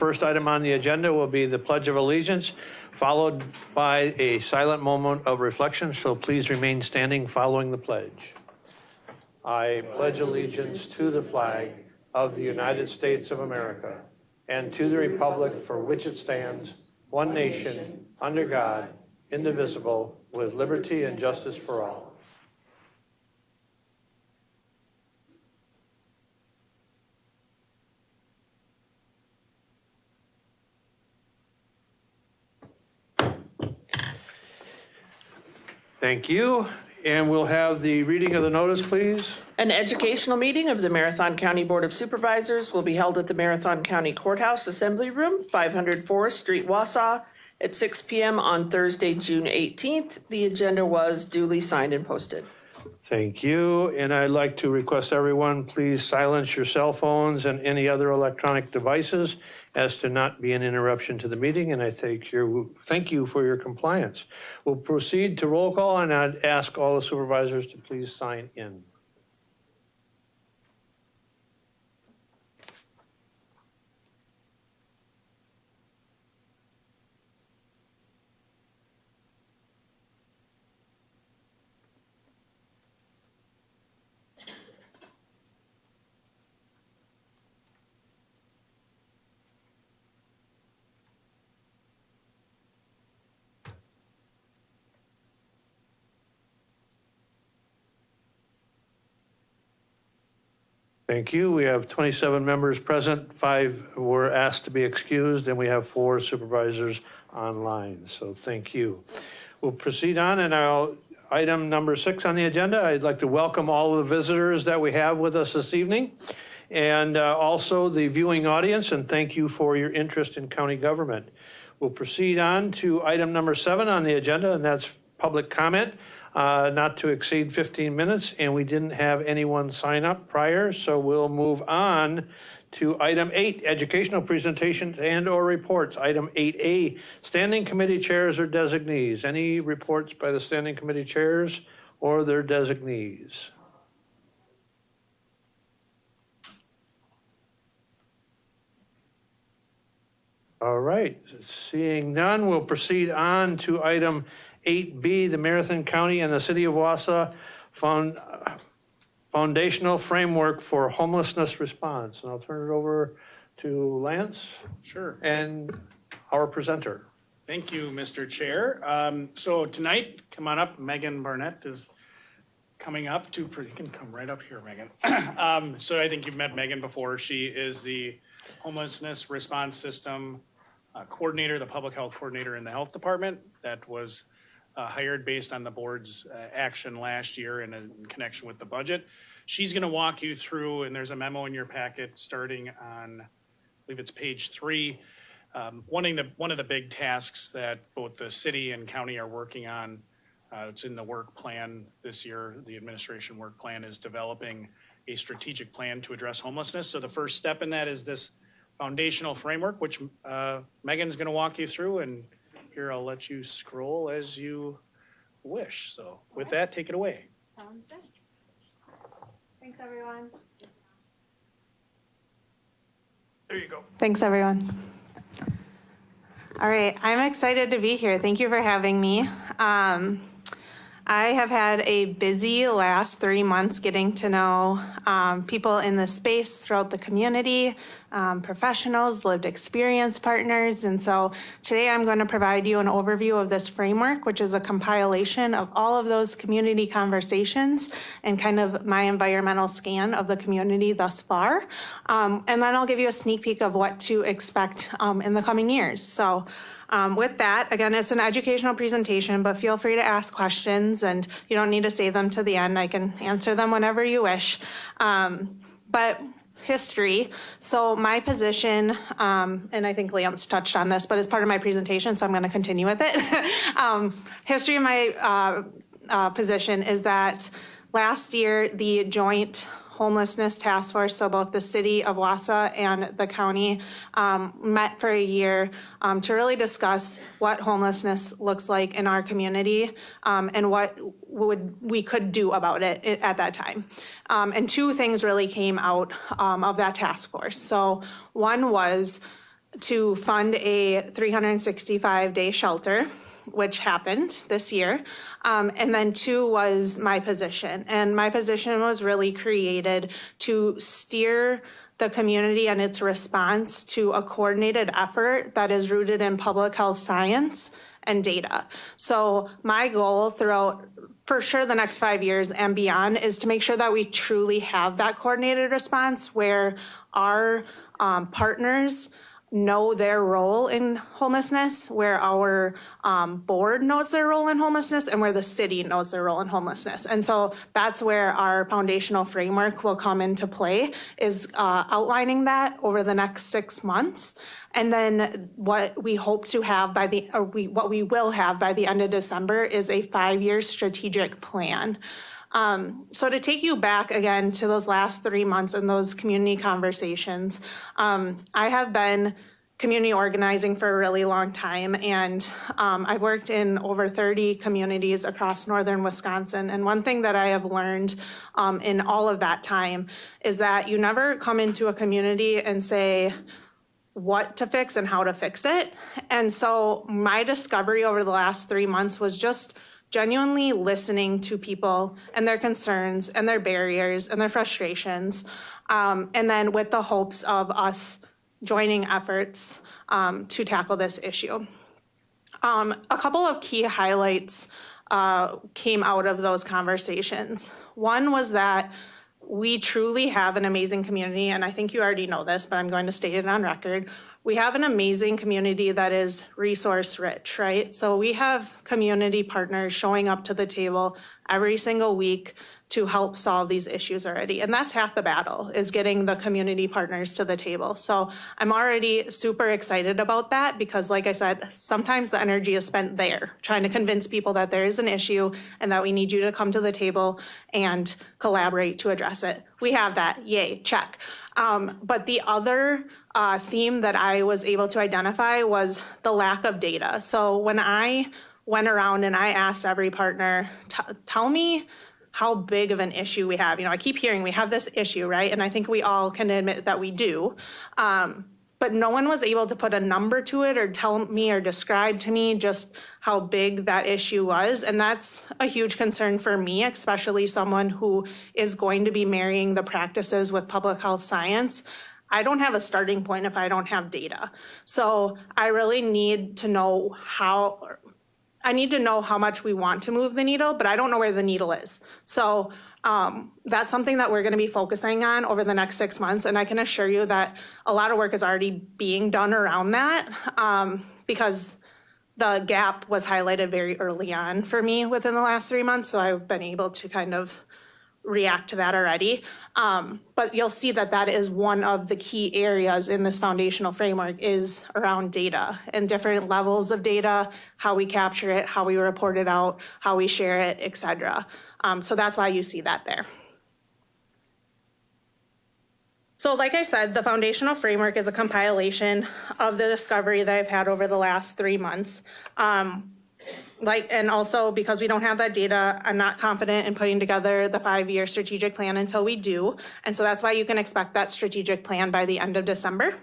First item on the agenda will be the Pledge of Allegiance, followed by a silent moment of reflection, so please remain standing following the pledge. I pledge allegiance to the flag of the United States of America and to the republic for which it stands, one nation, under God, indivisible, with liberty and justice for all. Thank you. And we'll have the reading of the notice, please. An educational meeting of the Marathon County Board of Supervisors will be held at the Marathon County Courthouse Assembly Room, 500 Forest Street, Wausau, at 6 p.m. on Thursday, June 18th. The agenda was duly signed and posted. Thank you. And I'd like to request everyone, please silence your cell phones and any other electronic devices as to not be an interruption to the meeting. And I thank you for your compliance. We'll proceed to roll call, and I'd ask all the supervisors to please sign in. Thank you. We have 27 members present, 5 were asked to be excused, and we have 4 supervisors online. So thank you. We'll proceed on, and item number 6 on the agenda, I'd like to welcome all of the visitors that we have with us this evening, and also the viewing audience, and thank you for your interest in county government. We'll proceed on to item number 7 on the agenda, and that's public comment. Not to exceed 15 minutes, and we didn't have anyone sign up prior, so we'll move on to item 8, educational presentations and or reports. Item 8A, standing committee chairs or designees. Any reports by the standing committee chairs or their designees? All right, seeing none, we'll proceed on to item 8B, the Marathon County and the City of Wausau Foundational Framework for Homelessness Response. And I'll turn it over to Lance. Sure. And our presenter. Thank you, Mr. Chair. So tonight, come on up, Megan Barnett is coming up to, you can come right up here, Megan. So I think you've met Megan before. She is the Homelessness Response System coordinator, the public health coordinator in the health department that was hired based on the board's action last year in connection with the budget. She's going to walk you through, and there's a memo in your packet starting on, I believe it's page 3. One of the big tasks that both the city and county are working on, it's in the work plan this year, the administration work plan is developing a strategic plan to address homelessness. So the first step in that is this foundational framework, which Megan's going to walk you through, and here I'll let you scroll as you wish. So with that, take it away. Sounds good. Thanks, everyone. There you go. Thanks, everyone. All right, I'm excited to be here. Thank you for having me. I have had a busy last 3 months getting to know people in the space throughout the community, professionals, lived experience partners. And so today I'm going to provide you an overview of this framework, which is a compilation of all of those community conversations and kind of my environmental scan of the community thus far. And then I'll give you a sneak peek of what to expect in the coming years. So with that, again, it's an educational presentation, but feel free to ask questions and you don't need to save them to the end. I can answer them whenever you wish. But history, so my position, and I think Lance touched on this, but it's part of my presentation, so I'm going to continue with it. History of my position is that last year, the joint homelessness task force, so both the city of Wausau and the county met for a year to really discuss what homelessness looks like in our community and what we could do about it at that time. And 2 things really came out of that task force. So one was to fund a 365-day shelter, which happened this year. And then 2 was my position. And my position was really created to steer the community and its response to a coordinated effort that is rooted in public health science and data. So my goal throughout, for sure, the next 5 years and beyond is to make sure that we truly have that coordinated response where our partners know their role in homelessness, where our board knows their role in homelessness, and where the city knows their role in homelessness. And so that's where our foundational framework will come into play, is outlining that over the next 6 months. And then what we hope to have what we will have by the end of December is a 5-year strategic plan. So to take you back again to those last 3 months and those community conversations, I have been community organizing for a really long time, and I've worked in over 30 communities across northern Wisconsin. And one thing that I have learned in all of that time is that you never come into a community and say what to fix and how to fix it. And so my discovery over the last 3 months was just genuinely listening to people and their concerns and their barriers and their frustrations, and then with the hopes of us joining efforts to tackle this issue. A couple of key highlights came out of those conversations. One was that we truly have an amazing community, and I think you already know this, but I'm going to state it on record. We have an amazing community that is resource rich, right? So we have community partners showing up to the table every single week to help solve these issues already. And that's half the battle, is getting the community partners to the table. So I'm already super excited about that because, like I said, sometimes the energy is spent there, trying to convince people that there is an issue and that we need you to come to the table and collaborate to address it. We have that, yay, check. But the other theme that I was able to identify was the lack of data. So when I went around and I asked every partner, tell me how big of an issue we have. You know, I keep hearing we have this issue, right? And I think we all can admit that we do. But no one was able to put a number to it or tell me or describe to me just how big that issue was. And that's a huge concern for me, especially someone who is going to be marrying the practices with public health science. I don't have a starting point if I don't have data. So I really need to know how much we want to move the needle, but I don't know where the needle is. So that's something that we're going to be focusing on over the next 6 months. And I can assure you that a lot of work is already being done around that because the gap was highlighted very early on for me within the last 3 months. So I've been able to kind of react to that already. But you'll see that that is one of the key areas in this foundational framework is around data and different levels of data, how we capture it, how we report it out, how we share it, et cetera. So that's why you see that there. So like I said, the foundational framework is a compilation of the discovery that I've had over the last 3 months. And also because we don't have that data, I'm not confident in putting together the 5-year strategic plan until we do. And so that's why you can expect that strategic plan by the end of December.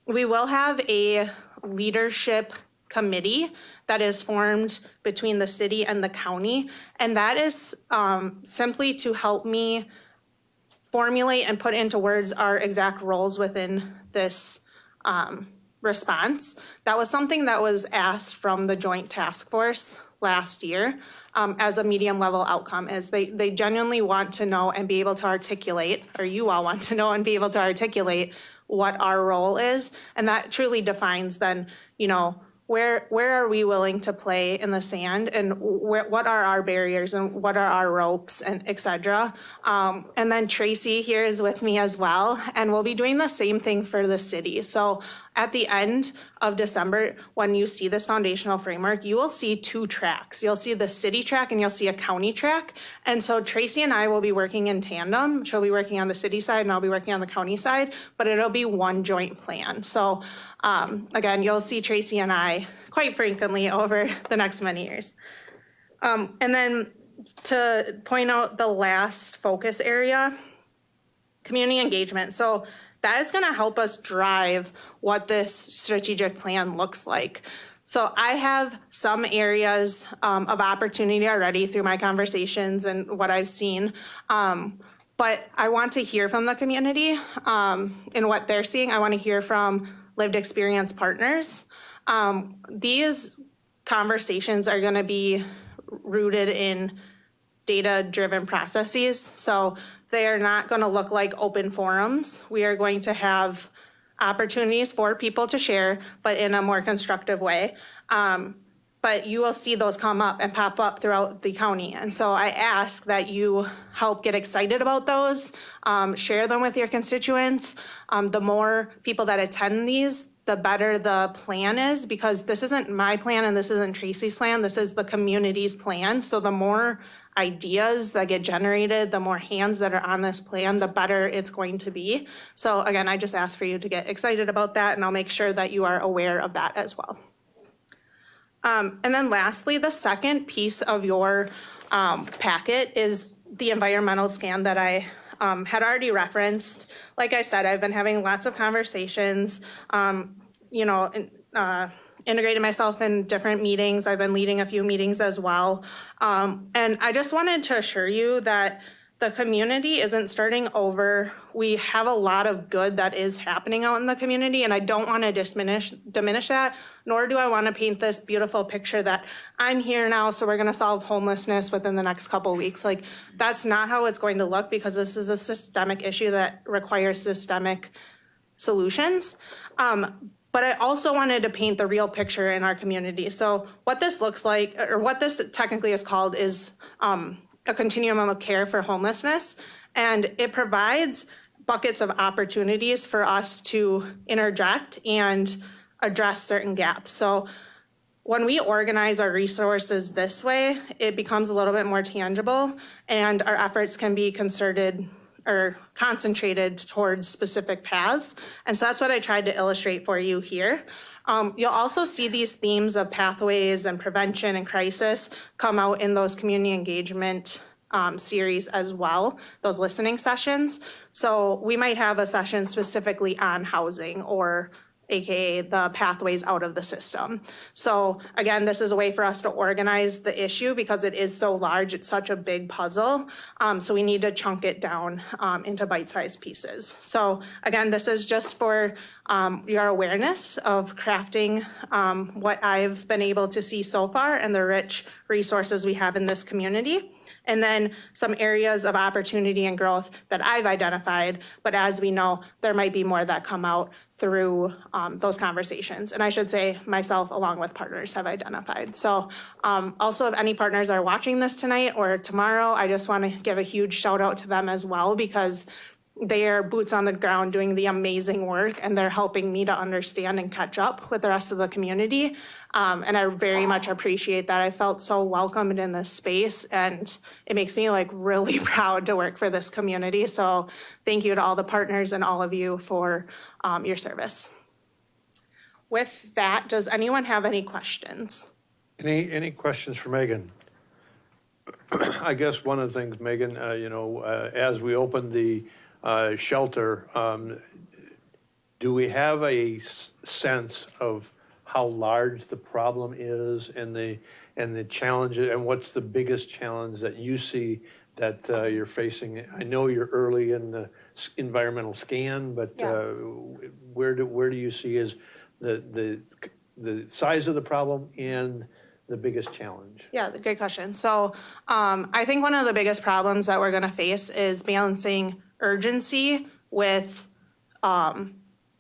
We will have a leadership committee that is formed between the city and the county. And that is simply to help me formulate and put into words our exact roles within this response. That was something that was asked from the Joint Task Force last year as a medium level outcome, is they genuinely want to know and be able to articulate, or you all want to know and be able to articulate what our role is. And that truly defines then, you know, where are we willing to play in the sand, and what are our barriers and what are our ropes, and et cetera. And then Tracy here is with me as well, and we'll be doing the same thing for the city. So at the end of December, when you see this foundational framework, you will see 2 tracks. You'll see the city track and you'll see a county track. And so Tracy and I will be working in tandem. She'll be working on the city side and I'll be working on the county side, but it'll be one joint plan. So again, you'll see Tracy and I quite frequently over the next many years. And then to point out the last focus area, community engagement. So that is gonna help us drive what this strategic plan looks like. So I have some areas of opportunity already through my conversations and what I've seen. But I want to hear from the community and what they're seeing. I want to hear from lived experience partners. These conversations are going to be rooted in data-driven processes. So they are not going to look like open forums. We are going to have opportunities for people to share, but in a more constructive way. But you will see those come up and pop up throughout the county. And so I ask that you help get excited about those, share them with your constituents. The more people that attend these, the better the plan is, because this isn't my plan and this isn't Tracy's plan, this is the community's plan. So the more ideas that get generated, the more hands that are on this plan, the better it's going to be. So again, I just ask for you to get excited about that, and I'll make sure that you are aware of that as well. And then lastly, the second piece of your packet is the environmental scan that I had already referenced. Like I said, I've been having lots of conversations, integrated myself in different meetings. I've been leading a few meetings as well. And I just wanted to assure you that the community isn't starting over. We have a lot of good that is happening out in the community, and I don't want to diminish that, nor do I want to paint this beautiful picture that I'm here now, so we're going to solve homelessness within the next couple of weeks. Like, that's not how it's going to look, because this is a systemic issue that requires systemic solutions. But I also wanted to paint the real picture in our community. So what this looks like, or what this technically is called, is a continuum of care for homelessness. And it provides buckets of opportunities for us to interject and address certain gaps. So when we organize our resources this way, it becomes a little bit more tangible, and our efforts can be concerted or concentrated towards specific paths. And so that's what I tried to illustrate for you here. You'll also see these themes of pathways and prevention and crisis come out in those community engagement series as well, those listening sessions. So we might have a session specifically on housing, or AKA the pathways out of the system. So again, this is a way for us to organize the issue because it is so large, it's such a big puzzle. So we need to chunk it down into bite-sized pieces. So again, this is just for your awareness of crafting what I've been able to see so far and the rich resources we have in this community. And then some areas of opportunity and growth that I've identified, but as we know, there might be more that come out through those conversations. And I should say myself, along with partners, have identified. So also, if any partners are watching this tonight or tomorrow, I just want to give a huge shout out to them as well, because they are boots on the ground doing the amazing work, and they're helping me to understand and catch up with the rest of the community. And I very much appreciate that. I felt so welcomed in this space, and it makes me really proud to work for this community. So thank you to all the partners and all of you for your service. With that, does anyone have any questions? Any questions for Megan? I guess one of the things, Megan, as we open the shelter, do we have a sense of how large the problem is and the challenges, and what's the biggest challenge that you see that you're facing? I know you're early in the environmental scan, but where do you see is the size of the problem and the biggest challenge? Yeah, great question. So I think one of the biggest problems that we're going to face is balancing urgency with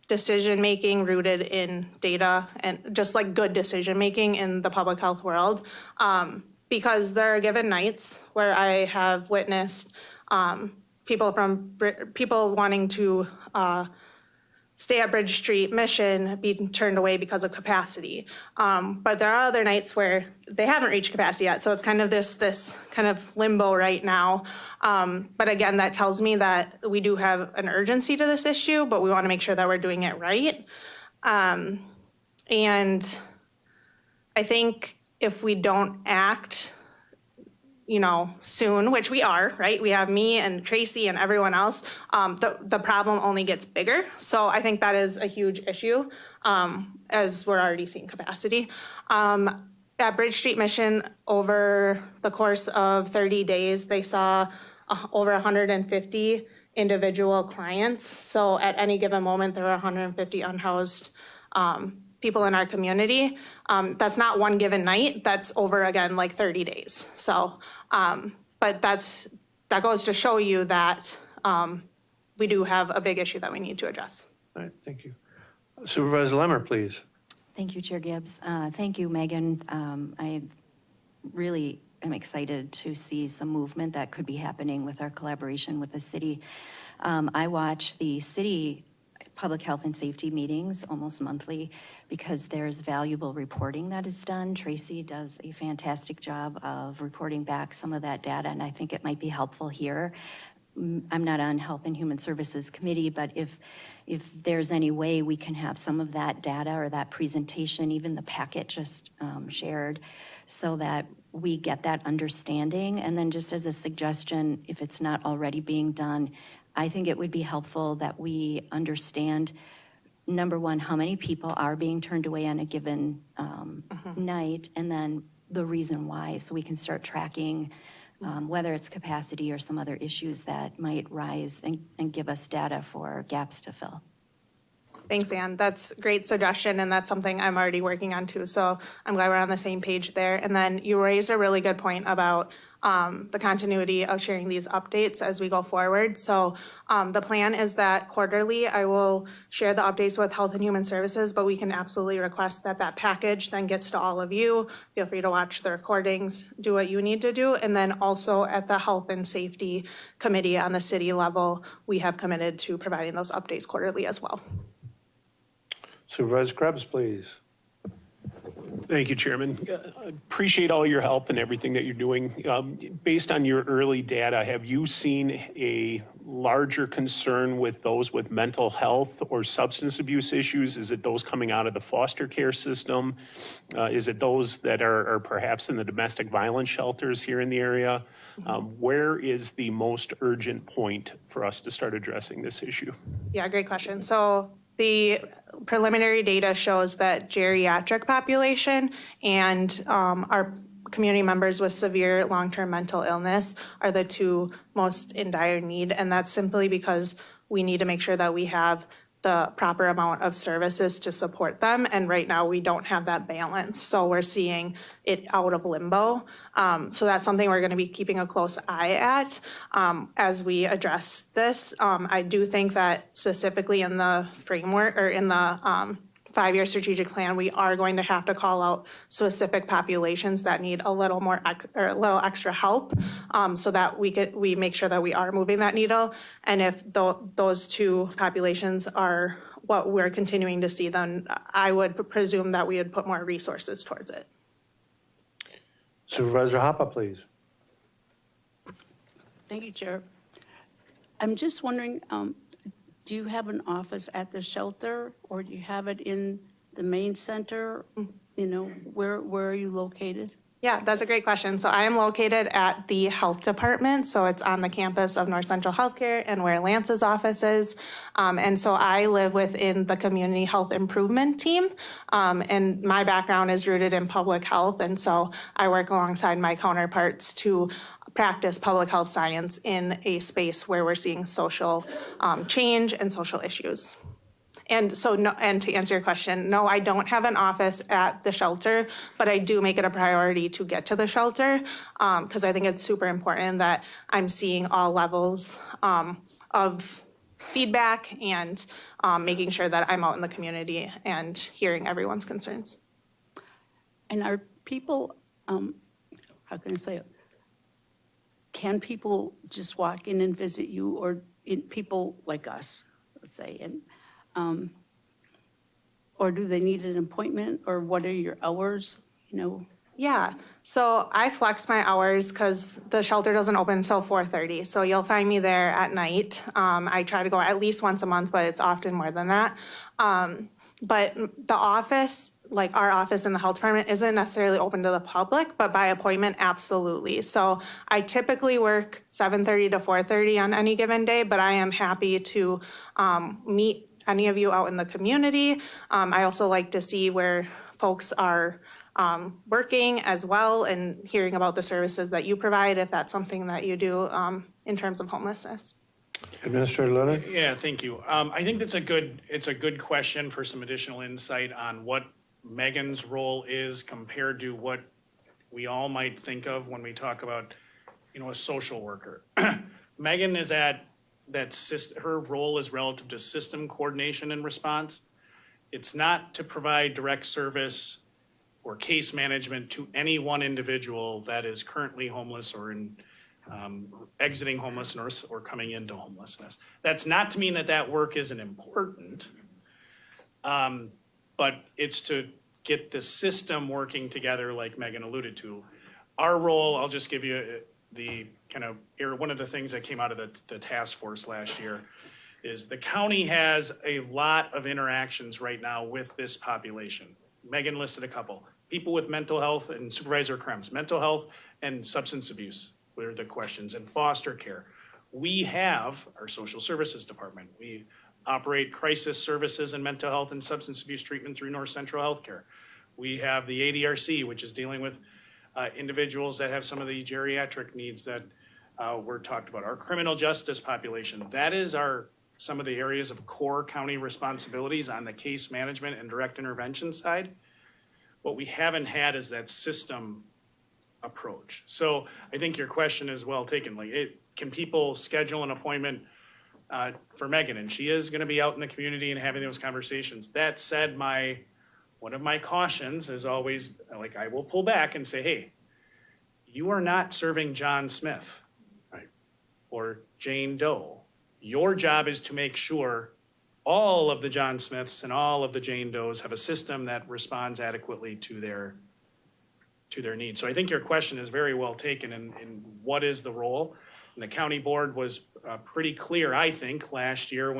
decision-making rooted in data, and just good decision-making in the public health world. Because there are given nights where I have witnessed people wanting to stay at Bridge Street Mission being turned away because of capacity. But there are other nights where they haven't reached capacity yet. So it's kind of this kind of limbo right now. But again, that tells me that we do have an urgency to this issue, but we want to make sure that we're doing it right. And I think if we don't act soon, which we are, right? We have me and Tracy and everyone else. The problem only gets bigger. So I think that is a huge issue, as we're already seeing capacity. At Bridge Street Mission, over the course of 30 days, they saw over 150 individual clients. So at any given moment, there are 150 unhoused people in our community. That's not one given night. That's over, again, like 30 days. So, but that goes to show you that we do have a big issue that we need to address. All right, thank you. Supervisor Lemmer, please. Thank you, Chair Gibbs. Thank you, Megan. I really am excited to see some movement that could be happening with our collaboration with the city. I watch the city public health and safety meetings almost monthly because there's valuable reporting that is done. Tracy does a fantastic job of reporting back some of that data, and I think it might be helpful here. I'm not on Health and Human Services Committee, but if there's any way we can have some of that data or that presentation, even the packet just shared, so that we get that understanding. And then just as a suggestion, if it's not already being done, I think it would be helpful that we understand, number one, how many people are being turned away on a given night, and then the reason why, so we can start tracking whether it's capacity or some other issues that might rise, and give us data for gaps to fill. Thanks, Ann. That's a great suggestion, and that's something I'm already working on too. So I'm glad we're on the same page there. And then you raised a really good point about the continuity of sharing these updates as we go forward. So the plan is that quarterly I will share the updates with Health and Human Services, but we can absolutely request that that package then gets to all of you. Feel free to watch the recordings, do what you need to do. And then also at the Health and Safety Committee on the city level, we have committed to providing those updates quarterly as well. Supervisor Krebs, please. Thank you, Chairman. Appreciate all your help and everything that you're doing. Based on your early data, have you seen a larger concern with those with mental health or substance abuse issues? Is it those coming out of the foster care system? Is it those that are perhaps in the domestic violence shelters here in the area? Where is the most urgent point for us to start addressing this issue? Yeah, great question. So the preliminary data shows that geriatric population and our community members with severe long-term mental illness are the two most in dire need. And that's simply because we need to make sure that we have the proper amount of services to support them. And right now we don't have that balance. So we're seeing it out of limbo. So that's something we're going to be keeping a close eye at as we address this. I do think that specifically in the framework or in the 5-year strategic plan, we are going to have to call out specific populations that need a little more or a little extra help, so that we make sure that we are moving that needle. And if those two populations are what we're continuing to see, then I would presume that we would put more resources towards it. Supervisor Hoppe, please. Thank you, Chair. I'm just wondering, do you have an office at the shelter, or do you have it in the main center? You know, where are you located? Yeah, that's a great question. So I am located at the health department. So it's on the campus of North Central Healthcare and where Lance's office is. And so I live within the community health improvement team. And my background is rooted in public health. And so I work alongside my counterparts to practice public health science in a space where we're seeing social change and social issues. And so, no, and to answer your question, no, I don't have an office at the shelter, but I do make it a priority to get to the shelter because I think it's super important that I'm seeing all levels of feedback and making sure that I'm out in the community and hearing everyone's concerns. And are people, how can I say it? Can people just walk in and visit you, or people like us, let's say, and or do they need an appointment, or what are your hours, you know? Yeah, so I flex my hours because the shelter doesn't open until 4:30. So you'll find me there at night. I try to go at least once a month, but it's often more than that. But the office like our office in the health department isn't necessarily open to the public, but by appointment, absolutely. So I typically work 7:30 to 4:30 on any given day, but I am happy to meet any of you out in the community. I also like to see where folks are working as well and hearing about the services that you provide, if that's something that you do in terms of homelessness. Administrator Leonard? Yeah, thank you. I think it's a good question for some additional insight on what Megan's role is compared to what we all might think of when we talk about, a social worker. Megan is at her role is relative to system coordination and response. It's not to provide direct service or case management to any one individual that is currently homeless or in exiting homelessness or coming into homelessness. That's not to mean that work isn't important, but it's to get the system working together like Megan alluded to. Our role, I'll just give you the one of the things that came out of the task force last year is the county has a lot of interactions right now with this population. Megan listed a couple. People with mental health and Supervisor Krems, mental health and substance abuse were the questions, and foster care. We have our social services department. We operate crisis services and mental health and substance abuse treatment through North Central Healthcare. We have the ADRC, which is dealing with individuals that have some of the geriatric needs that were talked about. Our criminal justice population, that is some of the areas of core county responsibilities on the case management and direct intervention side. What we haven't had is that system approach. So I think your question is well taken. Can people schedule an appointment for Megan? And she is going to be out in the community and having those conversations. That said, one of my cautions is always, I will pull back and say, hey, you are not serving John Smith, right, or Jane Doe. Your job is to make sure all of the John Smiths and all of the Jane Does have a system that responds adequately to their needs. So I think your question is very well taken in what is the role. And the county board was pretty clear, I think, last year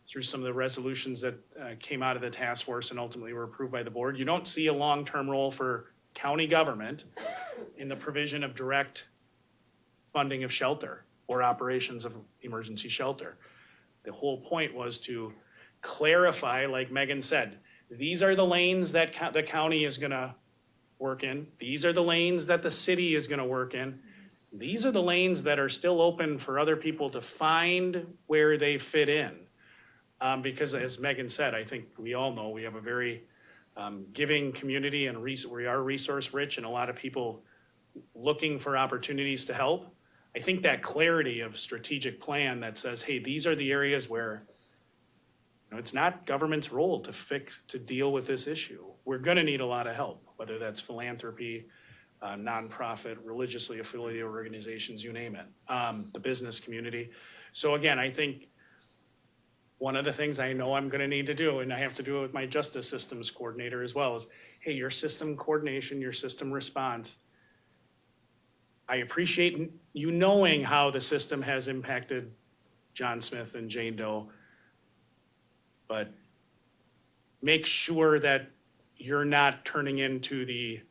through some of the resolutions that came out of the task force and ultimately were approved by the board. You don't see a long-term role for county government in the provision of direct funding of shelter or operations of emergency shelter. The whole point was to clarify, like Megan said, these are the lanes that the county is going to work in. These are the lanes that the city is going to work in. These are the lanes that are still open for other people to find where they fit in. Because as Megan said, I think we all know we have a very giving community and we are resource rich and a lot of people looking for opportunities to help. I think that clarity of strategic plan that says, hey, these are the areas where it's not government's role to deal with this issue. We're going to need a lot of help, whether that's philanthropy, nonprofit, religiously affiliated organizations, you name it, the business community. So again, I think one of the things I know I'm going to need to do, and I have to do it with my justice systems coordinator as well, is, hey, your system coordination, your system response, I appreciate you knowing how the system has impacted John Smith and Jane Doe, but make sure that you're not turning into the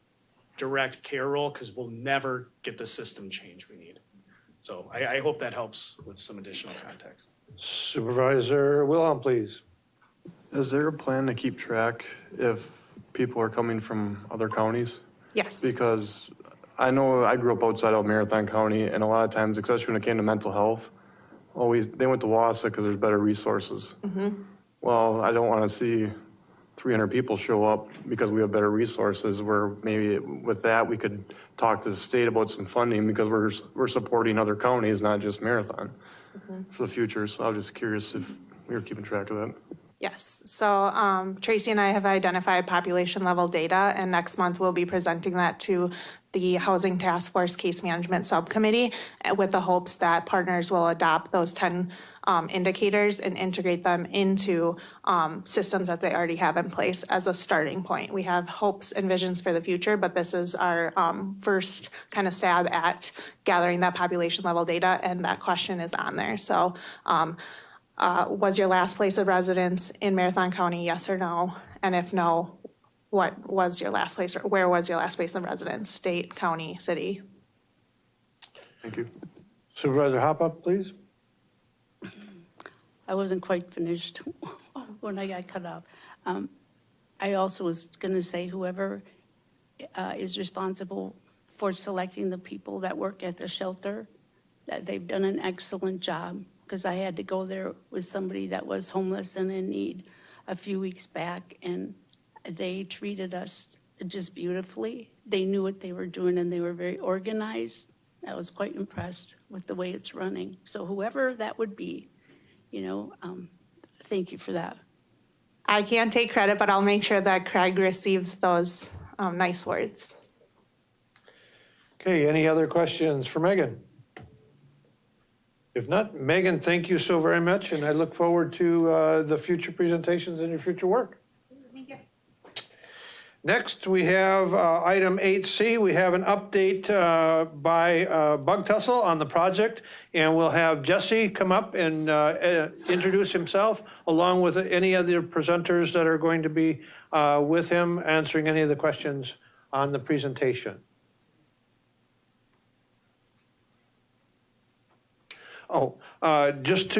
direct care role because we'll never get the system change we need. So I hope that helps with some additional context. Supervisor Wilhelm, please. Is there a plan to keep track if people are coming from other counties? Yes. Because I know I grew up outside of Marathon County, and a lot of times, especially when it came to mental health, they went to Wausau because there's better resources. Well, I don't want to see 300 people show up because we have better resources, where maybe with that we could talk to the state about some funding because we're supporting other counties, not just Marathon for the future. So I was just curious if we were keeping track of that. Yes, so Tracy and I have identified population level data, and next month we'll be presenting that to the Housing Task Force Case Management Subcommittee with the hopes that partners will adopt those 10 indicators and integrate them into systems that they already have in place as a starting point. We have hopes and visions for the future, but this is our first kind of stab at gathering that population level data, and that question is on there. So was your last place of residence in Marathon County, yes or no? And if no, what was your last place, or where was your last place of residence, state, county, city? Thank you. Supervisor Hoppa, please. I wasn't quite finished when I got cut off. I also was going to say whoever is responsible for selecting the people that work at the shelter, that they've done an excellent job, because I had to go there with somebody that was homeless and in need a few weeks back, and they treated us just beautifully. They knew what they were doing, and they were very organized. I was quite impressed with the way it's running. So whoever that would be, thank you for that. I can't take credit, but I'll make sure that Craig receives those nice words. Okay, any other questions for Megan? If not, Megan, thank you so very much, and I look forward to the future presentations and your future work. Thank you. Next, we have item 8C. We have an update by Bug Tussle on the project, and we'll have Jesse come up and introduce himself, along with any other presenters that are going to be with him, answering any of the questions on the presentation. Just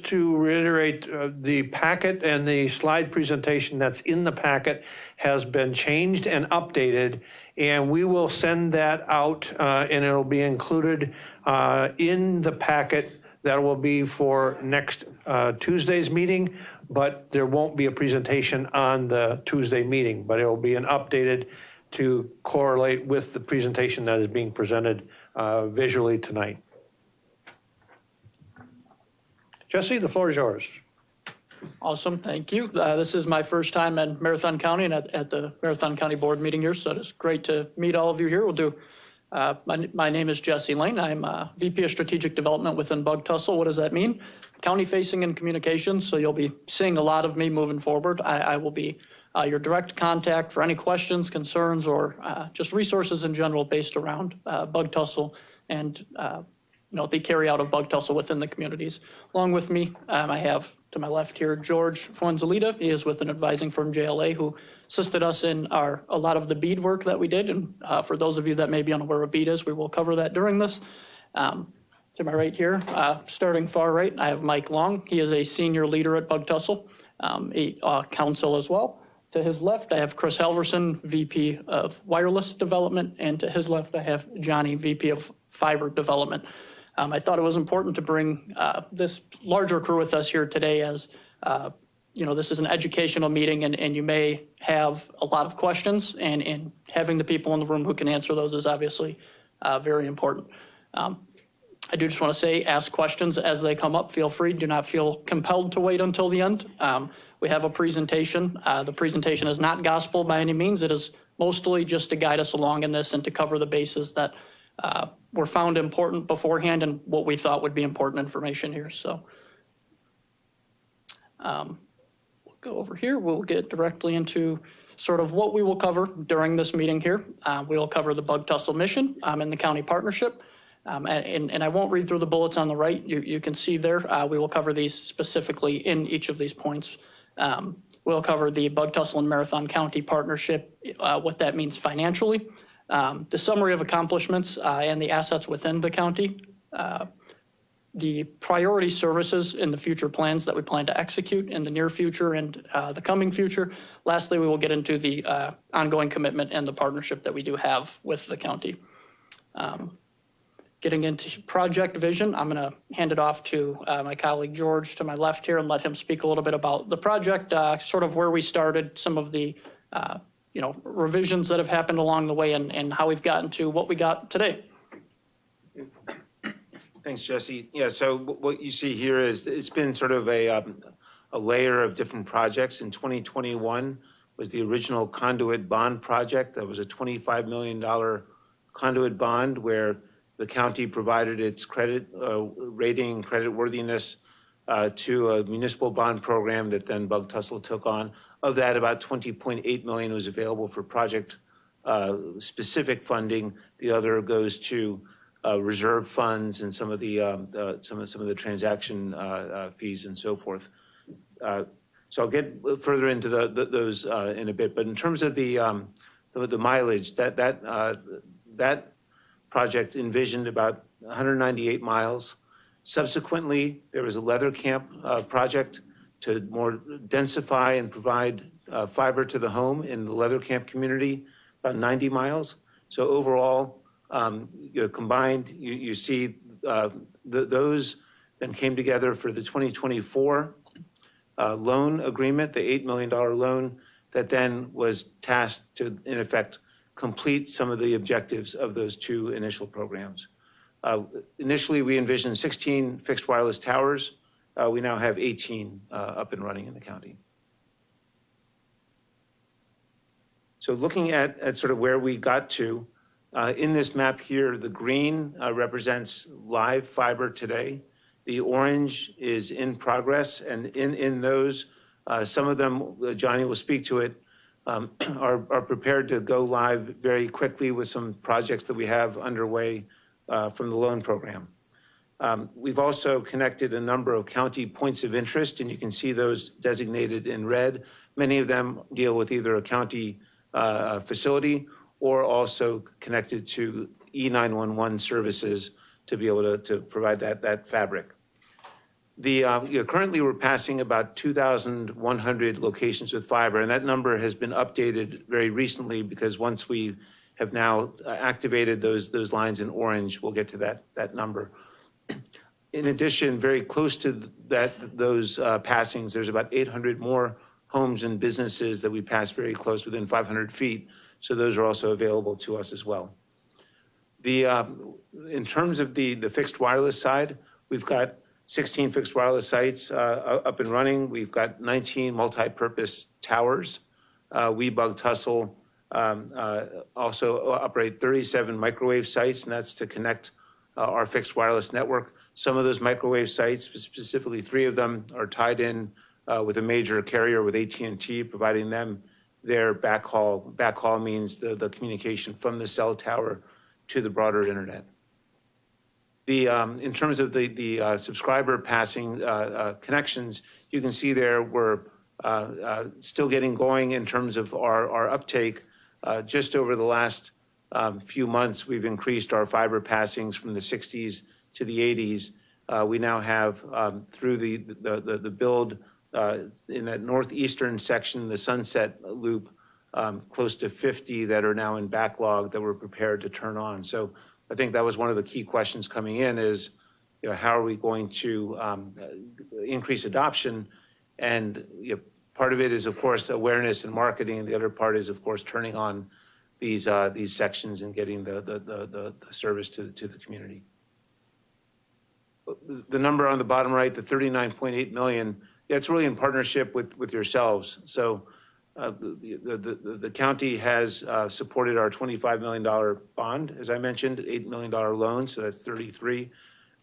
to reiterate, the packet and the slide presentation that's in the packet has been changed and updated, and we will send that out, and it'll be included in the packet that will be for next Tuesday's meeting, but there won't be a presentation on the Tuesday meeting, but it will be an updated to correlate with the presentation that is being presented visually tonight. Jesse, the floor is yours. Awesome, thank you. This is my first time in Marathon County and at the Marathon County Board meeting here, so it's great to meet all of you here. We'll do. My name is Jesse Lane. I'm VP of Strategic Development within Bug Tussle. What does that mean? County-facing and communications, so you'll be seeing a lot of me moving forward. I will be your direct contact for any questions, concerns, or just resources in general based around Bug Tussle and the carry out of Bug Tussle within the communities. Along with me, I have to my left here, George Fuenzalida. He is with an advising firm, JLA, who assisted us in a lot of the bead work that we did. And for those of you that may be unaware what bead is, we will cover that during this. To my right here, starting far right, I have Mike Long. He is a senior leader at Bug Tussle, a counsel as well. To his left, I have Chris Halverson, VP of Wireless Development. And to his left, I have Johnny, VP of Fiber Development. I thought it was important to bring this larger crew with us here today as, this is an educational meeting and you may have a lot of questions and having the people in the room who can answer those is obviously very important. I do just want to say, ask questions as they come up. Feel free. Do not feel compelled to wait until the end. We have a presentation. The presentation is not gospel by any means. It is mostly just to guide us along in this and to cover the bases that were found important beforehand and what we thought would be important information here. So we'll go over here. We'll get directly into sort of what we will cover during this meeting here. We will cover the Bug Tussle mission and the county partnership. And I won't read through the bullets on the right. You can see there. We will cover these specifically in each of these points. We'll cover the Bug Tussle and Marathon County partnership, what that means financially. The summary of accomplishments and the assets within the county, the priority services in the future plans that we plan to execute in the near future and the coming future. Lastly, we will get into the ongoing commitment and the partnership that we do have with the county. Getting into project vision, I'm going to hand it off to my colleague George to my left here and let him speak a little bit about the project, sort of where we started, some of the revisions that have happened along the way and how we've gotten to what we got today. Thanks, Jesse. Yeah, so what you see here is it's been sort of a layer of different projects. In 2021 was the original conduit bond project. That was a $25 million conduit bond where the county provided its credit rating, credit worthiness to a municipal bond program that then Bug Tussle took on. Of that, about $20.8 million was available for project specific funding. The other goes to reserve funds and some of the transaction fees and so forth. So I'll get further into those in a bit. But in terms of the mileage, that project envisioned about 198 miles. Subsequently, there was a leather camp project to more densify and provide fiber to the home in the leather camp community, about 90 miles. So overall, combined, you see those then came together for the 2024 loan agreement, the $8 million loan that then was tasked to, in effect, complete some of the objectives of those two initial programs. Initially, we envisioned 16 fixed wireless towers. We now have 18 up and running in the county. So looking at sort of where we got to, in this map here, the green represents live fiber today. The orange is in progress, and in those, some of them, Johnny will speak to it, are prepared to go live very quickly with some projects that we have underway from the loan program. We've also connected a number of county points of interest, and you can see those designated in red. Many of them deal with either a county facility or also connected to E911 services to be able to provide that fabric. Currently, we're passing about 2,100 locations with fiber, and that number has been updated very recently because once we have now activated those lines in orange, we'll get to that number. In addition, very close to those passings, there's about 800 more homes and businesses that we pass very close, within 500 feet. So those are also available to us as well. In terms of the fixed wireless side, we've got 16 fixed wireless sites up and running. We've got 19 multi-purpose towers. We, Bug Tussle, also operate 37 microwave sites, and that's to connect our fixed wireless network. Some of those microwave sites, specifically 3 of them, are tied in with a major carrier, with AT&T, providing them their backhaul. Backhaul means the communication from the cell tower to the broader internet. In terms of the subscriber passing connections, you can see there we're still getting going in terms of our uptake. Just over the last few months, we've increased our fiber passings from the 60s to the 80s. We now have, through the build in that northeastern section, the Sunset Loop, close to 50 that are now in backlog that we're prepared to turn on. So I think that was one of the key questions coming in is, how are we going to increase adoption? And part of it is, of course, awareness and marketing. The other part is, of course, turning on these sections and getting the service to the community. The number on the bottom right, the 39.8 million, it's really in partnership with yourselves. So the county has supported our $25 million bond, as I mentioned, $8 million loan, so that's 33.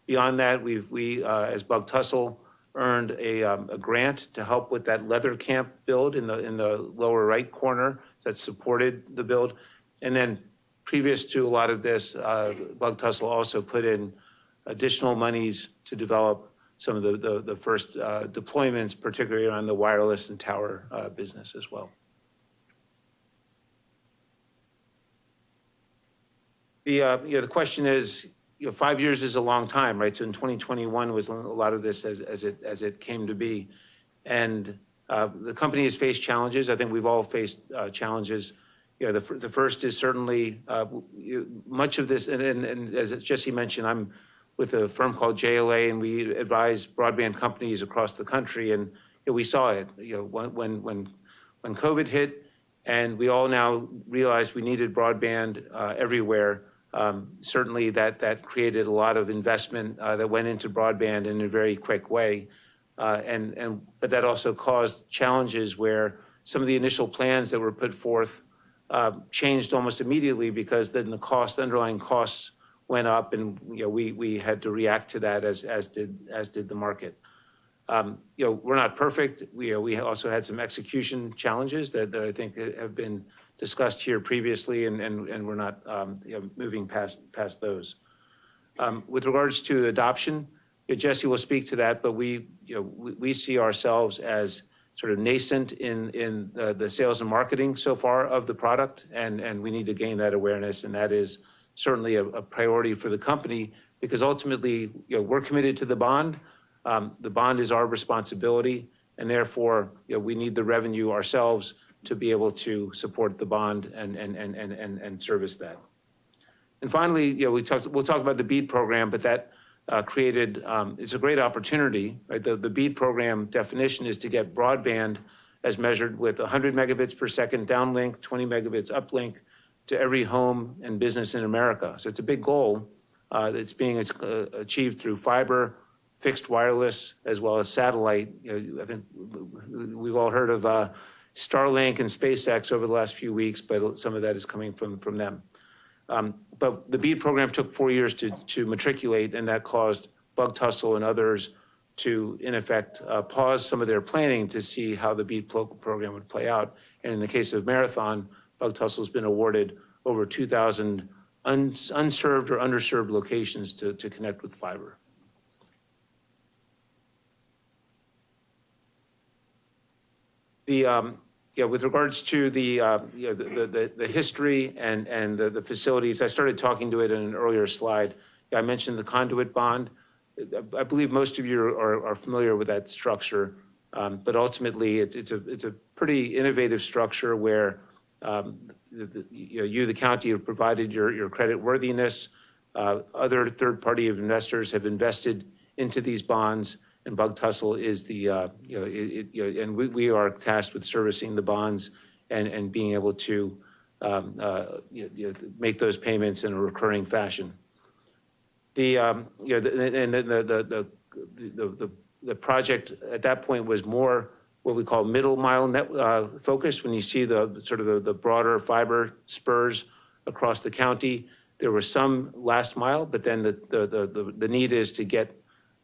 Beyond that, we as Bug Tussle, earned a grant to help with that leather camp build in the lower right corner that supported the build. And then previous to a lot of this, Bug Tussle also put in additional monies to develop some of the first deployments, particularly around the wireless and tower business as well. The question is, 5 years is a long time, right? So in 2021 was a lot of this as it came to be. And the company has faced challenges. I think we've all faced challenges. The first is certainly much of this, and as Jesse mentioned, I'm with a firm called JLA, and we advise broadband companies across the country. And we saw it, when COVID hit, and we all now realized we needed broadband everywhere. Certainly that created a lot of investment that went into broadband in a very quick way. But that also caused challenges where some of the initial plans that were put forth changed almost immediately, because then the underlying costs went up, and we had to react to that as did the market. We're not perfect. We also had some execution challenges that I think have been discussed here previously, and we're not moving past those. With regards to adoption, Jesse will speak to that, but we see ourselves as sort of nascent in the sales and marketing so far of the product, and we need to gain that awareness, and that is certainly a priority for the company, because ultimately, we're committed to the bond. The bond is our responsibility, and therefore, we need the revenue ourselves to be able to support the bond and service that. And finally, we'll talk about the BEAD program, but that created, it's a great opportunity, right? The BEAD program definition is to get broadband as measured with 100 megabits per second downlink, 20 megabits uplink to every home and business in America. So it's a big goal that's being achieved through fiber, fixed wireless, as well as satellite. I think we've all heard of Starlink and SpaceX over the last few weeks, but some of that is coming from them. But the BEAD program took 4 years to matriculate, and that caused Bug Tussle and others to, in effect, pause some of their planning to see how the BEAD program would play out. And in the case of Marathon, Bug Tussle has been awarded over 2,000 unserved or underserved locations to connect with fiber. With regards to the history and the facilities, I started talking to it in an earlier slide. I mentioned the conduit bond. I believe most of you are familiar with that structure, but ultimately it's a pretty innovative structure where you, the county, have provided your credit worthiness. Other third-party investors have invested into these bonds, and Bug Tussle is and we are tasked with servicing the bonds and being able to make those payments in a recurring fashion. The project at that point was more what we call middle mile net focused. When you see the broader fiber spurs across the county, there was some last mile, but then the need is to get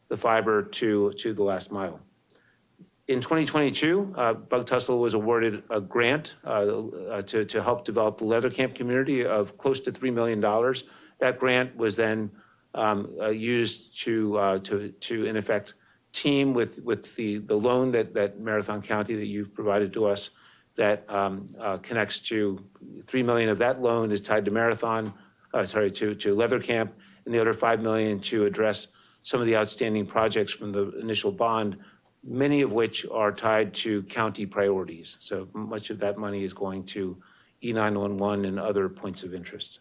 the fiber to the last mile. In 2022, Bug Tussle was awarded a grant to help develop the Leather Camp community of close to $3 million. That grant was then used to in effect team with the loan that Marathon County that you've provided to us that connects to $3 million of that loan is tied to to Leather Camp, and the other $5 million to address some of the outstanding projects from the initial bond, many of which are tied to county priorities. So much of that money is going to E911 and other points of interest.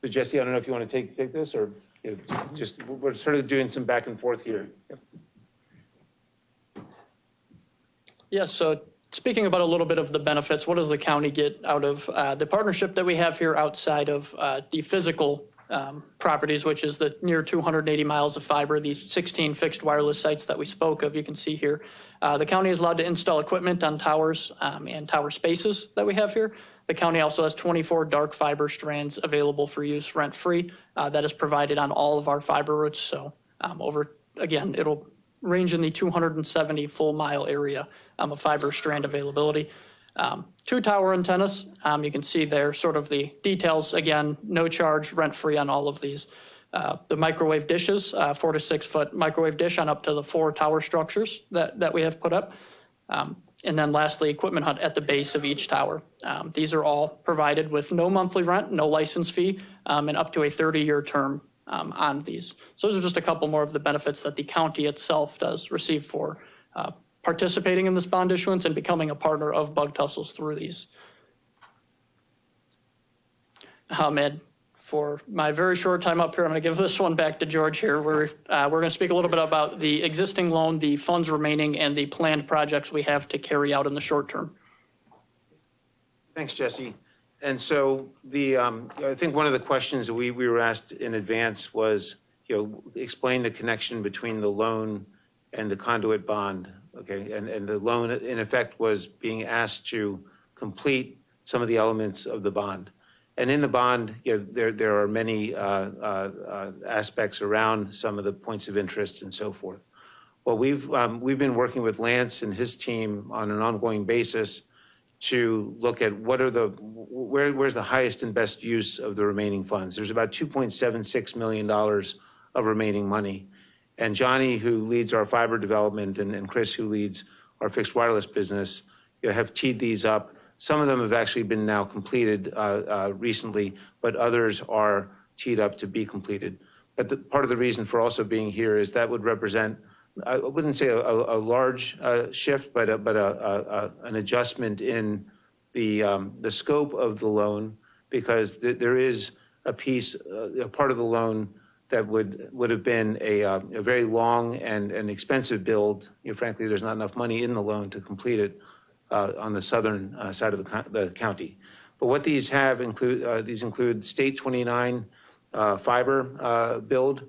So Jesse, I don't know if you want to take this, or just we're sort of doing some back and forth here. Yep. Yes, so speaking about a little bit of the benefits, what does the county get out of the partnership that we have here outside of the physical properties, which is the near 280 miles of fiber, these 16 fixed wireless sites that we spoke of, you can see here. The county is allowed to install equipment on towers and tower spaces that we have here. The county also has 24 dark fiber strands available for use rent-free. That is provided on all of our fiber routes. So again, it'll range in the 270 full mile area of fiber strand availability. 2 tower antennas. You can see there sort of the details. Again, no charge, rent-free on all of these. The microwave dishes, 4 to 6 foot microwave dish on up to the 4 tower structures that we have put up. And then lastly, equipment hut at the base of each tower. These are all provided with no monthly rent, no license fee, and up to a 30-year term on these. So those are just a couple more of the benefits that the county itself does receive for participating in this bond issuance and becoming a partner of Bug Tussle's through these. Ed, for my very short time up here, I'm going to give this one back to George here. We're going to speak a little bit about the existing loan, the funds remaining, and the planned projects we have to carry out in the short term. Thanks, Jesse. And so I think one of the questions that we were asked in advance was, explain the connection between the loan and the conduit bond. Okay, and the loan in effect was being asked to complete some of the elements of the bond. And in the bond, there are many aspects around some of the points of interest and so forth. Well, we've been working with Lance and his team on an ongoing basis to look at where's the highest and best use of the remaining funds. There's about $2.76 million of remaining money. And Johnny, who leads our fiber development, and Chris, who leads our fixed wireless business, have teed these up. Some of them have actually been now completed recently, but others are teed up to be completed. But part of the reason for also being here is that would represent, I wouldn't say a large shift, but an adjustment in the scope of the loan, because there is a piece, a part of the loan that would have been a very long and expensive build. Frankly, there's not enough money in the loan to complete it on the southern side of the county. But what these include State 29 fiber build,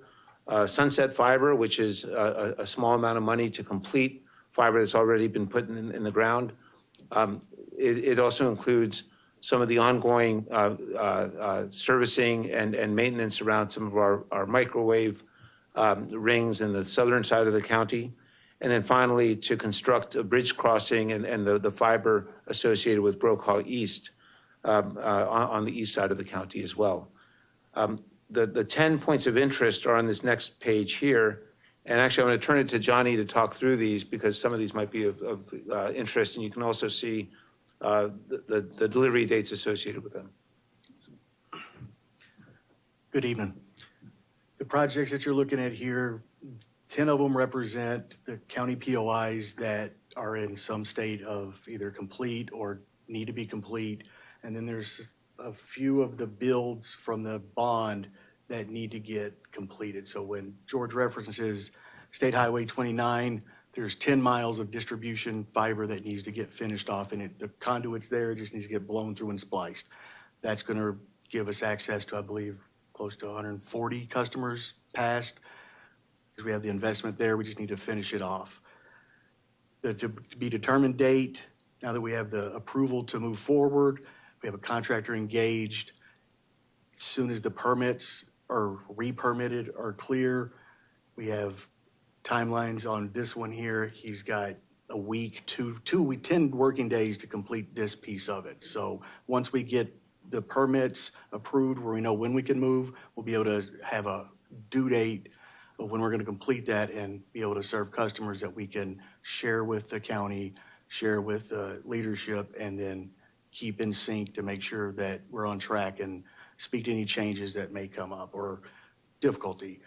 Sunset Fiber, which is a small amount of money to complete fiber that's already been put in the ground. It also includes some of the ongoing servicing and maintenance around some of our microwave rings in the southern side of the county. And then finally, to construct a bridge crossing and the fiber associated with Brokaw East on the east side of the county as well. The 10 points of interest are on this next page here. And actually, I'm going to turn it to Johnny to talk through these, because some of these might be of interest, and you can also see the delivery dates associated with them. Good evening. The projects that you're looking at here, 10 of them represent the county POIs that are in some state of either complete or need to be complete. And then there's a few of the builds from the bond that need to get completed. So when George references State Highway 29, there's 10 miles of distribution fiber that needs to get finished off, and the conduit's there, it just needs to get blown through and spliced. That's gonna give us access to, I believe, close to 140 customers passed, because we have the investment there, we just need to finish it off. The to be determined date, now that we have the approval to move forward, we have a contractor engaged. As soon as the permits are re-permitted are clear, we have timelines on this one here. He's got a week, 10 working days to complete this piece of it. So once we get the permits approved, where we know when we can move, we'll be able to have a due date of when we're going to complete that and be able to serve customers that we can share with the county, share with the leadership, and then keep in sync to make sure that we're on track and speak to any changes that may come up or difficulty.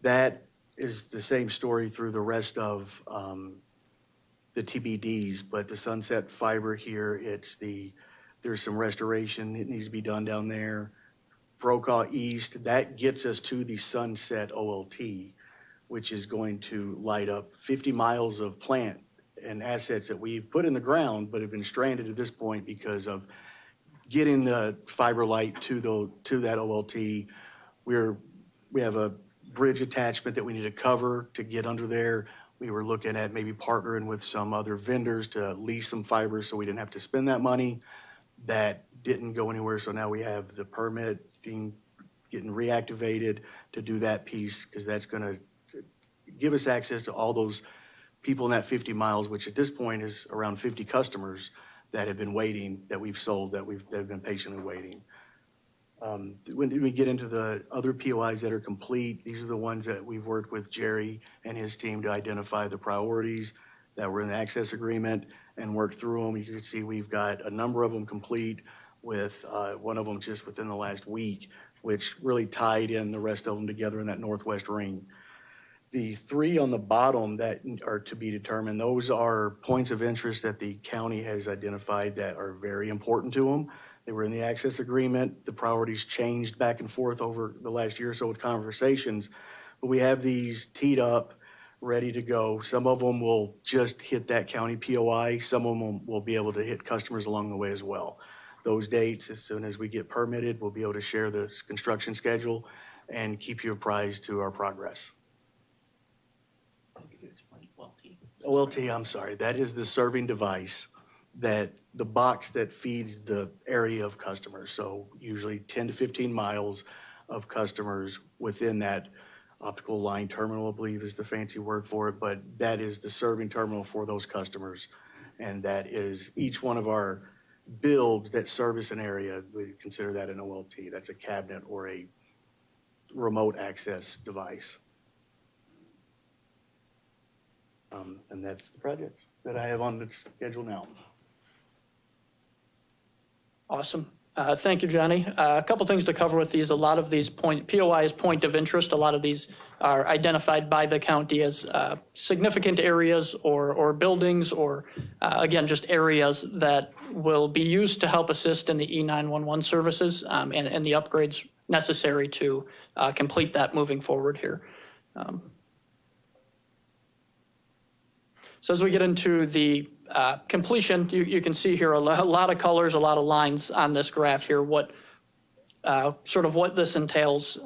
That is the same story through the rest of the TBDs, but the Sunset Fiber here, there's some restoration that needs to be done down there. Brokaw East, that gets us to the Sunset OLT, which is going to light up 50 miles of plant and assets that we've put in the ground but have been stranded at this point because of getting the fiber light to that OLT. We have a bridge attachment that we need to cover to get under there. We were looking at maybe partnering with some other vendors to lease some fiber so we didn't have to spend that money. That didn't go anywhere, so now we have the permit getting reactivated to do that piece, because that's gonna give us access to all those people in that 50 miles, which at this point is around 50 customers that have been waiting, that we've sold, that have been patiently waiting. When we get into the other POIs that are complete, these are the ones that we've worked with Jerry and his team to identify the priorities that were in the access agreement and work through them. You can see we've got a number of them complete, with one of them just within the last week, which really tied in the rest of them together in that northwest ring. The three on the bottom that are to be determined, those are points of interest that the county has identified that are very important to them. They were in the access agreement. The priorities changed back and forth over the last year or so with conversations, but we have these teed up, ready to go. Some of them will just hit that county POI. Some of them will be able to hit customers along the way as well. Those dates, as soon as we get permitted, we'll be able to share the construction schedule and keep you apprised to our progress. OLT, I'm sorry, that is the serving device, that the box that feeds the area of customers. So usually 10 to 15 miles of customers within that optical line terminal, I believe is the fancy word for it, but that is the serving terminal for those customers. And that is each one of our builds that service an area, we consider that an OLT. That's a cabinet or a remote access device. And that's the projects that I have on the schedule now. Awesome. Thank you, Johnny. A couple things to cover with these. A lot of these POI is point of interest. A lot of these are identified by the county as significant areas or buildings or, again, just areas that will be used to help assist in the E911 services and the upgrades necessary to complete that moving forward here. So as we get into the completion, you can see here a lot of colors, a lot of lines on this graph here, sort of what this entails.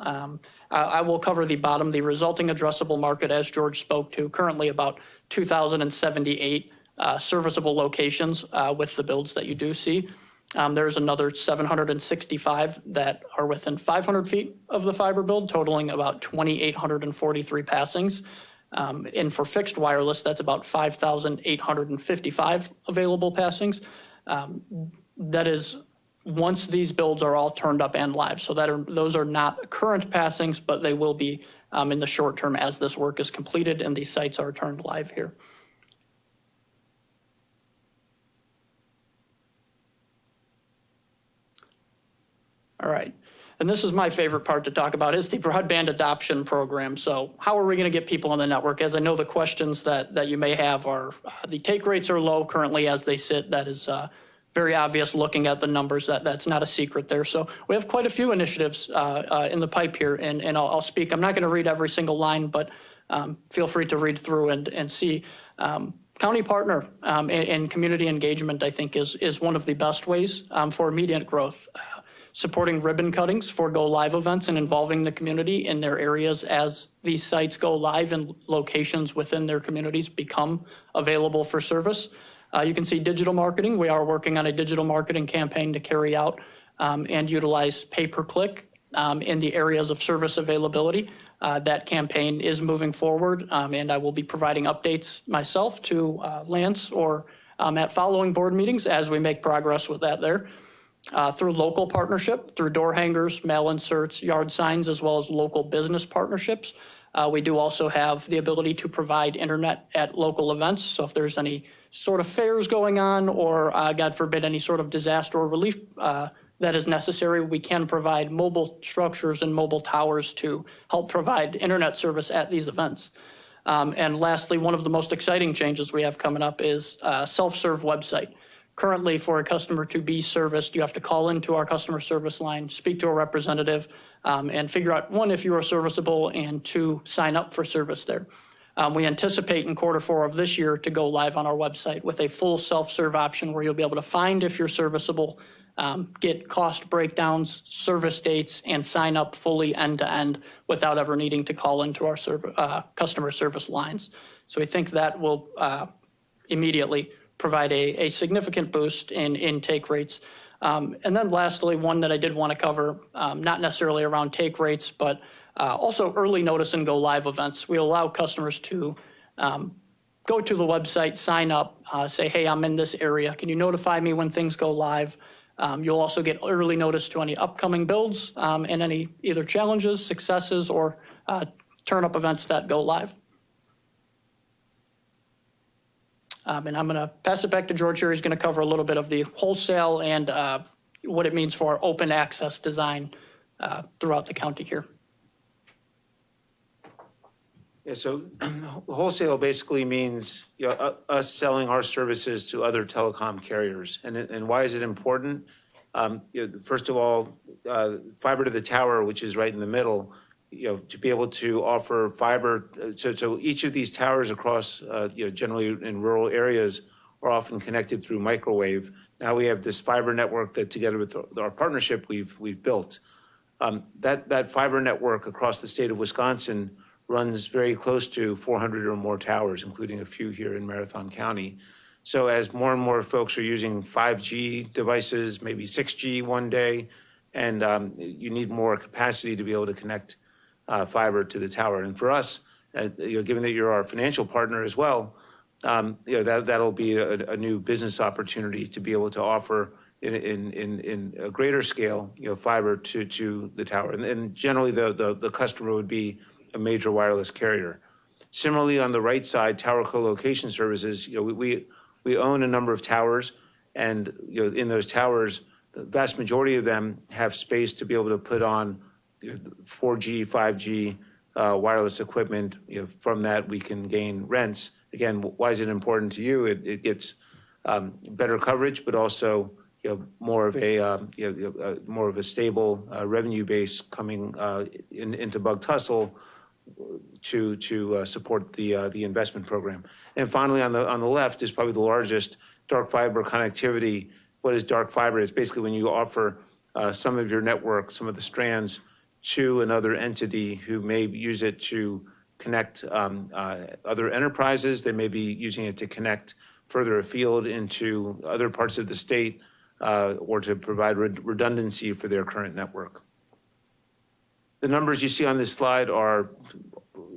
I will cover the bottom, the resulting addressable market, as George spoke to, currently about 2,078 serviceable locations with the builds that you do see. There's another 765 that are within 500 feet of the fiber build, totaling about 2,843 passings. And for fixed wireless, that's about 5,855 available passings. That is once these builds are all turned up and live. So those are not current passings, but they will be in the short term as this work is completed and these sites are turned live here. All right. And this is my favorite part to talk about, is the broadband adoption program. So how are we going to get people on the network? As I know the questions that you may have are, the take rates are low currently as they sit. That is very obvious looking at the numbers. That's not a secret there. So we have quite a few initiatives in the pipe here, and I'll speak. I'm not going to read every single line, but feel free to read through and see. County partner and community engagement, I think, is one of the best ways for immediate growth. Supporting ribbon cuttings for go live events and involving the community in their areas as these sites go live and locations within their communities become available for service. You can see digital marketing. We are working on a digital marketing campaign to carry out and utilize pay-per-click in the areas of service availability. That campaign is moving forward, and I will be providing updates myself to Lance or at following board meetings as we make progress with that there. Through local partnership, through door hangers, mail inserts, yard signs, as well as local business partnerships. We do also have the ability to provide internet at local events. So if there's any sort of fairs going on or, God forbid, any sort of disaster or relief that is necessary, we can provide mobile structures and mobile towers to help provide internet service at these events. And lastly, one of the most exciting changes we have coming up is a self-serve website. Currently, for a customer to be serviced, you have to call into our customer service line, speak to a representative, and figure out, one, if you are serviceable, and two, sign up for service there. We anticipate in Q4 of this year to go live on our website with a full self-serve option where you'll be able to find if you're serviceable, get cost breakdowns, service dates, and sign up fully end-to-end without ever needing to call into our customer service lines. So we think that will immediately provide a significant boost in intake rates. And then lastly, one that I did want to cover, not necessarily around take rates, but also early notice and go live events. We allow customers to go to the website, sign up, say, hey, I'm in this area. Can you notify me when things go live? You'll also get early notice to any upcoming builds and any either challenges, successes, or turn-up events that go live. And I'm going to pass it back to George here. He's going to cover a little bit of the wholesale and what it means for open access design throughout the county here. Yeah, so wholesale basically means us selling our services to other telecom carriers. And why is it important? First of all, fiber to the tower, which is right in the middle, to be able to offer fiber. So each of these towers across, generally in rural areas, are often connected through microwave. Now we have this fiber network that, together with our partnership, we've built. That fiber network across the state of Wisconsin runs very close to 400 or more towers, including a few here in Marathon County. So as more and more folks are using 5G devices, maybe 6G one day, and you need more capacity to be able to connect fiber to the tower. And for us, given that you're our financial partner as well, that'll be a new business opportunity to be able to offer in a greater scale, fiber to the tower. And generally, the customer would be a major wireless carrier. Similarly, on the right side, tower co-location services, we own a number of towers, and in those towers, the vast majority of them have space to be able to put on 4G, 5G wireless equipment. From that, we can gain rents. Again, why is it important to you? It gets better coverage, but also more of a stable revenue base coming into Bug Tussle to support the investment program. And finally, on the left is probably the largest, dark fiber connectivity. What is dark fiber? It's basically when you offer some of your network, some of the strands, to another entity who may use it to connect other enterprises. They may be using it to connect further afield into other parts of the state or to provide redundancy for their current network. The numbers you see on this slide are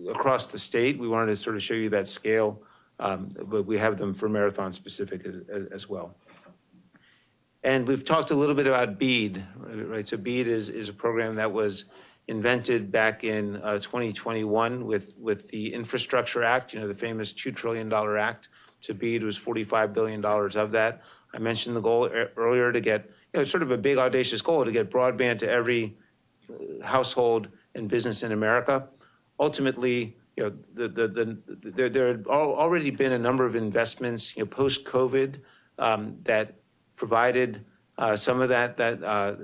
across the state. We wanted to sort of show you that scale, but we have them for Marathon specific as well. And we've talked a little bit about BEAD, right? So BEAD is a program that was invented back in 2021 with the Infrastructure Act, the famous $2 trillion act. So BEAD was $45 billion of that. I mentioned the goal earlier to get, sort of a big audacious goal to get broadband to every household and business in America. Ultimately, there had already been a number of investments, post-COVID that provided some of that a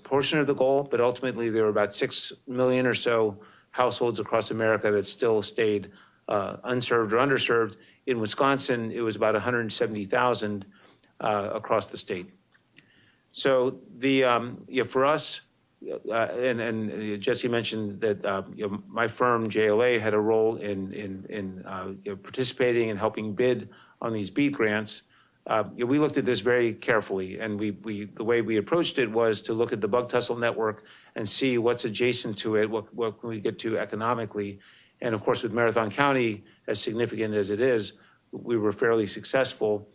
portion of the goal, but ultimately there were about 6 million or so households across America that still stayed unserved or underserved. In Wisconsin, it was about 170,000 across the state. So for us, and Jesse mentioned that my firm JLA had a role in participating and helping bid on these BEAD grants. We looked at this very carefully, and the way we approached it was to look at the Bug Tussle network and see what's adjacent to it, what can we get to economically. And of course, with Marathon County, as significant as it is, we were fairly successful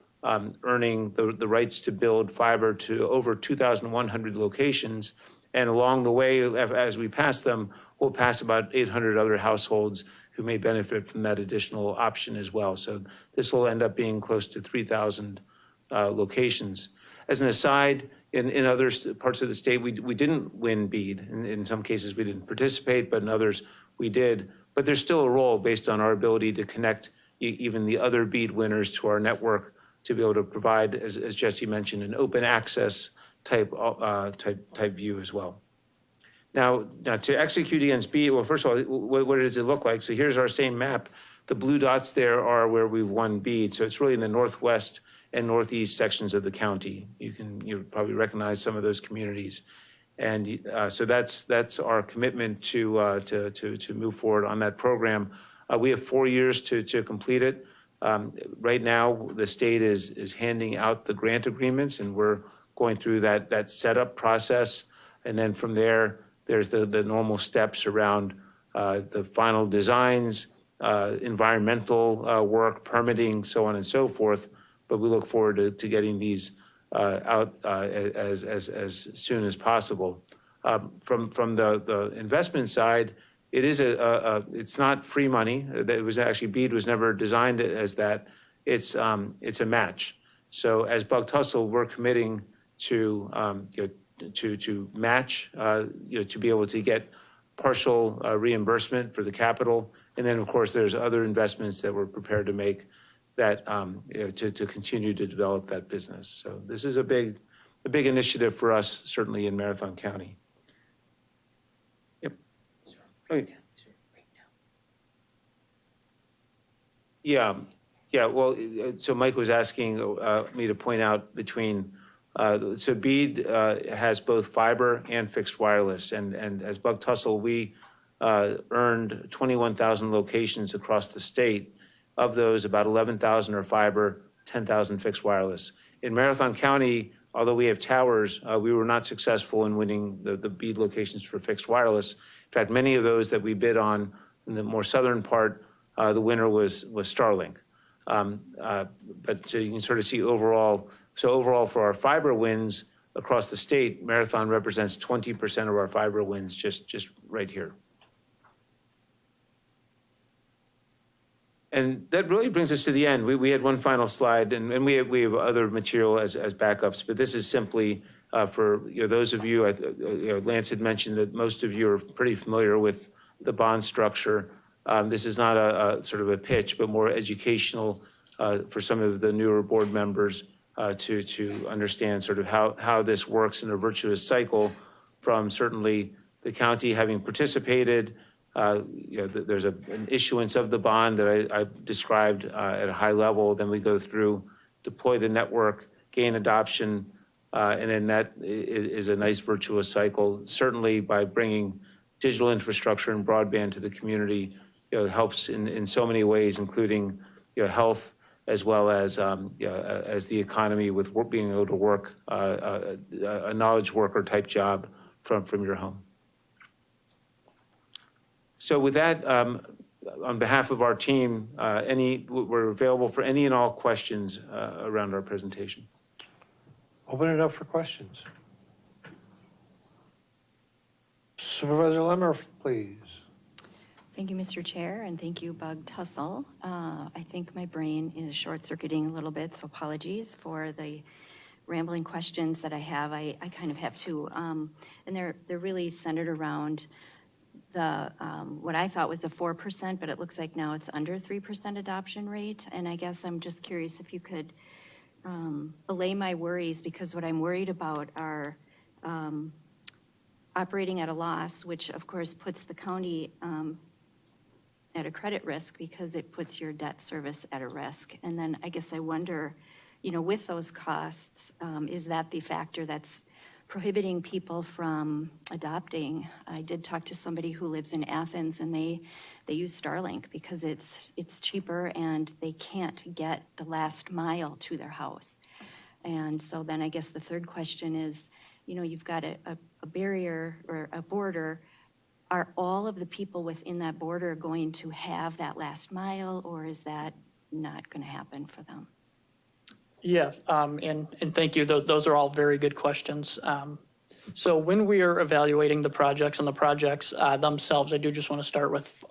earning the rights to build fiber to over 2,100 locations. And along the way, as we pass them, we'll pass about 800 other households who may benefit from that additional option as well. So this will end up being close to 3,000 locations. As an aside, in other parts of the state, we didn't win BEAD. In some cases, we didn't participate, but in others, we did. But there's still a role based on our ability to connect even the other BEAD winners to our network to be able to provide, as Jesse mentioned, an open access type view as well. Now to execute against BEAD, well, first of all, what does it look like? So here's our same map. The blue dots there are where we've won BEAD. So it's really in the northwest and northeast sections of the county. You probably recognize some of those communities. And so that's our commitment to move forward on that program. We have 4 years to complete it. Right now, the state is handing out the grant agreements, and we're going through that setup process. And then from there, there's the normal steps around the final designs, environmental work, permitting, so on and so forth. But we look forward to getting these out as soon as possible. From the investment side, it is it's not free money. It was actually, BEAD was never designed as that. It's a match. So as Bug Tussle, we're committing to match, to be able to get partial reimbursement for the capital. And then, of course, there's other investments that we're prepared to make that to continue to develop that business. So this is a big initiative for us, certainly in Marathon County. Yep. Okay. Yeah. Well, so Mike was asking me to point out between. So BEAD has both fiber and fixed wireless, and as Bug Tussle, we earned 21,000 locations across the state. Of those, about 11,000 are fiber, 10,000 fixed wireless. In Marathon County, although we have towers, we were not successful in winning the BEAD locations for fixed wireless. In fact, many of those that we bid on in the more southern part, the winner was Starlink. But so you can sort of see overall. So overall, for our fiber wins across the state, Marathon represents 20% of our fiber wins just right here. And that really brings us to the end. We had one final slide, and we have other material as backups, but this is simply for those of you, Lance had mentioned that most of you are pretty familiar with the bond structure. This is not a sort of a pitch, but more educational for some of the newer board members to understand sort of how this works in a virtuous cycle from certainly the county having participated. There's an issuance of the bond that I described at a high level. Then we go through, deploy the network, gain adoption, and then that is a nice virtuous cycle. Certainly by bringing digital infrastructure and broadband to the community, helps in so many ways, including health, as well as the economy with being able to work a knowledge worker type job from your home. So with that, on behalf of our team, we're available for any and all questions around our presentation. Open it up for questions. Supervisor Lemmer, please. Thank you, Mr. Chair, and thank you, Bug Tussle. I think my brain is short-circuiting a little bit, so apologies for the rambling questions that I have. I kind of have two, and they're really centered around the what I thought was a 4%, but it looks like now it's under 3% adoption rate. And I guess I'm just curious if you could allay my worries, because what I'm worried about are operating at a loss, which of course puts the county at a credit risk because it puts your debt service at a risk. And then I guess I wonder, with those costs, is that the factor that's prohibiting people from adopting? I did talk to somebody who lives in Athens, and they use Starlink because it's cheaper and they can't get the last mile to their house. And so then I guess the third question is, you've got a barrier or a border. Are all of the people within that border going to have that last mile, or is that not going to happen for them? Yeah, and thank you. Those are all very good questions. So when we are evaluating the projects and the projects themselves, I do just want to start with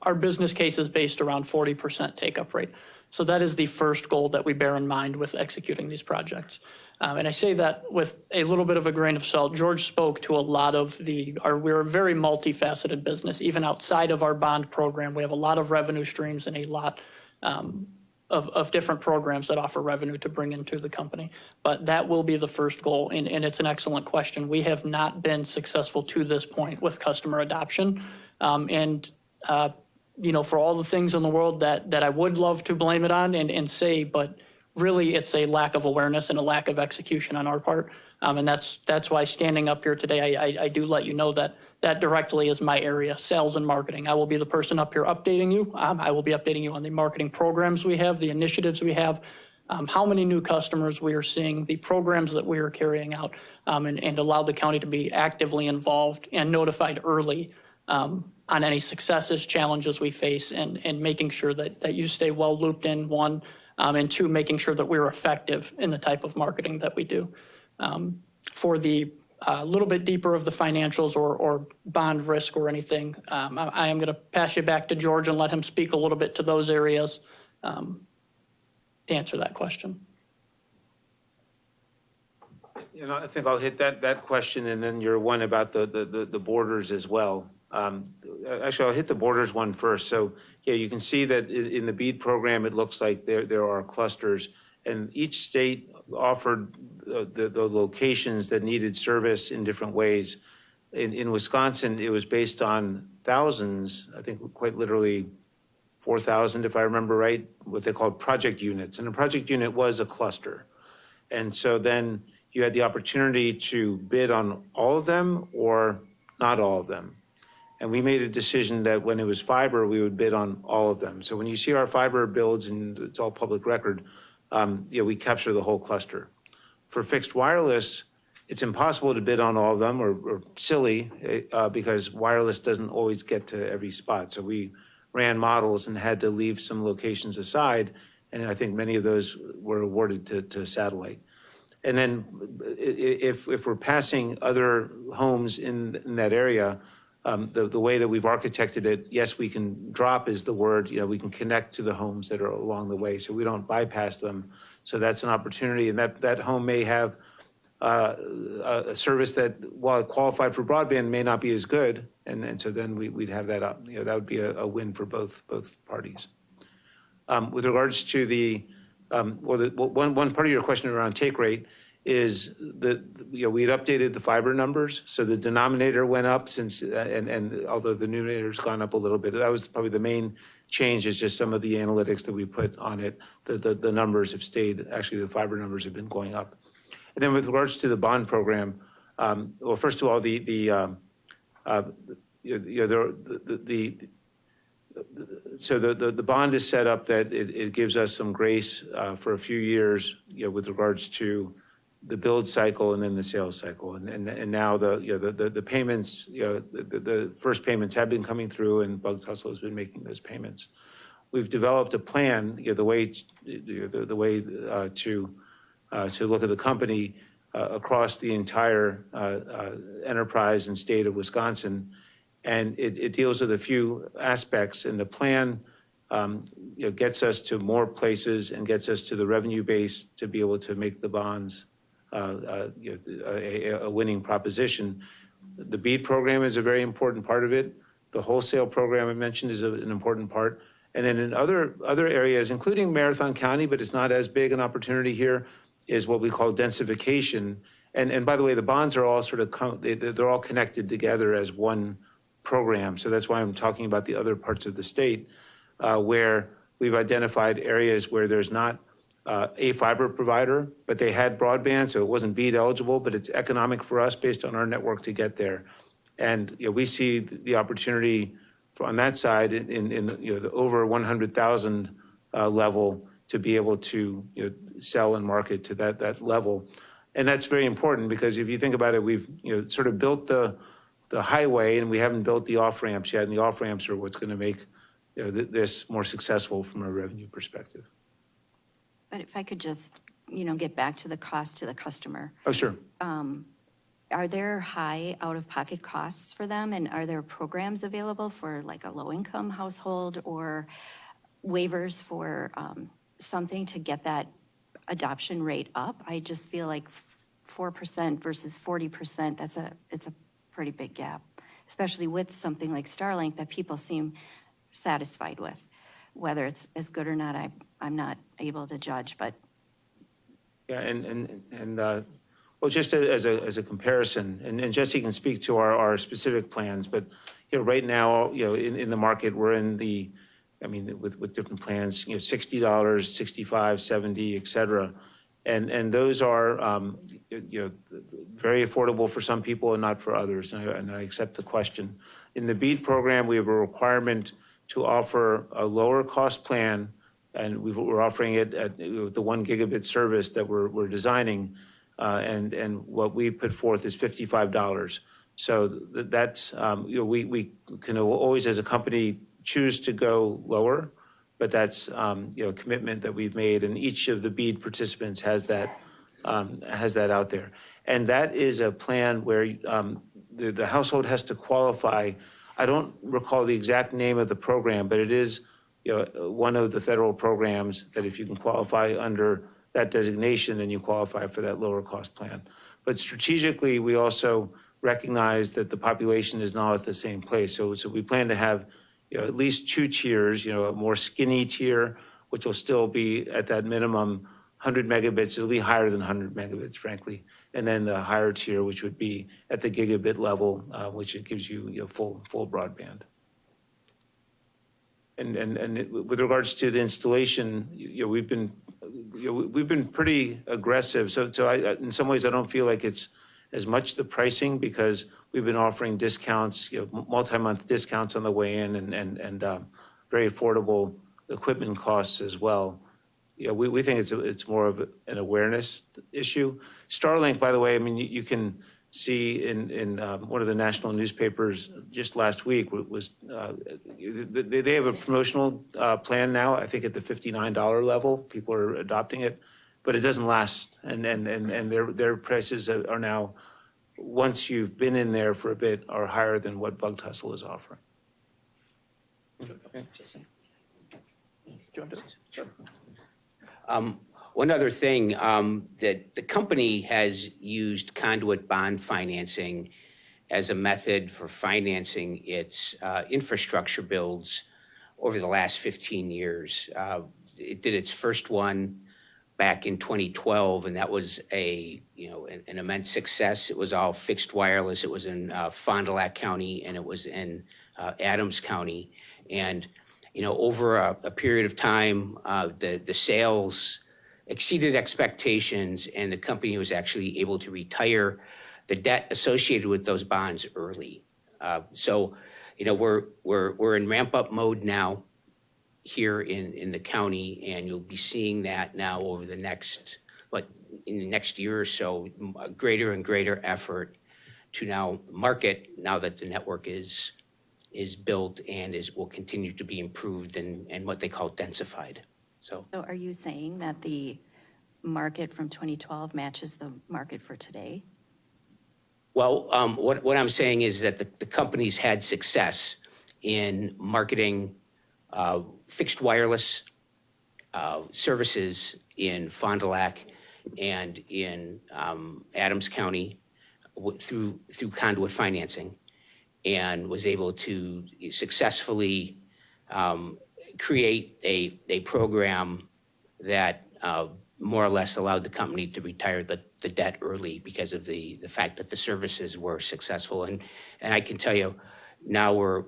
our business case is based around 40% take-up rate. So that is the first goal that we bear in mind with executing these projects. And I say that with a little bit of a grain of salt. George spoke to a lot of we're a very multifaceted business. Even outside of our bond program, we have a lot of revenue streams and a lot of different programs that offer revenue to bring into the company. But that will be the first goal, and it's an excellent question. We have not been successful to this point with customer adoption. For all the things in the world that I would love to blame it on and say, but really it's a lack of awareness and a lack of execution on our part. And that's why standing up here today, I do let you know that directly is my area, sales and marketing. I will be the person up here updating you. I will be updating you on the marketing programs we have, the initiatives we have, how many new customers we are seeing, the programs that we are carrying out, and allow the county to be actively involved and notified early on any successes, challenges we face, and making sure that you stay well looped in, one, and two, making sure that we're effective in the type of marketing that we do. For the little bit deeper of the financials or bond risk or anything, I am going to pass you back to George and let him speak a little bit to those areas to answer that question. I think I'll hit that question, and then your one about the borders as well. Actually, I'll hit the borders one first. So yeah, you can see that in the BEAD program, it looks like there are clusters, and each state offered the locations that needed service in different ways. In Wisconsin, it was based on thousands, I think quite literally 4,000, if I remember right, what they called project units. And a project unit was a cluster. And so then you had the opportunity to bid on all of them or not all of them. And we made a decision that when it was fiber, we would bid on all of them. So when you see our fiber builds, and it's all public record, we capture the whole cluster. For fixed wireless, it's impossible to bid on all of them, or silly, because wireless doesn't always get to every spot. So we ran models and had to leave some locations aside, and I think many of those were awarded to satellite. And then if we're passing other homes in that area, The way that we've architected it, yes, we can drop is the word, we can connect to the homes that are along the way, so we don't bypass them. So that's an opportunity, and that home may have a service that, while it qualified for broadband, may not be as good, and so then we'd have that up. That would be a win for both parties. With regards to one part of your question around take rate is we had updated the fiber numbers, so the denominator went up since, and although the numerator's gone up a little bit, that was probably the main change, is just some of the analytics that we put on it. The numbers have stayed, actually the fiber numbers have been going up. And then with regards to the bond program, well, first of all, so the bond is set up that it gives us some grace for a few years, with regards to the build cycle and then the sales cycle. And now the payments, the first payments have been coming through, and Bug Tussle has been making those payments. We've developed a plan, the way to look at the company across the entire enterprise and state of Wisconsin. And it deals with a few aspects, and the plan gets us to more places and gets us to the revenue base to be able to make the bonds a winning proposition. The BEAD program is a very important part of it. The wholesale program I mentioned is an important part. And then in other areas, including Marathon County, but it's not as big an opportunity here, is what we call densification. And by the way, the bonds are all they're all connected together as one program. So that's why I'm talking about the other parts of the state where we've identified areas where there's not a fiber provider, but they had broadband, so it wasn't BEAD eligible, but it's economic for us based on our network to get there. And we see the opportunity on that side in the over 100,000 level to be able to sell and market to that level. And that's very important, because if you think about it, we've sort of built the highway, and we haven't built the off-ramps yet, and the off-ramps are what's going to make this more successful from a revenue perspective. But if I could just, get back to the cost to the customer. Oh, sure. Are there high out-of-pocket costs for them? And are there programs available for like a low-income household, or waivers for something to get that adoption rate up? I just feel like 4% versus 40%, it's a pretty big gap, especially with something like Starlink that people seem satisfied with. Whether it's as good or not, I'm not able to judge, but. Yeah, and well, just as a comparison, and Jesse can speak to our specific plans, but right now, in the market, we're in the, with different plans, $60, $65, $70, et cetera. And those are, very affordable for some people and not for others, and I accept the question. In the BEAD program, we have a requirement to offer a lower cost plan, and we're offering it at the 1 gigabit service that we're designing, and what we put forth is $55. So that's, we can always, as a company, choose to go lower, but that's, a commitment that we've made, and each of the BEAD participants has that out there. And that is a plan where the household has to qualify. I don't recall the exact name of the program, but it is one of the federal programs that if you can qualify under that designation, then you qualify for that lower cost plan. But strategically, we also recognize that the population is not at the same place. So we plan to have at least 2 tiers, a more skinny tier, which will still be at that minimum 100 megabits. It'll be higher than 100 megabits, frankly. And then the higher tier, which would be at the gigabit level, which it gives you, full broadband. And with regards to the installation, we've been pretty aggressive. So in some ways, I don't feel like it's as much the pricing, because we've been offering discounts, multi-month discounts on the way in, and very affordable equipment costs as well. We think it's more of an awareness issue. Starlink, by the way, you can see in one of the national newspapers just last week was they have a promotional plan now, I think at the $59 level. People are adopting it, but it doesn't last, and their prices are now once you've been in there for a bit, are higher than what Bug Tussle is offering. One other thing, that the company has used conduit bond financing as a method for financing its infrastructure builds over the last 15 years. It did its first one back in 2012, and that was an immense success. It was all fixed wireless. It was in Fond du Lac County, and it was in Adams County. And, over a period of time, the sales exceeded expectations, and the company was actually able to retire the debt associated with those bonds early. So, we're in ramp-up mode now here in the county, and you'll be seeing that now over the next, in the next year or so, a greater and greater effort to now market, now that the network is built and will continue to be improved and what they call densified. So are you saying that the market from 2012 matches the market for today? Well, what I'm saying is that the company's had success in marketing fixed wireless services in Fond du Lac and in Adams County through conduit financing, and was able to successfully create a program that more or less allowed the company to retire the debt early because of the fact that the services were successful. And I can tell you, now we're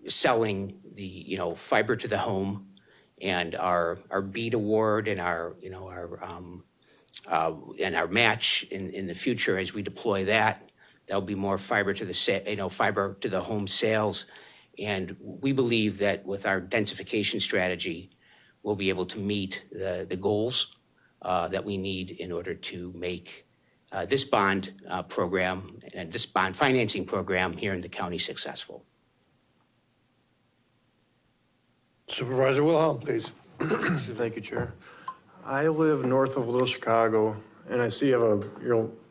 selling the fiber to the home, and our BEAD award and our match in the future as we deploy that. There'll be more fiber to the home sales. And we believe that with our densification strategy, we'll be able to meet the goals that we need in order to make this bond program and this bond financing program here in the county successful. Supervisor Wilhelm, please. Thank you, Chair. I live north of Little Chicago, and I see you have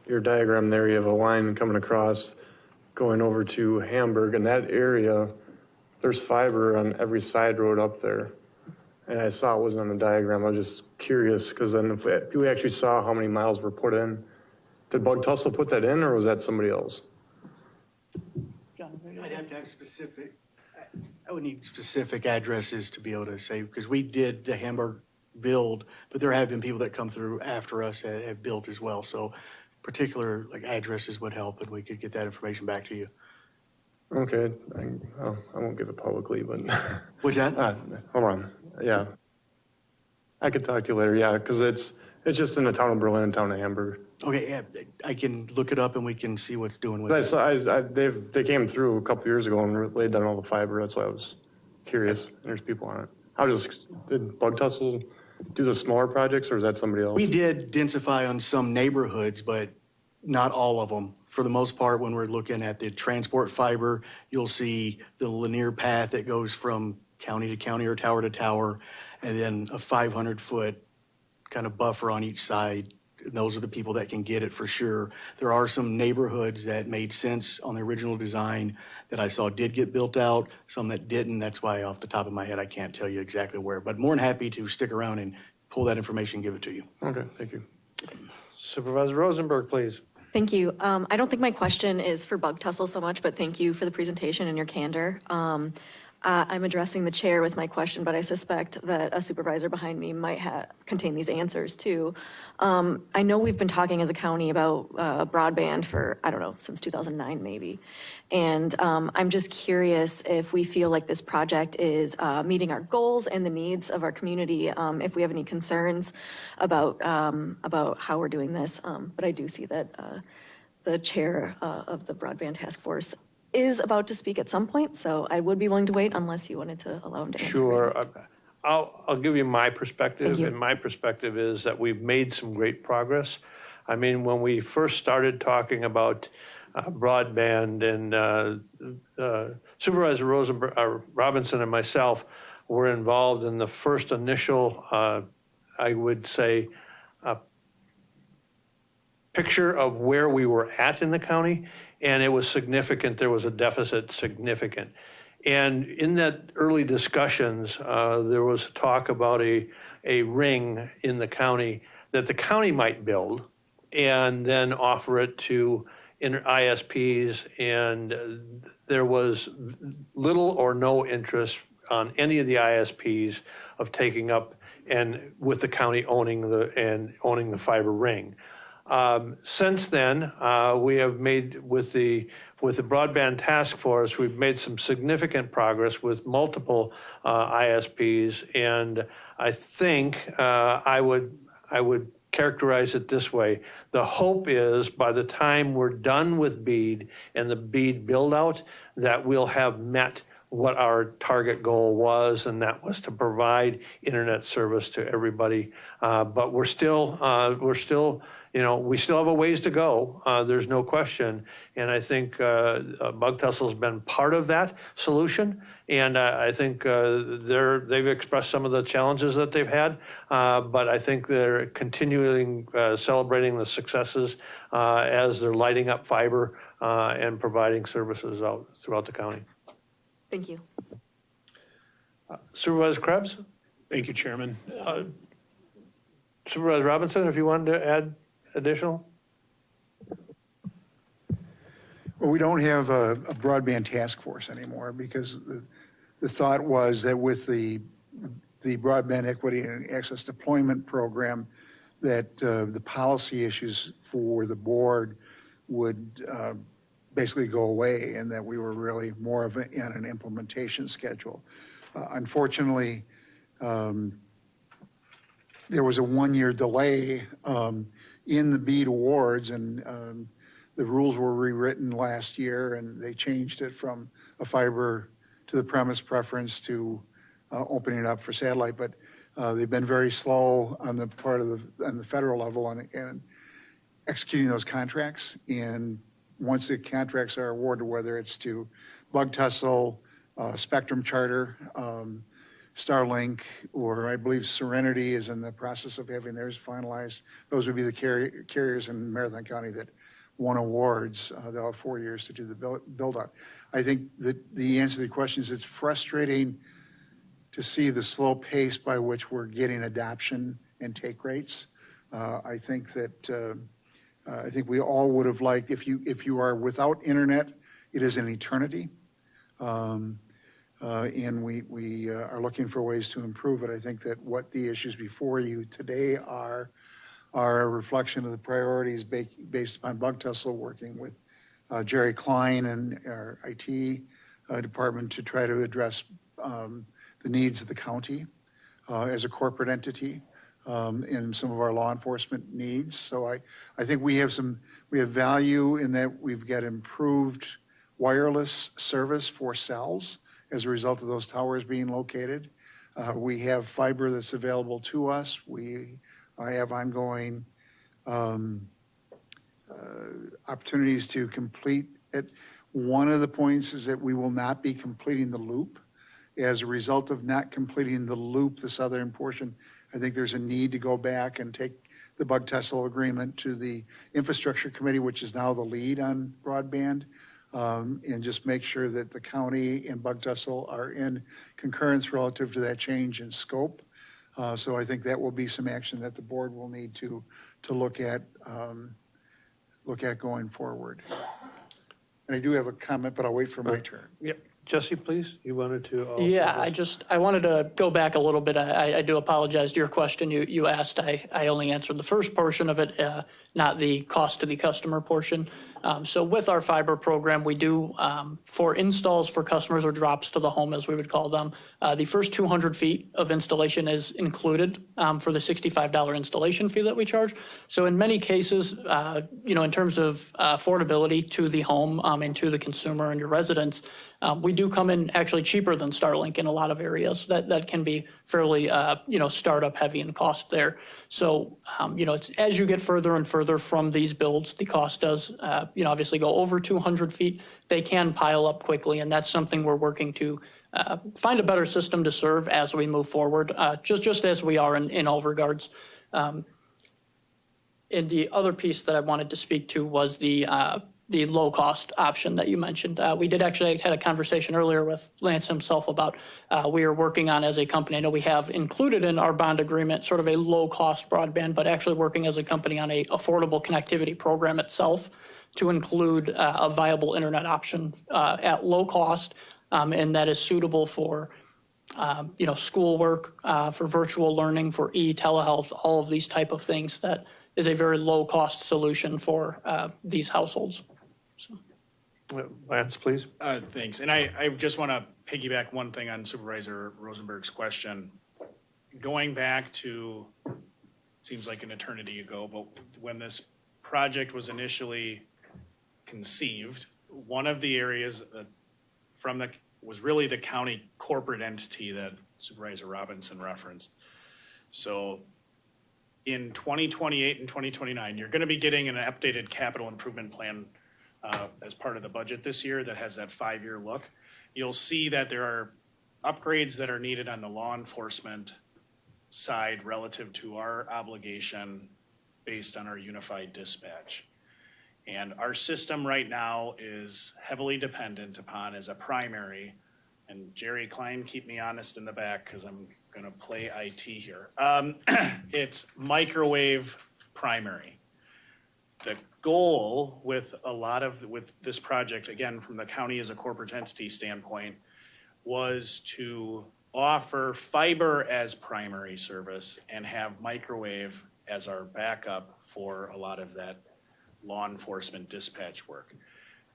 your diagram there. You have a line coming across, going over to Hamburg. In that area, there's fiber on every side road up there. And I saw it wasn't on the diagram. I was just curious, because then if we actually saw how many miles were put in, did Bug Tussle put that in, or was that somebody else? I'd have to have specific, I would need specific addresses to be able to say, because we did the Hamburg build, but there have been people that come through after us that have built as well. So particular addresses would help, and we could get that information back to you. Okay, I won't give it publicly, but. What's that? Hold on, yeah. I could talk to you later, yeah, because it's just in the town of Berlin and town of Hamburg. Okay, yeah, I can look it up and we can see what's doing with I it. saw, they came through a couple years ago and laid down all the fiber, that's why I was curious, and there's people on it. Did Bug Tussle do the smaller projects, or is that somebody else? We did densify on some neighborhoods, but not all of them. For the most part, when we're looking at the transport fiber, you'll see the linear path that goes from county to county or tower to tower, and then a 500-foot kind of buffer on each side. And those are the people that can get it for sure. There are some neighborhoods that made sense on the original design that I saw did get built out, some that didn't. That's why off the top of my head, I can't tell you exactly where, but more than happy to stick around and pull that information and give it to you. Okay, thank you. Supervisor Rosenberg, please. Thank you. I don't think my question is for Bug Tussle so much, but thank you for the presentation and your candor. I'm addressing the chair with my question, but I suspect that a supervisor behind me might contain these answers too. I know we've been talking as a county about broadband for, I don't know, since 2009 maybe. And I'm just curious if we feel like this project is meeting our goals and the needs of our community, if we have any concerns about how we're doing this. But I do see that the chair of the broadband task force is about to speak at some point, so I would be willing to wait unless you wanted to allow him to answer. Sure. I'll give you my perspective. Thank you. And my perspective is that we've made some great progress. I mean, when we first started talking about broadband, and Supervisor Robinson and myself were involved in the first initial, I would say, picture of where we were at in the county, and it was significant. There was a deficit significant. And in that early discussions, there was talk about a ring in the county that the county might build and then offer it to ISPs, and there was little or no interest on any of the ISPs of taking up and with the county owning the fiber ring. Since then, we have made with the broadband task force, we've made some significant progress with multiple ISPs, and I think I would characterize it this way. The hope is by the time we're done with BEAD and the BEAD build out, that we'll have met what our target goal was, and that was to provide internet service to everybody. But we're still, we still have a ways to go. There's no question. And I think Bug Tussel's been part of that solution. And I think they've expressed some of the challenges that they've had. But I think they're continuing celebrating the successes as they're lighting up fiber and providing services out throughout the county. Thank you. Supervisor Krebs? Thank you, Chairman. Supervisor Robinson, if you wanted to add additional? Well, we don't have a broadband task force anymore because the thought was that with the broadband equity and access deployment program, that the policy issues for the board would basically go away, and that we were really more of in an implementation schedule. Unfortunately, there was a one-year delay in the BEAD awards, and the rules were rewritten last year, and they changed it from a fiber to the premise preference to opening it up for satellite. But they've been very slow on the part of on the federal level and executing those contracts. And once the contracts are awarded, whether it's to Bug Tussle, Spectrum Charter, Starlink, or I believe Serenity is in the process of having theirs finalized. Those would be the carriers in Marathon County that won awards. They'll have 4 years to do the build out. I think that the answer to the question is it's frustrating to see the slow pace by which we're getting adoption and take rates. I think that I think we all would have liked, if you are without internet, it is an eternity. And we are looking for ways to improve it. I think that what the issues before you today are a reflection of the priorities based upon Bug Tussle, working with Jerry Klein and our IT department to try to address the needs of the county as a corporate entity. And some of our law enforcement needs. So I think we have value in that we've got improved wireless service for cells as a result of those towers being located. We have fiber that's available to us. We have ongoing opportunities to complete it. One of the points is that we will not be completing the loop. As a result of not completing the loop, the southern portion, I think there's a need to go back and take the Bug Tussle agreement to the Infrastructure Committee, which is now the lead on broadband, and just make sure that the county and Bug Tussle are in concurrence relative to that change in scope. So I think that will be some action that the board will need to look at going forward. And I do have a comment, but I'll wait for my turn. Yep. Jesse, please, you wanted to also. Yeah, I wanted to go back a little bit. I do apologize to your question you asked. I only answered the first portion of it, not the cost to the customer portion. So with our fiber program, we do, for installs for customers or drops to the home, as we would call them, the first 200 feet of installation is included for the $65 installation fee that we charge. So in many cases, in terms of affordability to the home and to the consumer and your residents, we do come in actually cheaper than Starlink in a lot of areas. That can be fairly, startup heavy in cost there. So, it's as you get further and further from these builds, the cost does, obviously go over 200 feet. They can pile up quickly, and that's something we're working to find a better system to serve as we move forward, just as we are in all regards. And the other piece that I wanted to speak to was the low-cost option that you mentioned. We did actually had a conversation earlier with Lance himself about we are working on, as a company, I know we have included in our bond agreement sort of a low-cost broadband, but actually working as a company on a affordable connectivity program itself to include a viable internet option at low cost, and that is suitable for schoolwork, for virtual learning, for telehealth, all of these type of things. That is a very low-cost solution for these households. Lance, please. Thanks. And I just want to piggyback one thing on Supervisor Rosenberg's question. Going back to, it seems like an eternity ago, but when this project was initially conceived, one of the areas was really the county corporate entity that Supervisor Robinson referenced. So in 2028 and 2029, you're going to be getting an updated capital improvement plan as part of the budget this year that has that 5-year look. You'll see that there are upgrades that are needed on the law enforcement side relative to our obligation based on our unified dispatch. And our system right now is heavily dependent upon as a primary, and Jerry Klein, keep me honest in the back because I'm going to play IT here. It's microwave primary. The goal with this project, again, from the county as a corporate entity standpoint, was to offer fiber as primary service and have microwave as our backup for a lot of that law enforcement dispatch work.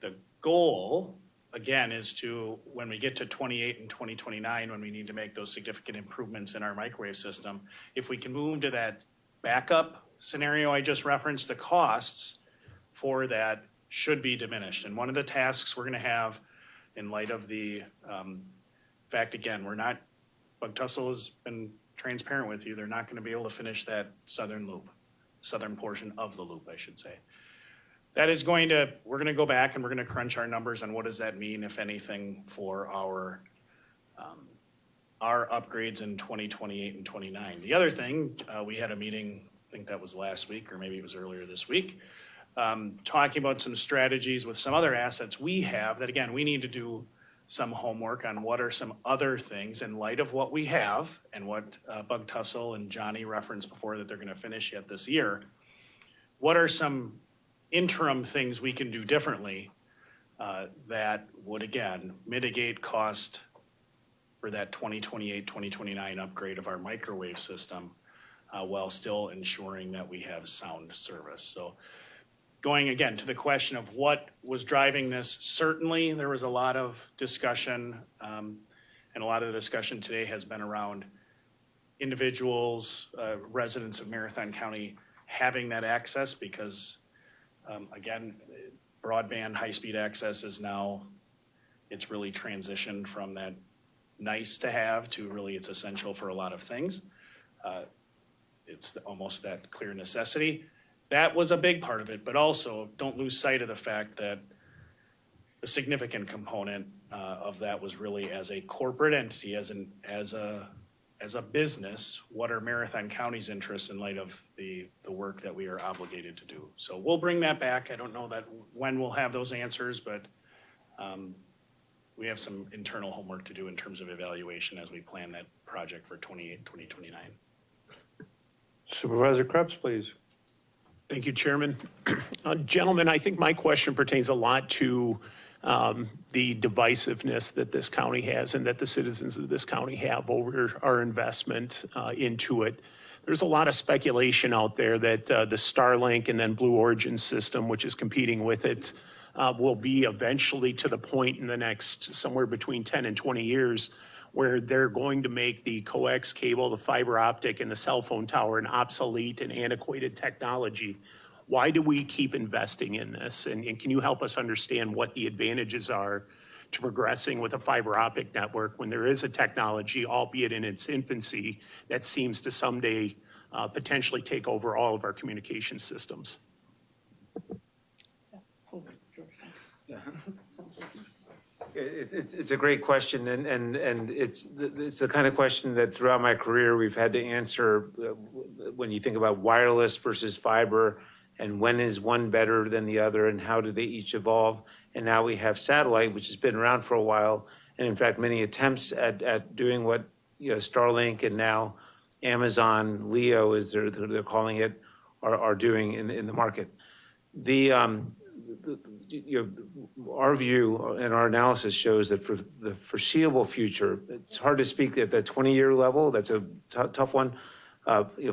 The goal, again, is to, when we get to 28 and 2029, when we need to make those significant improvements in our microwave system, if we can move to that backup scenario I just referenced, the costs for that should be diminished. And one of the tasks we're going to have in light of the fact, again, Bug Tussle has been transparent with you, they're not going to be able to finish that southern portion of the loop, I should say. We're going to go back and we're going to crunch our numbers on what does that mean, if anything, for our upgrades in 2028 and 29. The other thing, we had a meeting, I think that was last week, or maybe it was earlier this week, talking about some strategies with some other assets we have that, again, we need to do some homework on what are some other things in light of what we have and what Bug Tussle and Johnny referenced before that they're going to finish yet this year. What are some interim things we can do differently that would, again, mitigate cost for that 2028, 2029 upgrade of our microwave system while still ensuring that we have sound service. So going again to the question of what was driving this, certainly there was a lot of discussion, and a lot of the discussion today has been around individuals, residents of Marathon County having that access because, again, broadband high-speed access is now, it's really transitioned from that nice to have to really it's essential for a lot of things. It's almost that clear necessity. That was a big part of it, but also don't lose sight of the fact that a significant component of that was really as a corporate entity, as a business, what are Marathon County's interests in light of the work that we are obligated to do. So we'll bring that back. I don't know that when we'll have those answers, but we have some internal homework to do in terms of evaluation as we plan that project for 2029. Supervisor Krebs, please. Thank you, Chairman. Gentlemen, I think my question pertains a lot to the divisiveness that this county has and that the citizens of this county have over our investment into it. There's a lot of speculation out there that the Starlink and then Blue Origin system, which is competing with it, will be eventually to the point in the next somewhere between 10 and 20 years where they're going to make the coax cable, the fiber optic, and the cell phone tower an obsolete and antiquated technology. Why do we keep investing in this? And can you help us understand what the advantages are to progressing with a fiber optic network when there is a technology, albeit in its infancy, that seems to someday potentially take over all of our communication systems? It's a great question, and it's the kind of question that throughout my career we've had to answer when you think about wireless versus fiber, and when is one better than the other, and how do they each evolve? And now we have satellite, which has been around for a while, and in fact, many attempts at doing what, Starlink and now Amazon Leo, as they're calling it, are doing in the market. Our view and our analysis shows that for the foreseeable future, it's hard to speak at the 20-year level. That's a tough one.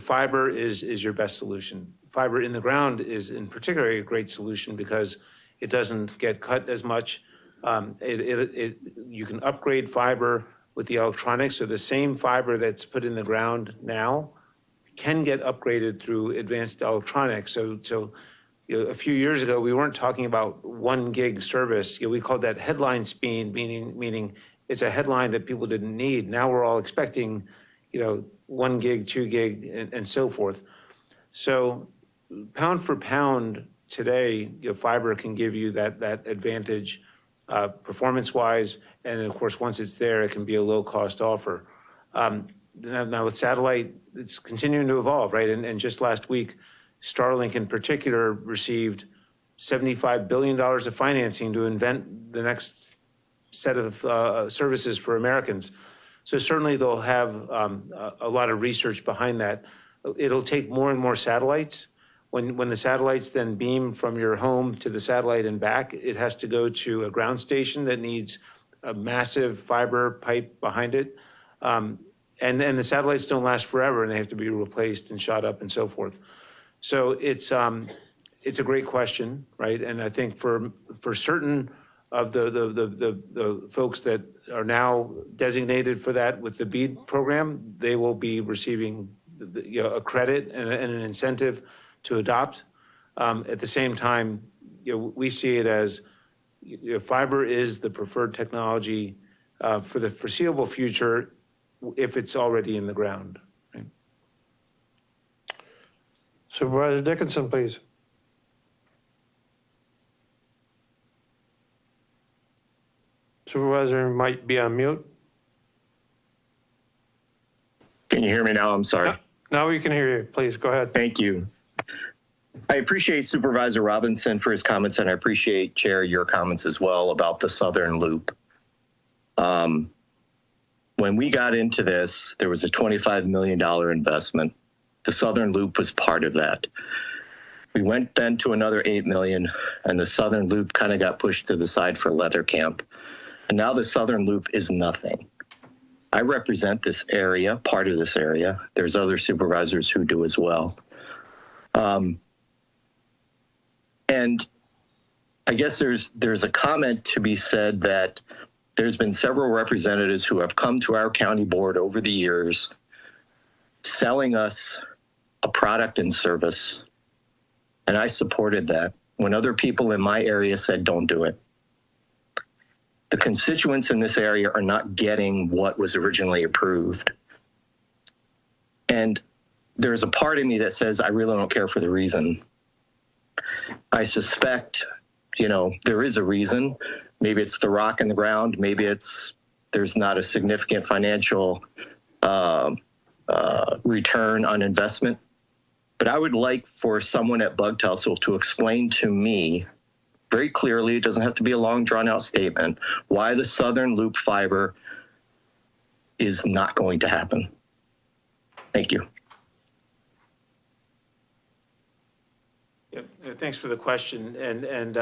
Fiber is your best solution. Fiber in the ground is in particular a great solution because it doesn't get cut as much. You can upgrade fiber with the electronics, so the same fiber that's put in the ground now can get upgraded through advanced electronics. So a few years ago, we weren't talking about 1 gig service. We called that headline speed, meaning it's a headline that people didn't need. Now we're all expecting, 1 gig, 2 gig, and so forth. So pound for pound today, fiber can give you that advantage performance-wise. And of course, once it's there, it can be a low-cost offer. Now with satellite, it's continuing to evolve, right? And just last week, Starlink in particular received $75 billion of financing to invent the next set of services for Americans. So certainly they'll have a lot of research behind that. It'll take more and more satellites. When the satellites then beam from your home to the satellite and back, it has to go to a ground station that needs a massive fiber pipe behind it. And the satellites don't last forever, and they have to be replaced and shot up and so forth. So it's a great question, right? And I think for certain of the folks that are now designated for that with the BEAD program, they will be receiving a credit and an incentive to adopt. At the same time, we see it as fiber is the preferred technology for the foreseeable future if it's already in the ground. Right? Supervisor Dickinson, please. Supervisor might be on mute. Can you hear me now? I'm sorry. Now we can hear you. Please, go ahead. Thank you. I appreciate Supervisor Robinson for his comments, and I appreciate, Chair, your comments as well about the Southern Loop. When we got into this, there was a $25 million investment. The Southern Loop was part of that. We went then to another $8 million, and the Southern Loop kind of got pushed to the side for Leather Camp. And now the Southern Loop is nothing. I represent this area, part of this area. There's other supervisors who do as well. And I guess there's a comment to be said that there's been several representatives who have come to our county board over the years selling us a product and service. And I supported that when other people in my area said, don't do it. The constituents in this area are not getting what was originally approved. And there's a part of me that says, I really don't care for the reason. I suspect, there is a reason. Maybe it's the rock in the ground. Maybe there's not a significant financial return on investment. But I would like for someone at Bug Tussle to explain to me very clearly, it doesn't have to be a long drawn out statement, why the Southern Loop fiber is not going to happen. Thank you. Yeah, thanks for the question. And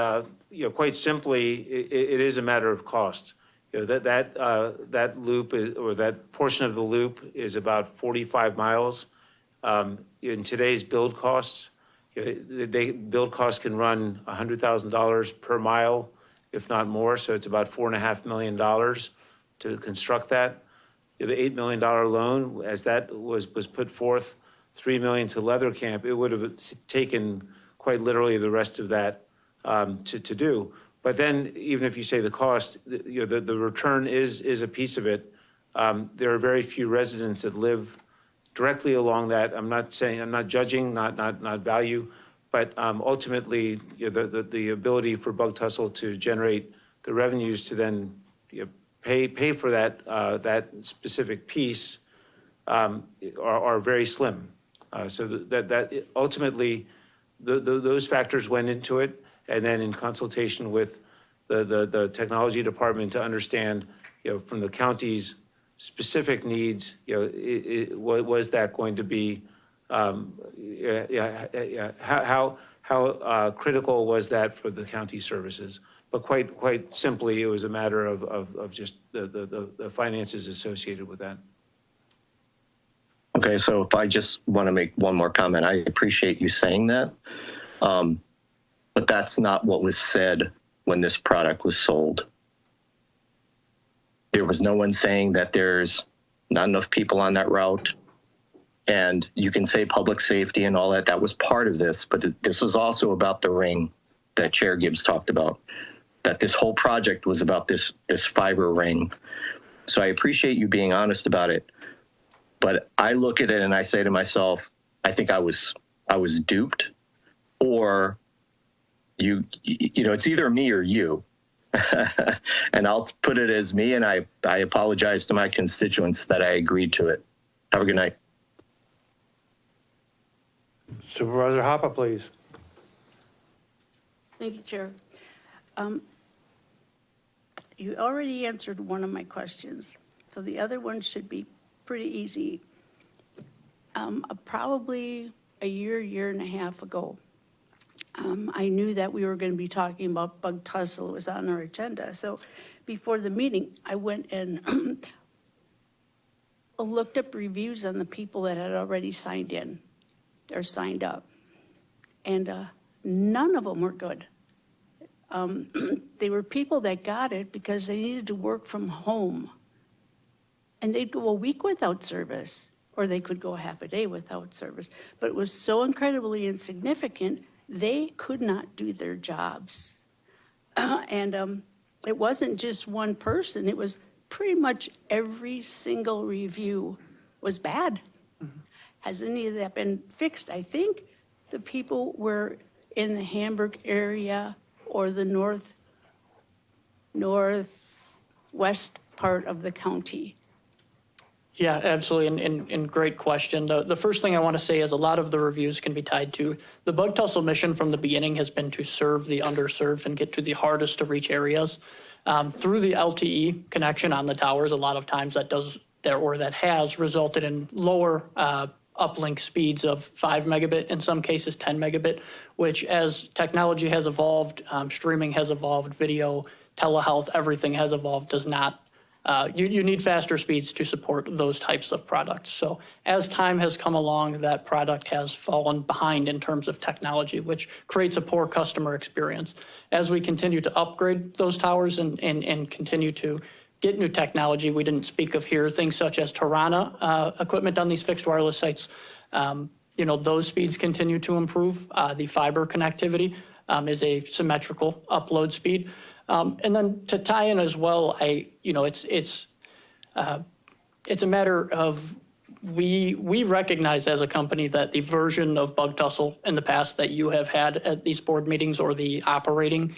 quite simply, it is a matter of cost. That loop or that portion of the loop is about 45 miles. In today's build costs, build costs can run $100,000 per mile, if not more. So it's about $4.5 million to construct that. The $8 million loan, as that was put forth, $3 million to Leather Camp, it would have taken quite literally the rest of that to do. But then even if you say the cost, the return is a piece of it. There are very few residents that live directly along that. I'm not judging, not value, but ultimately the ability for Bug Tussle to generate the revenues to then pay for that specific piece are very slim. So that ultimately, those factors went into it, and then in consultation with the technology department to understand, from the county's specific needs, was that going to be, how critical was that for the county services? But quite simply, it was a matter of just the finances associated with that. Okay, so if I just want to make one more comment, I appreciate you saying that, but that's not what was said when this product was sold. There was no one saying that there's not enough people on that route. And you can say public safety and all that, that was part of this, but this was also about the ring that Chair Gibbs talked about, that this whole project was about this fiber ring. So I appreciate you being honest about it, but I look at it and I say to myself, I think I was duped, or it's either me or you. And I'll put it as me, and I apologize to my constituents that I agreed to it. Have a good night. Supervisor Hoppe, please. Thank you, Chair. You already answered one of my questions, so the other one should be pretty easy. Probably a year and a half ago, I knew that we were going to be talking about bug tussle. It was on our agenda. So before the meeting, I went and looked up reviews on the people that had already signed in or signed up. And none of them were good. They were people that got it because they needed to work from home. And they'd go a week without service, or they could go half a day without service. But it was so incredibly insignificant, they could not do their jobs. And it wasn't just one person, it was pretty much every single review was bad. Mm-hmm. Has any of that been fixed? I think the people were in the Hamburg area or the northwest part of the county. Yeah, absolutely, and great question. The first thing I want to say is a lot of the reviews can be tied to the bug tussle mission from the beginning has been to serve the underserved and get to the hardest to reach areas. Through the LTE connection on the towers, a lot of times that has resulted in lower uplink speeds of 5 megabit, in some cases 10 megabit, which as technology has evolved, streaming has evolved, video, telehealth, everything has evolved, does not. You need faster speeds to support those types of products. So as time has come along, that product has fallen behind in terms of technology, which creates a poor customer experience. As we continue to upgrade those towers and continue to get new technology, we didn't speak of here, things such as Tarana equipment on these fixed wireless sites. Those speeds continue to improve. The fiber connectivity is a symmetrical upload speed. And then to tie in as well, it's a matter of we recognize as a company that the version of bug tussle in the past that you have had at these board meetings or the operating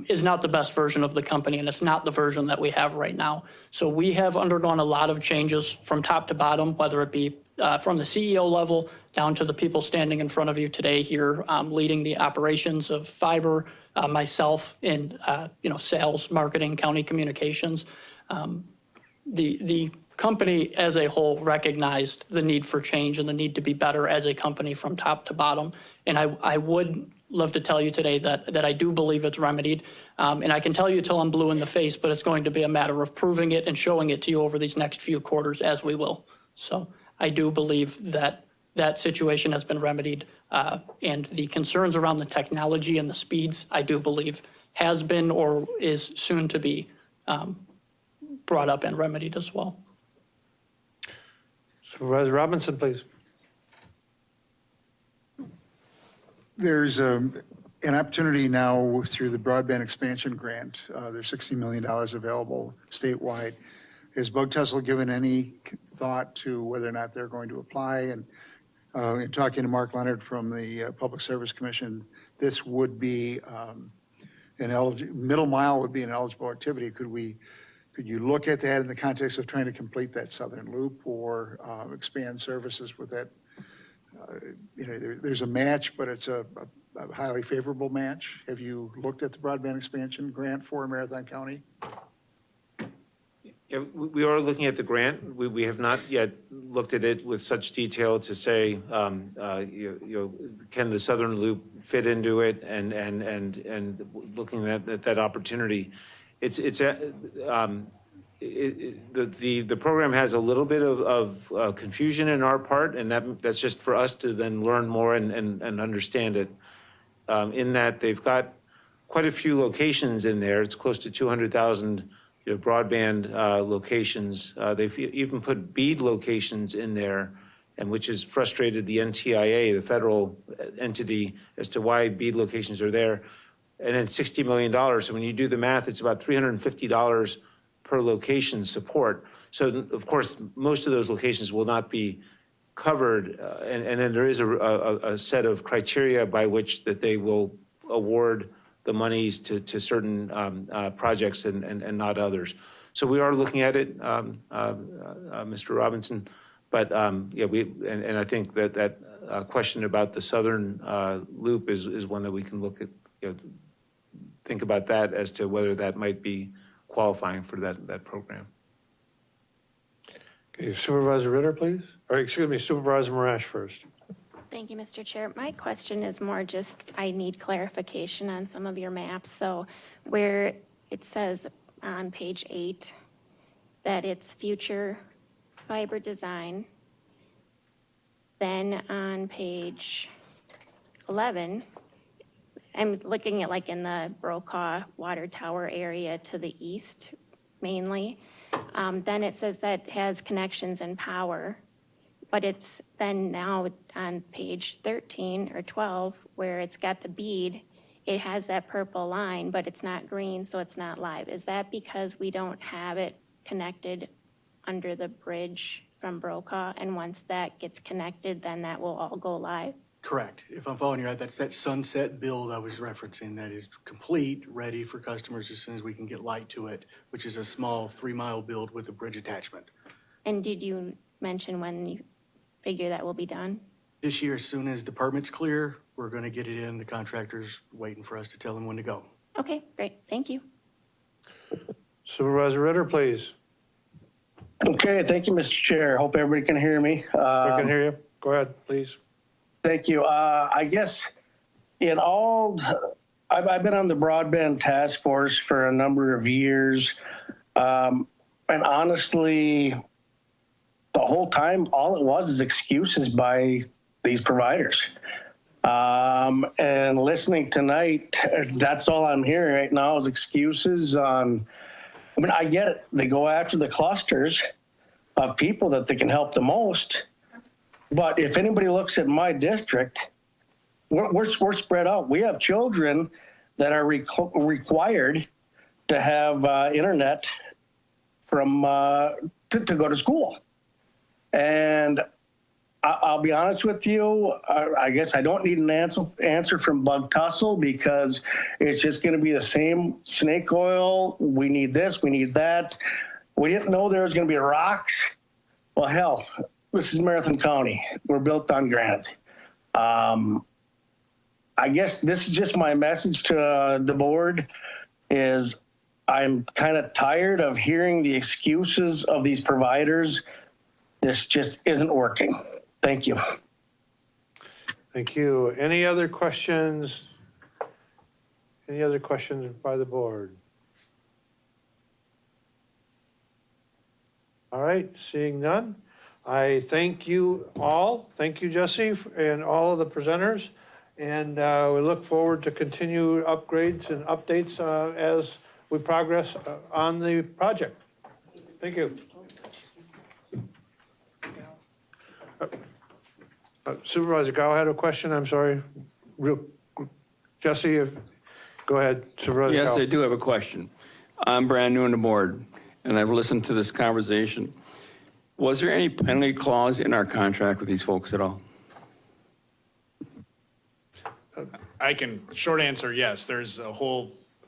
is not the best version of the company, and it's not the version that we have right now. So we have undergone a lot of changes from top to bottom, whether it be from the CEO level down to the people standing in front of you today here, leading the operations of fiber, myself in sales, marketing, county communications. The company as a whole recognized the need for change and the need to be better as a company from top to bottom. And I would love to tell you today that I do believe it's remedied. And I can tell you till I'm blue in the face, but it's going to be a matter of proving it and showing it to you over these next few quarters as we will. So I do believe that that situation has been remedied. And the concerns around the technology and the speeds, I do believe, has been or is soon to be brought up and remedied as well. Supervisor Robinson, please. There's an opportunity now through the broadband expansion grant. There's $60 million available statewide. Has Bug Tussle given any thought to whether or not they're going to apply? And in talking to Mark Leonard from the Public Service Commission, this would be middle mile would be an eligible activity. Could you look at that in the context of trying to complete that southern loop or expand services with that there's a match, but it's a highly favorable match. Have you looked at the broadband expansion grant for Marathon County? Yeah, we are looking at the grant. We have not yet looked at it with such detail to say, can the Southern Loop fit into it and looking at that opportunity. The program has a little bit of confusion in our part, and that's just for us to then learn more and understand it. In that they've got quite a few locations in there. It's close to 200,000 broadband locations. They've even put BEAD locations in there, and which has frustrated the NTIA, the federal entity, as to why BEAD locations are there. And then $60 million. So when you do the math, it's about $350 per location support. So of course, most of those locations will not be covered. And then there is a set of criteria by which that they will award the monies to certain projects and not others. So we are looking at it, Mr. Robinson. But yeah, and I think that question about the Southern Loop is one that we can look at, think about that as to whether that might be qualifying for that program. Okay, Supervisor Ritter, please. Or excuse me, Supervisor Marash first. Thank you, Mr. Chair. My question is more just, I need clarification on some of your maps. So where it says on page 8 that it's future fiber design, then on page 11, I'm looking at like in the Brokaw Water Tower area to the east mainly. Then it says that has connections and power, but it's then now on page 13 or 12 where it's got the bead, it has that purple line, but it's not green, so it's not live. Is that because we don't have it connected under the bridge from Brokaw? And once that gets connected, then that will all go live? Correct. If I'm following you right, that's that sunset build I was referencing that is complete, ready for customers as soon as we can get light to it, which is a small 3-mile build with a bridge attachment. And did you mention when you figure that will be done? This year, as soon as the permit's clear, we're going to get it in. The contractor's waiting for us to tell them when to go. Okay, great. Thank you. Supervisor Ritter, please. Okay, thank you, Mr. Chair. Hope everybody can hear me. I can hear you. Go ahead, please. Thank you. I guess in all, I've been on the broadband task force for a number of years. And honestly, the whole time, all it was is excuses by these providers. And listening tonight, that's all I'm hearing right now is excuses on, I mean, I get it. They go after the clusters of people that they can help the most. But if anybody looks at my district, we're spread out. We have children that are required to have internet from to go to school. And I'll be honest with you, I guess I don't need an answer from Bug Tussle because it's just going to be the same snake oil. We need this, we need that. We didn't know there was going to be rocks. Well, hell. This is Marathon County. We're built on granite. I guess this is just my message to the board is I'm kind of tired of hearing the excuses of these providers. This just isn't working. Thank you. Thank you. Any other questions? Any other questions by the board? All right, seeing none. I thank you all. Thank you, Jesse, and all of the presenters. And we look forward to continued upgrades and updates as we progress on the project. Thank you. Supervisor Gao had a question. I'm sorry. Jesse, go ahead. Supervisor Yes, Gao. I do have a question. I'm brand new on the board, and I've listened to this conversation. Was there any penalty clause in our contract with these folks at all? Short answer, yes. There's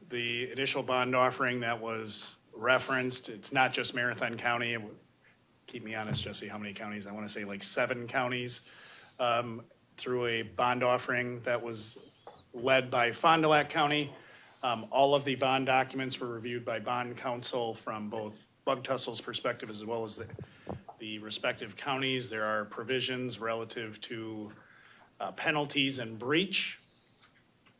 the initial bond offering that was referenced. It's not just Marathon County. Keep me honest, Jesse, how many counties? I want to say like 7 counties. through a bond offering that was led by Fond du Lac County. All of the bond documents were reviewed by bond counsel from both Bug Tussle's perspective as well as the respective counties. There are provisions relative to penalties and breach,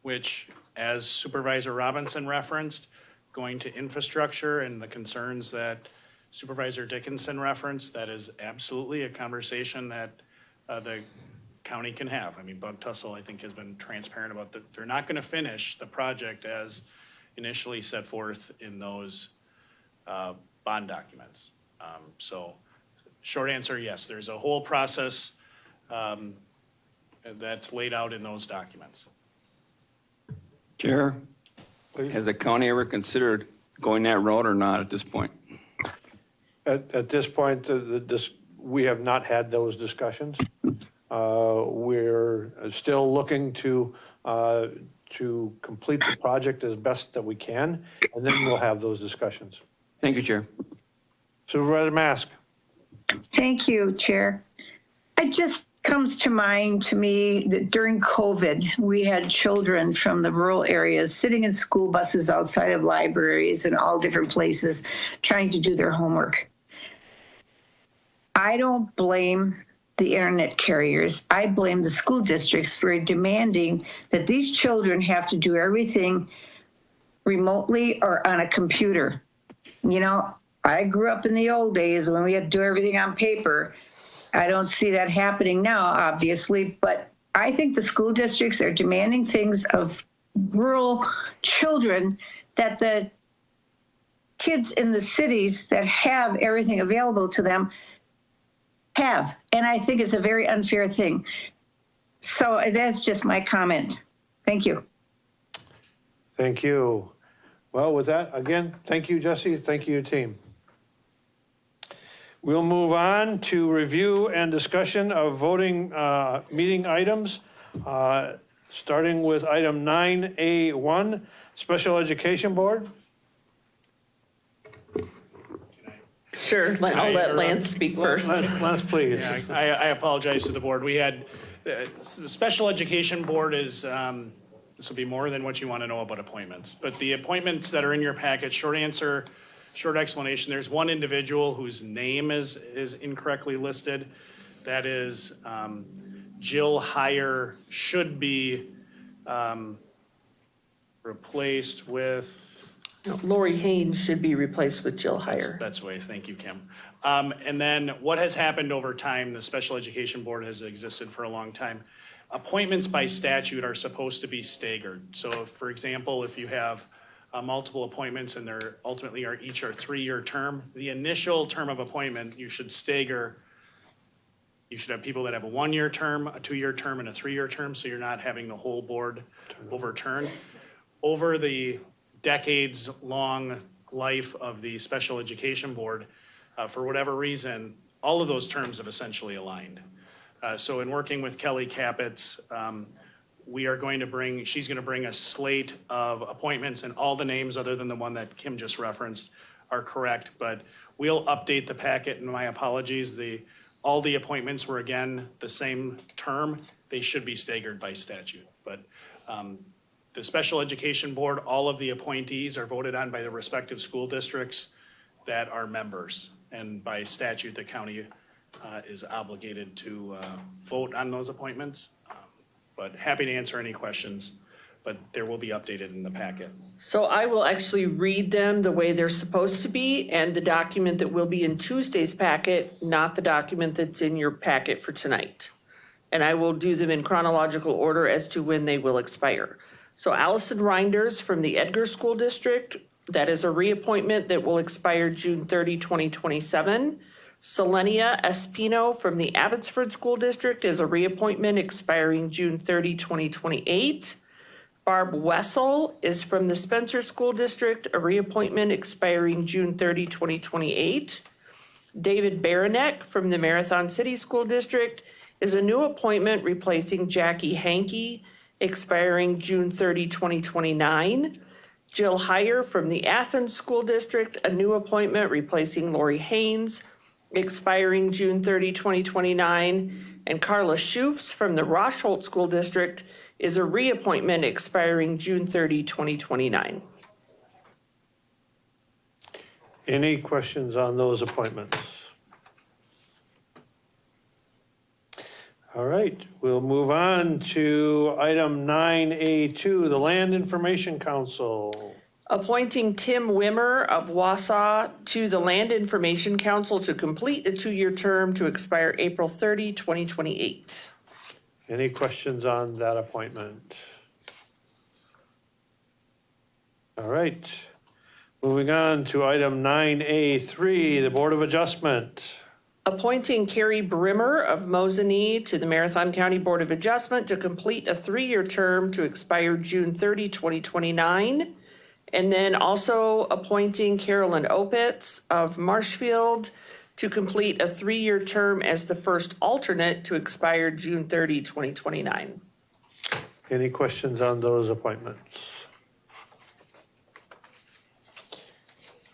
which, as Supervisor Robinson referenced, going to infrastructure and the concerns that Supervisor Dickinson referenced, that is absolutely a conversation that the county can have. I mean, Bug Tussle, I think, has been transparent about that. They're not going to finish the project as initially set forth in those bond documents. So short answer, yes, there's a whole process that's laid out in those documents. Chair, has the county ever considered going that route or not at this point? At this point, we have not had those discussions. We're still looking to complete the project as best that we can, and then we'll have those discussions. Thank you, Chair. Supervisor Mask. Thank you, Chair. It just comes to mind to me that during COVID, we had children from the rural areas sitting in school buses outside of libraries and all different places trying to do their homework. I don't blame the internet carriers. I blame the school districts for demanding that these children have to do everything remotely or on a computer. You know, I grew up in the old days when we had to do everything on paper. I don't see that happening now, obviously, but I think the school districts are demanding things of rural children that the kids in the cities that have everything available to them have. And I think it's a very unfair thing. So that's just my comment. Thank you. Thank you. Well, with that, again, thank you, Jesse. Thank you, team. We'll move on to review and discussion of voting meeting items, starting with item 9A1, Special Education Board. Sure, I'll let Lance speak first. Lance, please. Yeah, I apologize to the board. We had, the Special Education Board is, this will be more than what you want to know about appointments. But the appointments that are in your packet, short answer, short explanation, there's one individual whose name is incorrectly listed. That is Jill Heyer, should be replaced with. Lori Haynes should be replaced with Jill Heyer. That's way, thank you, Kim. And then what has happened over time, the Special Education Board has existed for a long time. Appointments by statute are supposed to be staggered. So if, for example, if you have multiple appointments and they're ultimately each are 3-year term, the initial term of appointment, you should stagger. You should have people that have a 1-year term, a 2-year term, and a 3-year term, so you're not having the whole board overturned. Over the decades-long life of the Special Education Board, for whatever reason, all of those terms have essentially aligned. So in working with Kelly Capitz, she's going to bring a slate of appointments, and all the names other than the one that Kim just referenced are correct, but we'll update the packet, and my apologies. All the appointments were, again, the same term. They should be staggered by statute, but the Special Education Board, all of the appointees are voted on by the respective school districts that are members. And by statute, the county is obligated to vote on those appointments. But happy to answer any questions, but there will be updated in the packet. So I will actually read them the way they're supposed to be, and the document that will be in Tuesday's packet, not the document that's in your packet for tonight. And I will do them in chronological order as to when they will expire. So Allison Reinders from the Edgar School District, that is a reappointment that will expire June 30, 2027. Selenia Espino from the Abbotsford School District is a reappointment expiring June 30, 2028. Barb Wessel is from the Spencer School District, a reappointment expiring June 30, 2028. David Baranek from the Marathon City School District is a new appointment replacing Jackie Hankey, expiring June 30, 2029. Jill Heyer from the Athens School District, a new appointment replacing Lori Haynes, expiring June 30, 2029. And Carla Schufts from the Rochholt School District is a reappointment expiring June 30, 2029. Any questions on those appointments? All right, we'll move on to item 9A2, the Land Information Council. Appointing Tim Wimmer of Wausau to the Land Information Council to complete a 2-year term to expire April 30, 2028. Any questions on that appointment? All right, moving on to item 9A3, the Board of Adjustment. Appointing Carrie Brimmer of Mosinee to the Marathon County Board of Adjustment to complete a 3-year term to expire June 30, 2029. And then also appointing Carolyn Opitz of Marshfield to complete a 3-year term as the first alternate to expire June 30, 2029. Any questions on those appointments?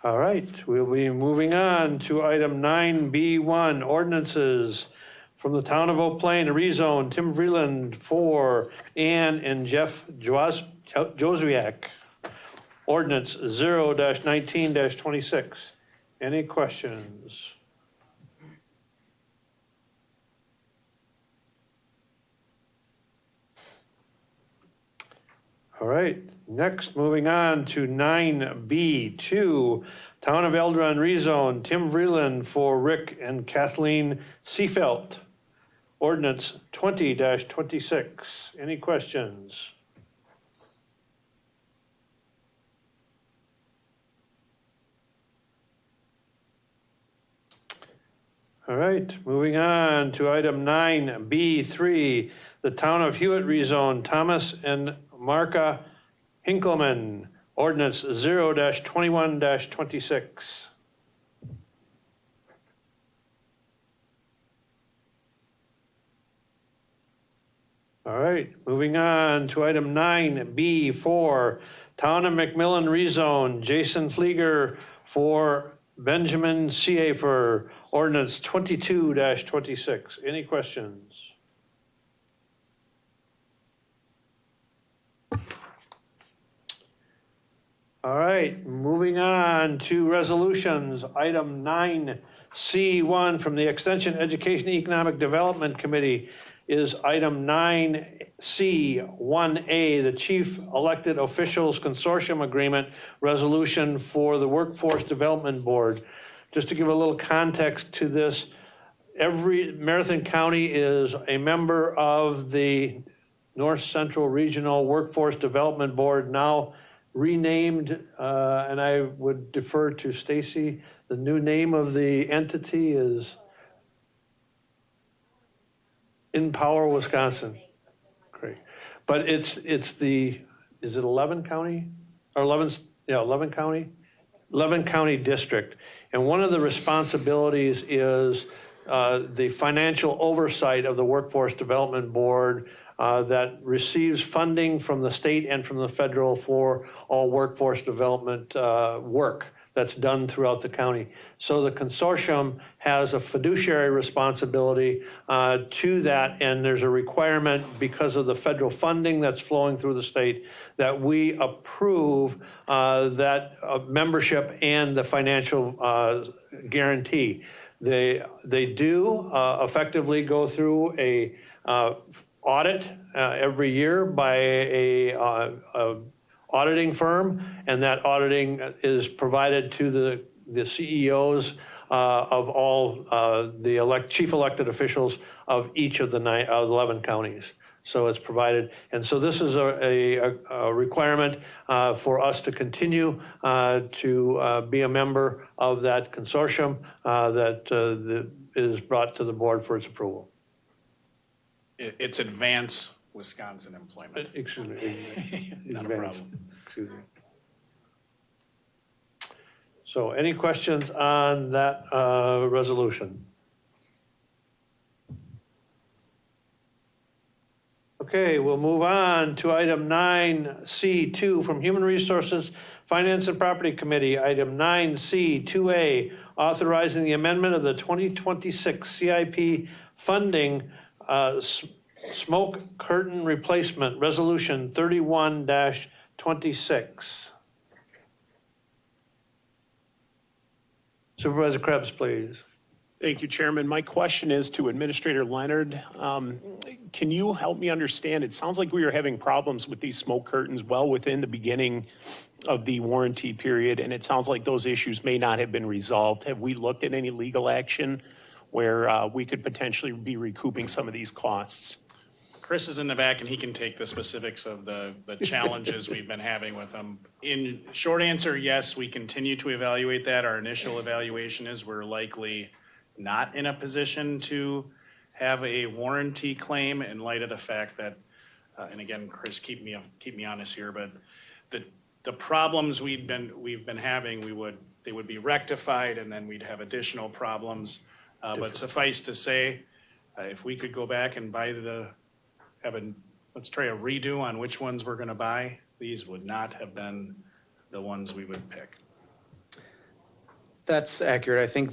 All right, we'll be moving on to item 9B1, ordinances from the town of Oak Plain, to rezone Tim Vreeland for Ann and Jeff Joswiak. Ordinance 0-19-26. Any questions? All right, next, moving on to 9B2, Town of Eldron rezone Tim Vreeland for Rick and Kathleen Seafelt. Ordinance 20-26. Any questions? All right, moving on to item 9B3, the Town of Hewitt rezone Thomas and Marka Hinkleman, ordinance 0-21-26. All right, moving on to item 9B4, Town of McMillan rezone Jason Flieger for Benjamin Schaefer, ordinance 22-26. Any questions? All right, moving on to resolutions. Item 9C1 from the Extension Education Economic Development Committee is item 9C1A, the Chief Elected Officials Consortium Agreement Resolution for the Workforce Development Board. Just to give a little context to this, Marathon County is a member of the North Central Regional Workforce Development Board, now renamed, and I would defer to Stacy. The new name of the entity is Empower Wisconsin. Great. But it's the, is it 11 county? Or 11, yeah, 11 county? 11 county district. And one of the responsibilities is the financial oversight of the Workforce Development Board that receives funding from the state and from the federal for all workforce development work that's done throughout the county. So the consortium has a fiduciary responsibility to that, and there's a requirement because of the federal funding that's flowing through the state that we approve that membership and the financial guarantee. They do effectively go through a audit every year by a auditing firm, and that auditing is provided to the CEOs of all the chief elected officials of each of the 11 counties. So it's provided, and so this is a requirement for us to continue to be a member of that consortium that is brought to the board for its approval. It's Advance Wisconsin Employment. Excuse me. Not a problem. Excuse me. So any questions on that resolution? Okay, we'll move on to item 9C2 from Human Resources, Finance and Property Committee. Item 9C2A, authorizing the amendment of the 2026 CIP funding smoke curtain replacement, Resolution 31-26. Supervisor Krebs, please. Thank you, Chairman. My question is to Administrator Leonard. Can you help me understand? It sounds like we are having problems with these smoke curtains well within the beginning of the warranty period, and it sounds like those issues may not have been resolved. Have we looked at any legal action where we could potentially be recouping some of these costs? Chris is in the back and he can take the specifics of the challenges we've been having with them. In short answer, yes, we continue to evaluate that. Our initial evaluation is we're likely not in a position to have a warranty claim in light of the fact that, and again, Chris, keep me honest here, but the problems we've been having, they would be rectified and then we'd have additional problems. But suffice to say, if we could go back and let's try a redo on which ones we're gonna buy, these would not have been the ones we would pick. That's accurate. I think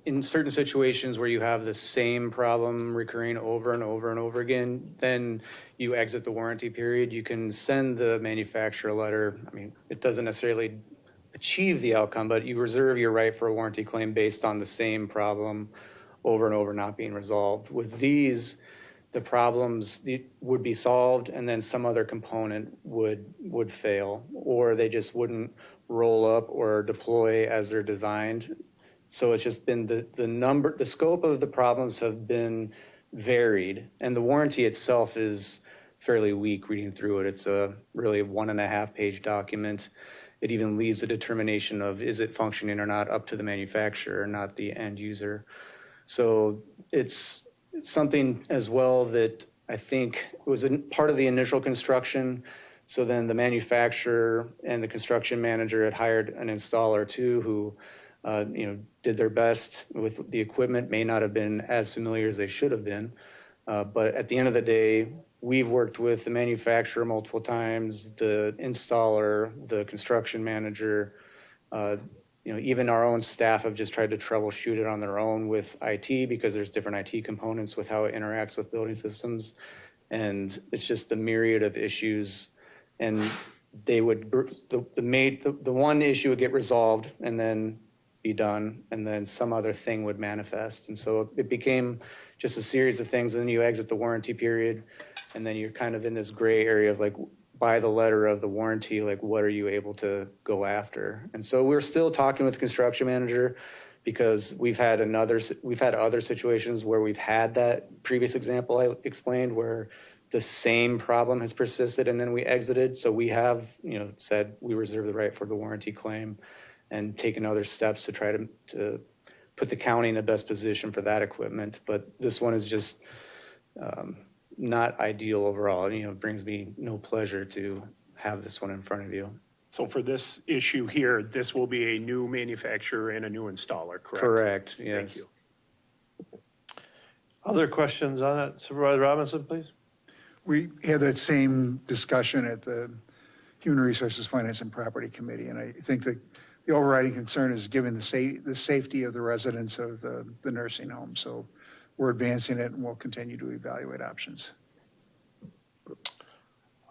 in certain situations where you have the same problem recurring over and over and over again, then you exit the warranty period. You can send the manufacturer a letter. I mean, it doesn't necessarily achieve the outcome, but you reserve your right for a warranty claim based on the same problem over and over not being resolved. With these, the problems would be solved and then some other component would fail, or they just wouldn't roll up or deploy as they're designed. So it's just been the scope of the problems have been varied, and the warranty itself is fairly weak reading through it. It's really a 1.5-page document. It even leaves a determination of is it functioning or not up to the manufacturer, not the end user. So it's something as well that I think was part of the initial construction. So then the manufacturer and the construction manager had hired an installer too, who did their best with the equipment, may not have been as familiar as they should have been. But at the end of the day, we've worked with the manufacturer multiple times, the installer, the construction manager, even our own staff have just tried to troubleshoot it on their own with IT because there's different IT components with how it interacts with building systems. And it's just a myriad of issues. And they would, the one issue would get resolved and then be done, and then some other thing would manifest. And so it became just a series of things. And then you exit the warranty period, and then you're kind of in this gray area of like, by the letter of the warranty, like what are you able to go after? And so we're still talking with the construction manager because we've had other situations where we've had that previous example I explained where the same problem has persisted and then we exited. So we have, said we reserve the right for the warranty claim and taken other steps to try to put the county in the best position for that equipment. But this one is just not ideal overall. It brings me no pleasure to have this one in front of you. So for this issue here, this will be a new manufacturer and a new installer, correct? Correct, yes. Thank you. Other questions on that? Supervisor Robinson, please. We had that same discussion at the Human Resources, Finance and Property Committee, and I think that the overriding concern is given the safety of the residents of the nursing home. So we're advancing it and we'll continue to evaluate options.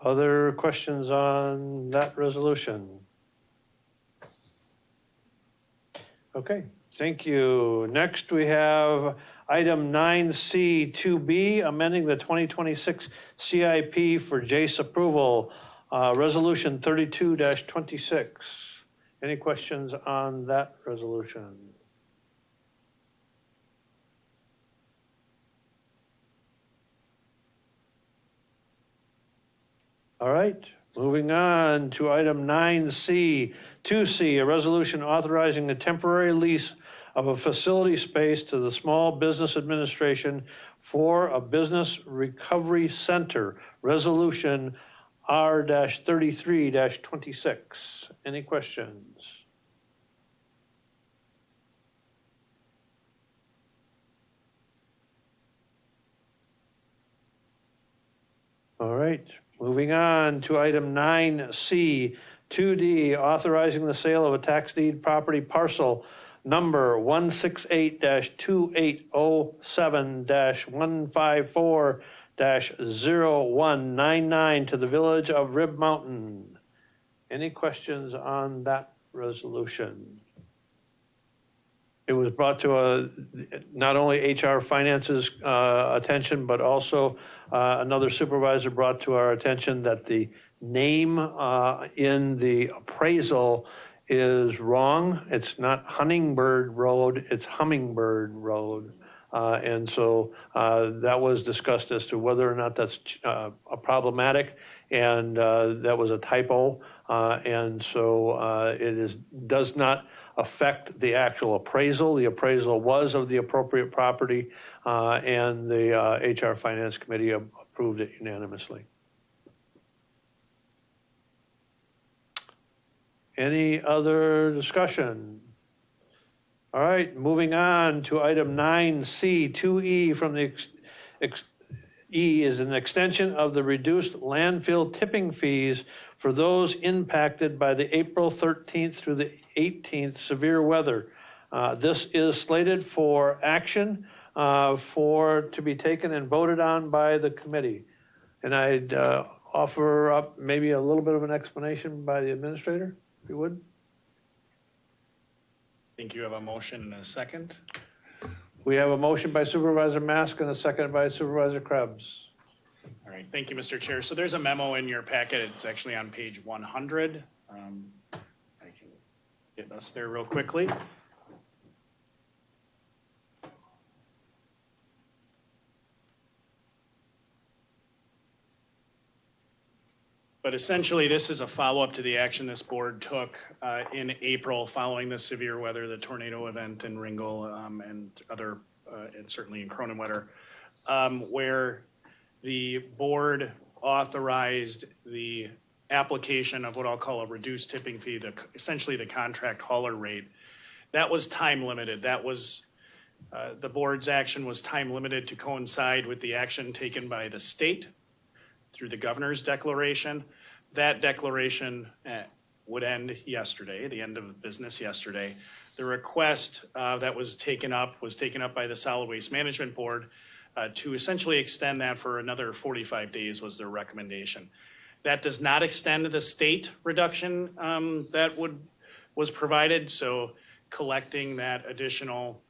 Other questions on that resolution? Okay, thank you. Next, we have item 9C2B, amending the 2026 CIP for JACE approval, resolution 32-26. Any questions on that resolution? All right, moving on to item 9C2C, a resolution authorizing the temporary lease of a facility space to the Small Business Administration for a business recovery center, resolution R-33-26. Any questions? All right, moving on to item 9C, 2D, authorizing the sale of a tax deed property parcel number 168-2807-154-0199 to the Village of Rib Mountain. Any questions on that resolution? It was brought to not only HR Finance's attention, but also another supervisor brought to our attention that the name in the appraisal is wrong. It's not Huntingbird Road, it's Hummingbird Road. And so that was discussed as to whether or not that's problematic, and that was a typo. And so does not affect the actual appraisal. The appraisal was of the appropriate property, and the HR Finance Committee approved it unanimously. Any other discussion? All right, moving on to item 9C, 2E from the E is an extension of the reduced landfill tipping fees for those impacted by the April 13th through the 18th severe weather. This is slated for action to be taken and voted on by the committee. And I'd offer up maybe a little bit of an explanation by the administrator, if you would. I think you have a motion and a second. We have a motion by Supervisor Mask and a second by Supervisor Krebs. All right, thank you, Mr. Chair. So there's a memo in your packet. It's actually on page 100. I can get us there real quickly. But essentially, this is a follow-up to the action this board took in April following the severe weather, the tornado event in Ringgold and other, and certainly in Cronenwetter, where the board authorized the application of what I'll call a reduced tipping fee, essentially the contract hauler rate. That was time limited. That was, the board's action was time limited to coincide with the action taken by the state through the governor's declaration. That declaration would end yesterday, the end of business yesterday. The request that was taken up by the Solid Waste Management Board to essentially extend that for another 45 days was their recommendation. That does not extend to the state reduction that was provided. So collecting that additional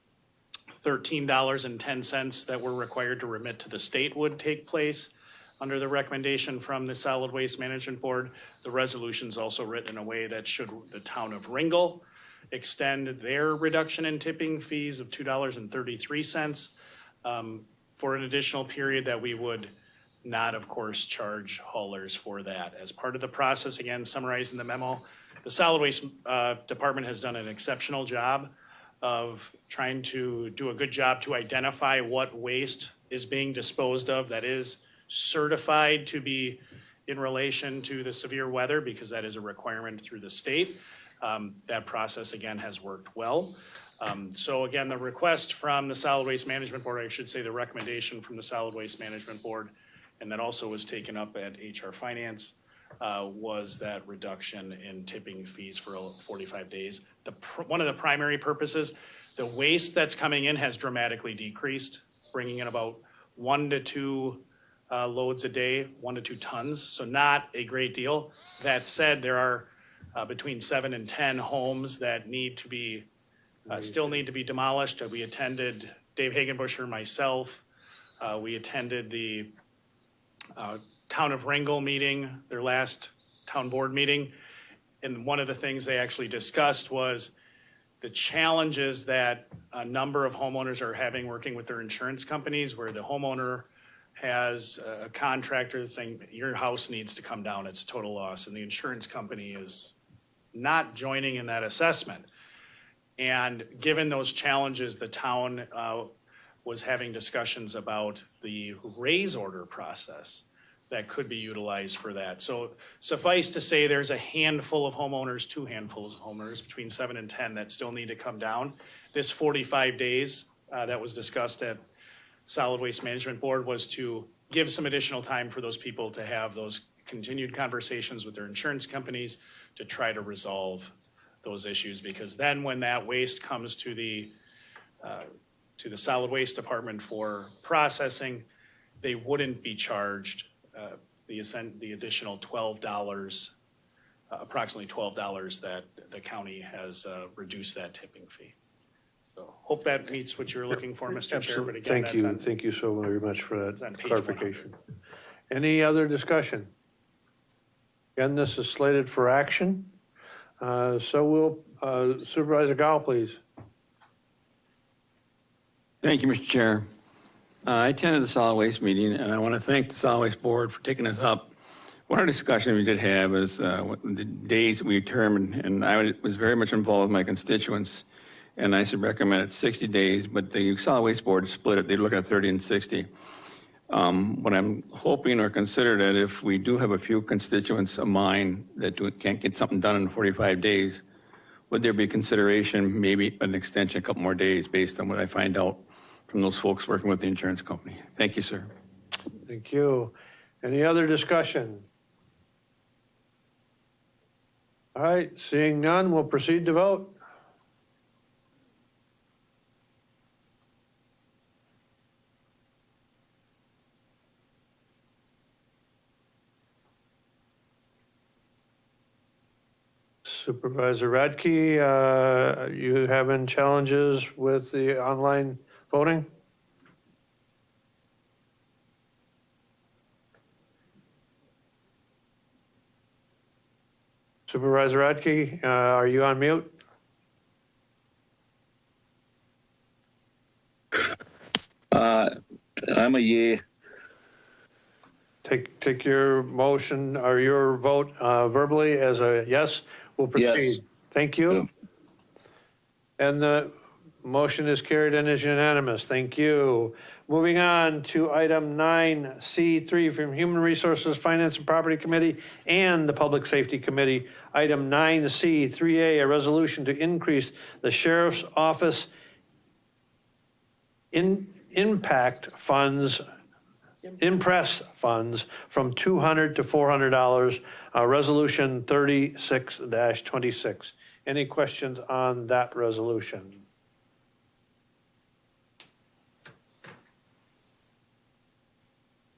$13.10 that we're required to remit to the state would take place under the recommendation from the Solid Waste Management Board. The resolution is also written in a way that should the town of Ringgold extend their reduction in tipping fees of $2.33 for an additional period that we would not, of course, charge haulers for that. As part of the process, again, summarized in the memo, the Solid Waste Department has done an exceptional job of trying to do a good job to identify what waste is being disposed of that is certified to be in relation to the severe weather, because that is a requirement through the state. That process, again, has worked well. So again, the request from the Solid Waste Management Board, I should say the recommendation from the Solid Waste Management Board, and that also was taken up at HR Finance, was that reduction in tipping fees for 45 days. One of the primary purposes, the waste that's coming in has dramatically decreased, bringing in about 1 to 2 loads a day, 1 to 2 tons, so not a great deal. That said, there are between 7 and 10 homes that need to be, still need to be demolished. We attended, Dave Hagenbusher, myself, we attended the Town of Ringgold meeting, their last town board meeting. And one of the things they actually discussed was the challenges that a number of homeowners are having working with their insurance companies, where the homeowner has a contractor that's saying, your house needs to come down, it's a total loss, and the insurance company is not joining in that assessment. And given those challenges, the town was having discussions about the raise order process that could be utilized for that. So suffice to say, there's a handful of homeowners, 2 handfuls of homeowners, between 7 and 10 that still need to come down. This 45 days that was discussed at Solid Waste Management Board was to give some additional time for those people to have those continued conversations with their insurance companies to try to resolve those issues, because then when that waste comes to the solid waste department for processing, they wouldn't be charged the additional $12, approximately $12 that the county has reduced that tipping fee. So hope that meets what you're looking for, Mr. Chair. But again, Thank you. Thank you so very much for on that page clarification. Any other discussion? Again, this is slated for action. So will Supervisor Gao, please. Thank you, Mr. Chair. I attended the solid waste meeting, and I want to thank the solid waste board for taking us up. One of the discussions we did have is the days we determined, and I was very much involved with my constituents, and I should recommend it 60 days, but the solid waste board split it. They look at 30 and 60. What I'm hoping or consider that if we do have a few constituents of mine that can't get something done in 45 days, would there be consideration, maybe an extension, a couple more days based on what I find out from those folks working with the insurance company? Thank you, sir. Thank you. Any other discussion? All right, seeing none, we'll proceed to vote. Supervisor Radke, you having challenges with the online voting? Supervisor Radke, are you on mute? I'm a yay. Take your motion or your vote verbally as a yes. We'll proceed. Yes. Thank you. And the motion is carried and is unanimous. Thank you. Moving on to item 9C3 from Human Resources, Finance and Property Committee and the Public Safety Committee. Item 9C3A, a resolution to increase the Sheriff's Office impact funds, impress funds from $200 to $400, resolution 36-26. Any questions on that resolution?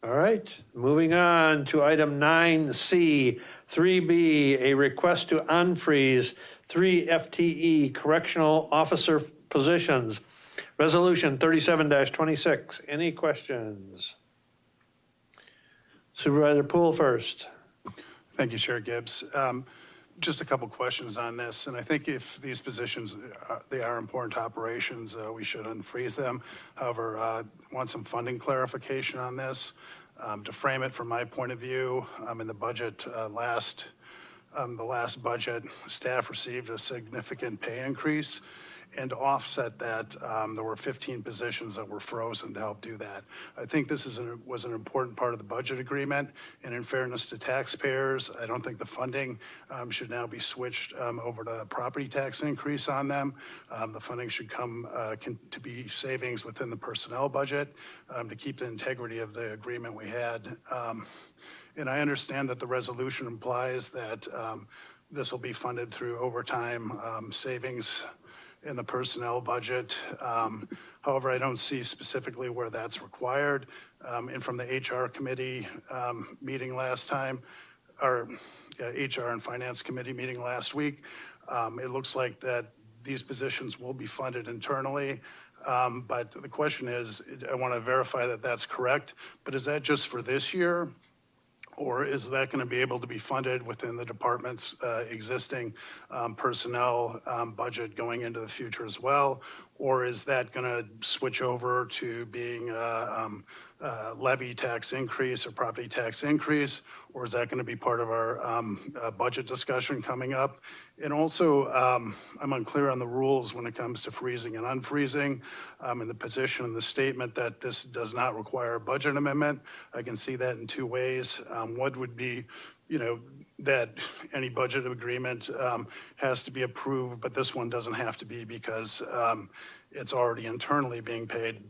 All right, moving on to item 9C, 3B, a request to unfreeze 3 FTE correctional officer positions. Resolution 37-26. Any questions? Supervisor Poole first. Thank you, Chair Gibbs. Just a couple questions on this, and I think if these positions, they are important to operations, we should unfreeze them. However, want some funding clarification on this. To frame it from my point of view, in the budget the last budget, staff received a significant pay increase. And to offset that, there were 15 positions that were frozen to help do that. I think this was an important part of the budget agreement, and in fairness to taxpayers, I don't think the funding should now be switched over to a property tax increase on them. The funding should come to be savings within the personnel budget to keep the integrity of the agreement we had. And I understand that the resolution implies that this will be funded through overtime savings in the personnel budget. However, I don't see specifically where that's required. And from the HR committee meeting last time, or HR and Finance Committee meeting last week, it looks like that these positions will be funded internally. But the question is, I want to verify that that's correct, but is that just for this year? Or is that going to be able to be funded within the department's existing personnel budget going into the future as well? Or is that going to switch over to being levy tax increase or property tax increase? Or is that going to be part of our budget discussion coming up? And also, I'm unclear on the rules when it comes to freezing and unfreezing. In the position in the statement that this does not require a budget amendment, I can see that in two ways. One would be, that any budget agreement has to be approved, but this one doesn't have to be because it's already internally being paid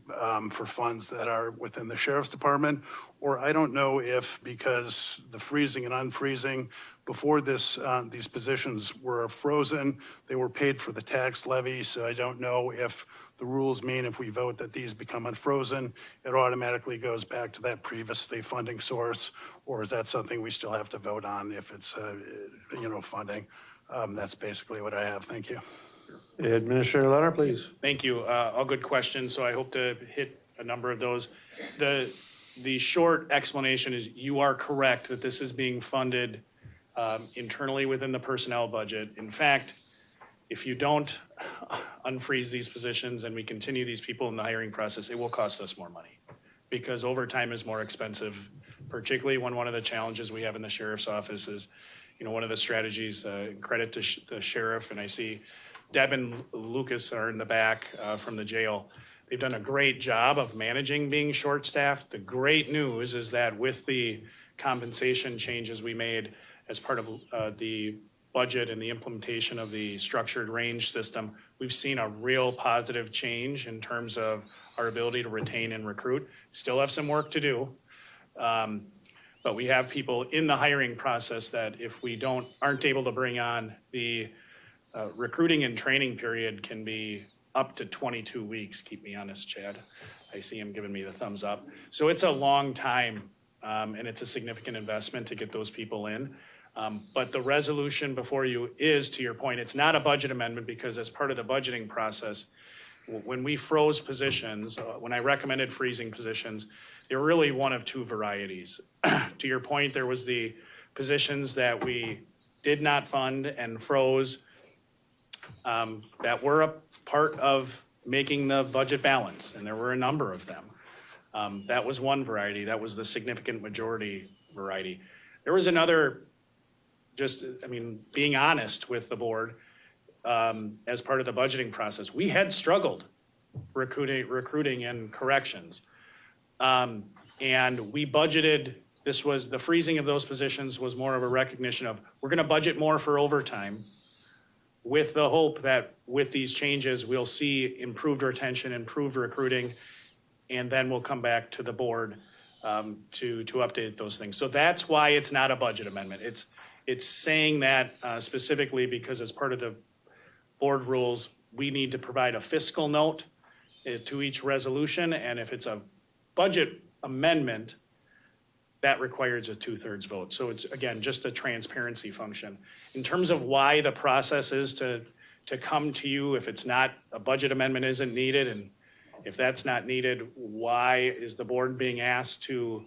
for funds that are within the sheriff's department. Or I don't know if, because the freezing and unfreezing, before this, these positions were frozen, they were paid for the tax levy. So I don't know if the rules mean if we vote that these become unfrozen, it automatically goes back to that previous state funding source, or is that something we still have to vote on if it's, funding? That's basically what I have. Thank you. Administrator Leonard, please. Thank you. All good questions, so I hope to hit a number of those. The short explanation is you are correct that this is being funded internally within the personnel budget. In fact, if you don't unfreeze these positions and we continue these people in the hiring process, it will cost us more money because overtime is more expensive, particularly when one of the challenges we have in the sheriff's office is, one of the strategies, credit to the sheriff, and I see Deb and Lucas are in the back from the jail. They've done a great job of managing being short-staffed. The great news is that with the compensation changes we made as part of the budget and the implementation of the structured range system, we've seen a real positive change in terms of our ability to retain and recruit. Still have some work to do. But we have people in the hiring process that if we aren't able to bring on, the recruiting and training period can be up to 22 weeks. Keep me honest, Chad. I see him giving me the thumbs up. So it's a long time, and it's a significant investment to get those people in. But the resolution before you is, to your point, it's not a budget amendment because as part of the budgeting process, when we froze positions, when I recommended freezing positions, they were really one of two varieties. To your point, there was the positions that we did not fund and froze that were a part of making the budget balance, and there were a number of them. That was one variety. That was the significant majority variety. There was another, being honest with the board, as part of the budgeting process, we had struggled recruiting and corrections. And we budgeted, the freezing of those positions was more of a recognition of, we're gonna budget more for overtime with the hope that with these changes, we'll see improved retention, improved recruiting, and then we'll come back to the board to update those things. So that's why it's not a budget amendment. It's saying that specifically because as part of the board rules, we need to provide a fiscal note to each resolution, and if it's a budget amendment, that requires a 2/3 vote. So it's, again, just a transparency function. In terms of why the process is to come to you, if it's not, a budget amendment isn't needed, and if that's not needed, why is the board being asked to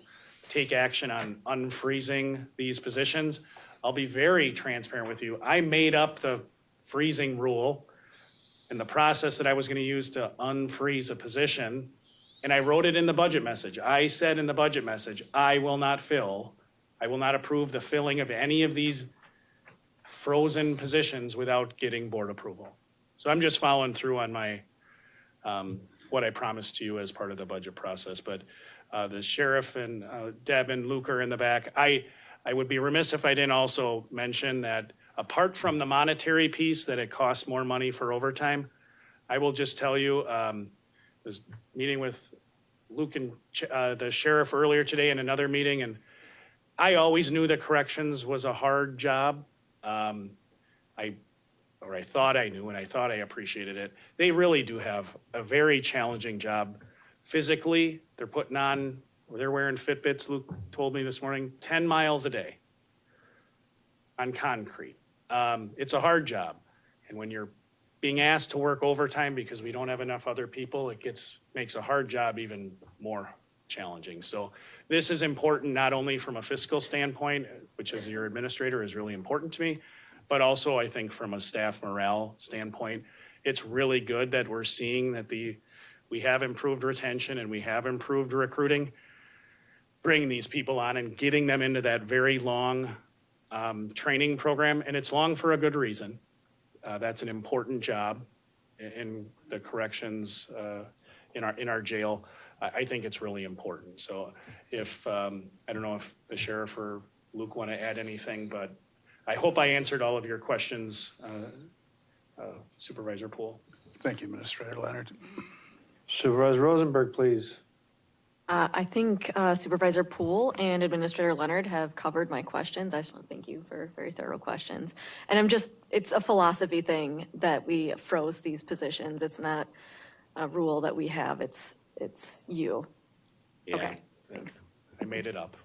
take action on unfreezing these positions? I'll be very transparent with you. I made up the freezing rule and the process that I was gonna use to unfreeze a position, and I wrote it in the budget message. I said in the budget message, I will not approve the filling of any of these frozen positions without getting board approval. So I'm just following through on my, what I promised to you as part of the budget process. But the sheriff and Deb and Luke are in the back. I would be remiss if I didn't also mention that apart from the monetary piece, that it costs more money for overtime, I will just tell you, was meeting with Luke and the sheriff earlier today in another meeting, and I always knew that corrections was a hard job. I thought I knew, and I thought I appreciated it. They really do have a very challenging job. Physically, they're wearing Fitbits, Luke told me this morning, 10 miles a day on concrete. It's a hard job. And when you're being asked to work overtime because we don't have enough other people, it makes a hard job even more challenging. So this is important not only from a fiscal standpoint, which as your administrator is really important to me, but also I think from a staff morale standpoint, it's really good that we're seeing that we have improved retention and we have improved recruiting, bringing these people on and getting them into that very long training program. And it's long for a good reason. That's an important job in the corrections in our jail. I think it's really important. So if, I don't know if the sheriff or Luke want to add anything, but I hope I answered all of your questions, Supervisor Poole. Thank you, Administrator Leonard. Supervisor Rosenberg, please. I think Supervisor Poole and Administrator Leonard have covered my questions. I just want to thank you for very thorough questions. And it's a philosophy thing that we froze these positions. It's not a rule that we have. It's you. Yeah. Okay, thanks. I made it up.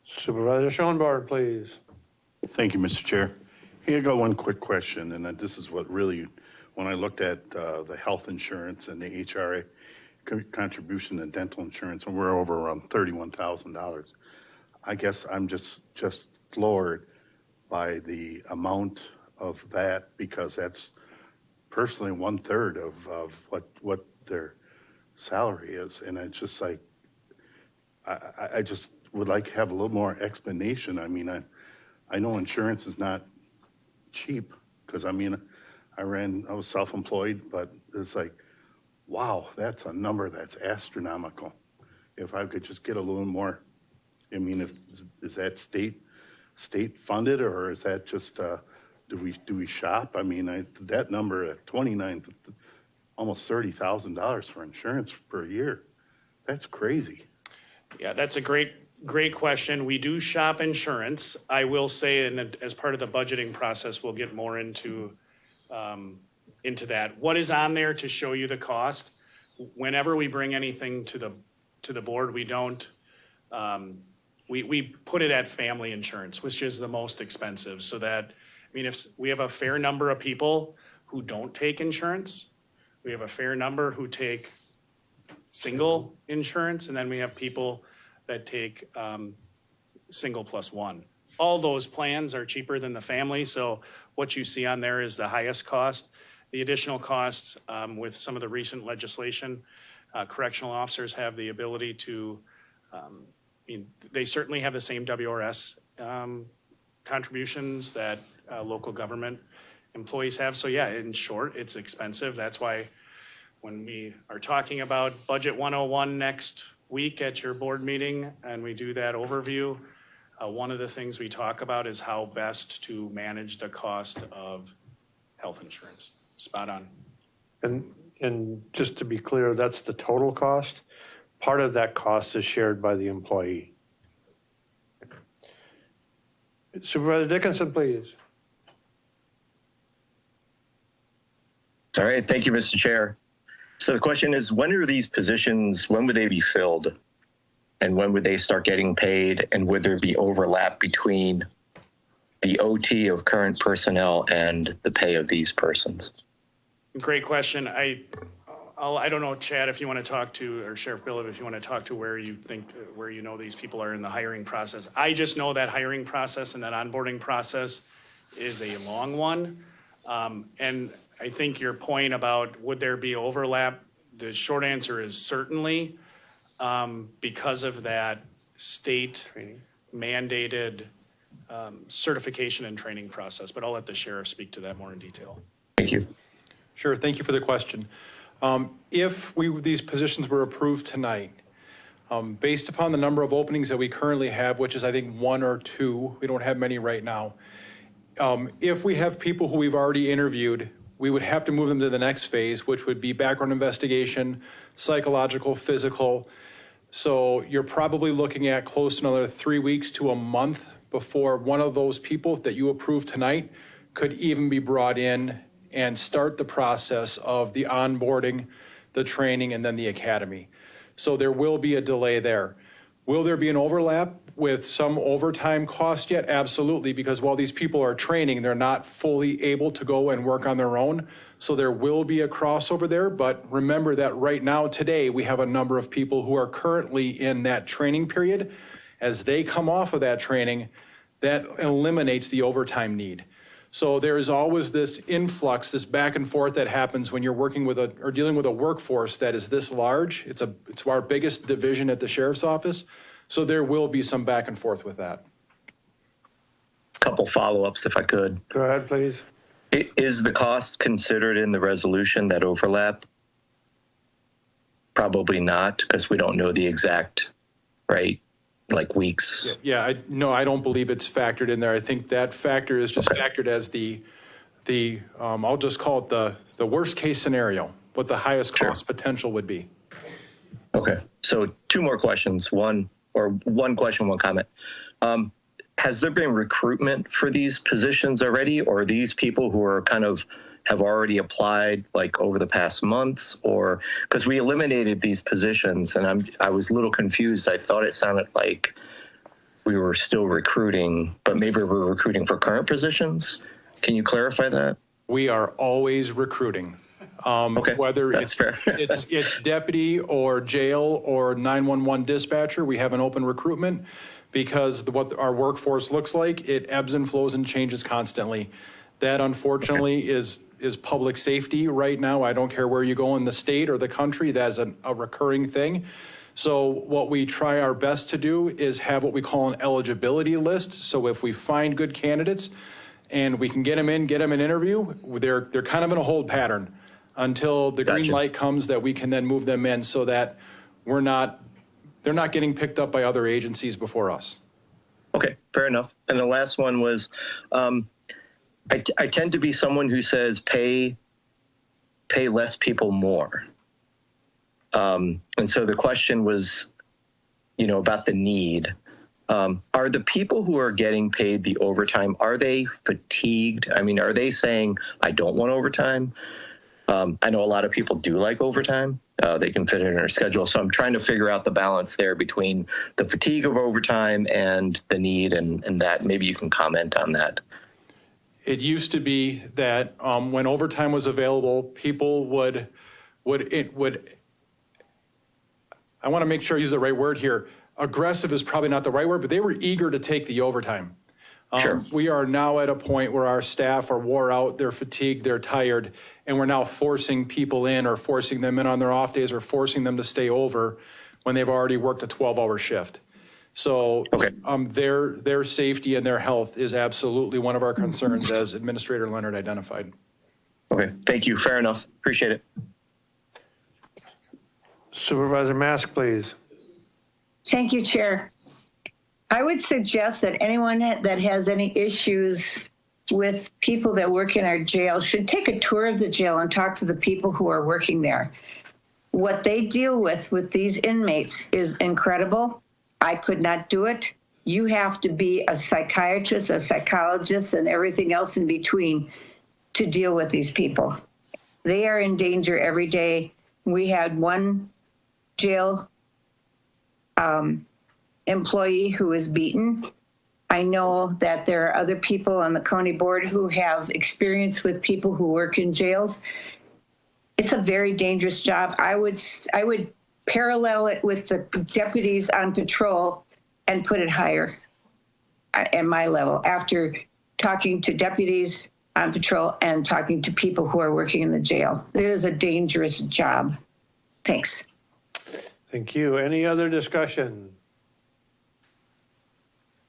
Supervisor Schoenbart, please. Thank you, Mr. Chair. Here I got one quick question, and this is what really, when I looked at the health insurance and the HRA contribution and dental insurance, and we're over around $31,000. I guess I'm just floored by the amount of that, because that's personally 1/3 of what their salary is. And it's just like, I just would like to have a little more explanation. I mean, I know insurance is not cheap, because I was self-employed, but it's like, wow, that's a number that's astronomical. If I could just get a little more, I mean, is that state funded, or is that just, do we shop? I mean, that number at 29, almost $30,000 for insurance per year, that's crazy. Yeah, that's a great question. We do shop insurance. I will say, and as part of the budgeting process, we'll get more into that. What is on there to show you the cost? Whenever we bring anything to the board, we don't, we put it at family insurance, which is the most expensive, so that, I mean, if we have a fair number of people who don't take insurance, we have a fair number who take single insurance, and then we have people that take single plus one. All those plans are cheaper than the family, so what you see on there is the highest cost. The additional costs, with some of the recent legislation, correctional officers have the ability to, they certainly have the same WRS contributions that local government employees have. So yeah, in short, it's expensive. That's why when we are talking about Budget 101 next week at your board meeting, and we do that overview, one of the things we talk about is how best to manage the cost of health insurance. Spot on. And just to be clear, that's the total cost. Part of that cost is shared by the employee. Supervisor Dickinson, please. All right, thank you, Mr. Chair. So the question is, when would they be filled? And when would they start getting paid? And would there be overlap between the OT of current personnel and the pay of these persons? Great question. I don't know, Chad, if you want to talk to, or Sheriff Billup, if you want to talk to where you know these people are in the hiring process. I just know that hiring process and that onboarding process is a long one. And I think your point about would there be overlap, the short answer is certainly, because of that state mandated certification and training process. But I'll let the sheriff speak to that more in detail. Thank you. Sure, thank you for the question. If these positions were approved tonight, based upon the number of openings that we currently have, which is I think 1 or 2, we don't have many right now. If we have people who we've already interviewed, we would have to move them to the next phase, which would be background investigation, psychological, physical. So you're probably looking at close to another 3 weeks to a month before one of those people that you approve tonight could even be brought in and start the process of the onboarding, the training, and then the academy. So there will be a delay there. Will there be an overlap with some overtime cost yet? Absolutely, because while these people are training, they're not fully able to go and work on their own. So there will be a crossover there, but remember that right now, today, we have a number of people who are currently in that training period. As they come off of that training, that eliminates the overtime need. So there is always this influx, this back and forth that happens when you're working with or dealing with a workforce that is this large. It's our biggest division at the sheriff's office. So there will be some back and forth with that. Couple follow-ups if I could. Go ahead, please. Is the cost considered in the resolution, that overlap? Probably not, because we don't know the exact, right, like weeks. Yeah, I don't believe it's factored in there. I think that factor is just factored as the I'll just call it the worst-case scenario, what the highest cost potential would be. Okay, so two more questions. One question, one comment. Has there been recruitment for these positions already, or are these people who are kind of have already applied like over the past months? Or because we eliminated these positions and I was a little confused. I thought it sounded like we were still recruiting, but maybe we're recruiting for current positions. Can you clarify that? We are always recruiting. Whether it's deputy or jail or 911 dispatcher, we have an open recruitment because what our workforce looks like, it ebbs and flows and changes constantly. That unfortunately is public safety right now. I don't care where you go in the state or the country, that is a recurring thing. So what we try our best to do is have what we call an eligibility list. So if we find good candidates and we can get them an interview, they're kind of in a hold pattern until the green light comes that we can then move them in so that they're not getting picked up by other agencies before us. Okay, fair enough. And the last one was, I tend to be someone who says pay less people more. And so the question was, about the need. Are the people who are getting paid the overtime, are they fatigued? I mean, are they saying, I don't want overtime? I know a lot of people do like overtime. They can fit it in their schedule. So I'm trying to figure out the balance there between the fatigue of overtime and the need and that. Maybe you can comment on that. It used to be that when overtime was available, people would, I want to make sure I use the right word here. Aggressive is probably not the right word, but they were eager to take the overtime. Sure. We are now at a point where our staff are wore out, they're fatigued, they're tired, and we're now forcing people in or forcing them in on their off days or forcing them to stay over when they've already worked a 12-hour shift. So their safety and their health is absolutely one of our concerns, as Administrator Leonard identified. Okay, thank you. Fair enough. Appreciate it. Supervisor Mask, please. Thank you, Chair. I would suggest that anyone that has any issues with people that work in our jail should take a tour of the jail and talk to the people who are working there. What they deal with these inmates is incredible. I could not do it. You have to be a psychiatrist, a psychologist, and everything else in between to deal with these people. They are in danger every day. We had one jail employee who was beaten. I know that there are other people on the county board who have experience with people who work in jails. It's a very dangerous job. I would parallel it with the deputies on patrol and put it higher at my level after talking to deputies on patrol and talking to people who are working in the jail. It is a dangerous job. Thanks. Thank you. Any other discussion?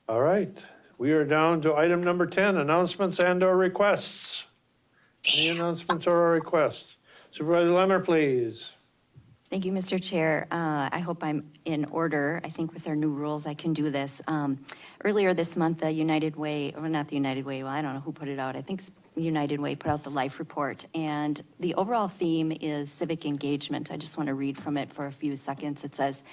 All right, we are down to item number 10, announcements and/or requests. Any announcements or requests? Supervisor Lemmer, please. Thank you, Mr. Chair. I hope I'm in order. I think with our new rules, I can do this. Earlier this month, the United Way, or not the United Way, well, I don't know who put it out. I think United Way put out the Life Report. And the overall theme is civic engagement. I just want to read from it for a few seconds. It says,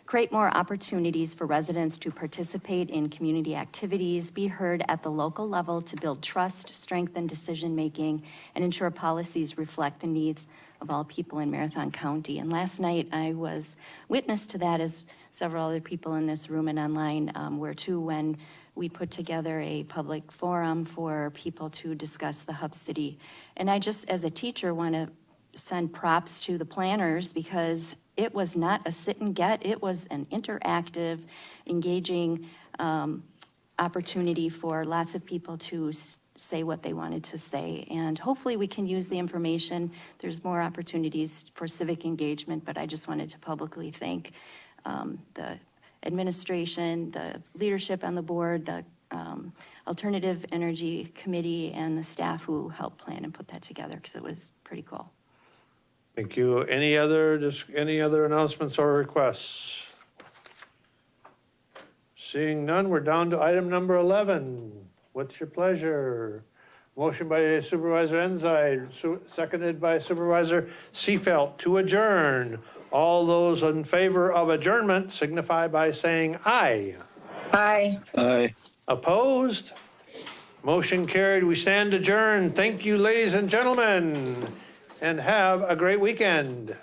create more opportunities for residents to participate in community activities, be heard at the local level to build trust, strengthen decision-making, and ensure policies reflect the needs of all people in Marathon County. And last night, I was witness to that, as several other people in this room and online were too, when we put together a public forum for people to discuss the Hub City. And I just, as a teacher, want to send props to the planners, because it was not a sit and get. It was an interactive, engaging opportunity for lots of people to say what they wanted to say. And hopefully we can use the information. There's more opportunities for civic engagement, but I just wanted to publicly thank the administration, the leadership on the board, the Alternative Energy Committee, and the staff who helped plan and put that together, because it was pretty cool. Thank you. Any other announcements or requests? Seeing none, we're down to item number 11. What's your pleasure? Motion by Supervisor Ensign, seconded by Supervisor Seifelt to adjourn. All those in favor of adjournment signify by saying aye. Aye. Aye. Opposed? Motion carried. We stand adjourned. Thank you, ladies and gentlemen, and have a great weekend.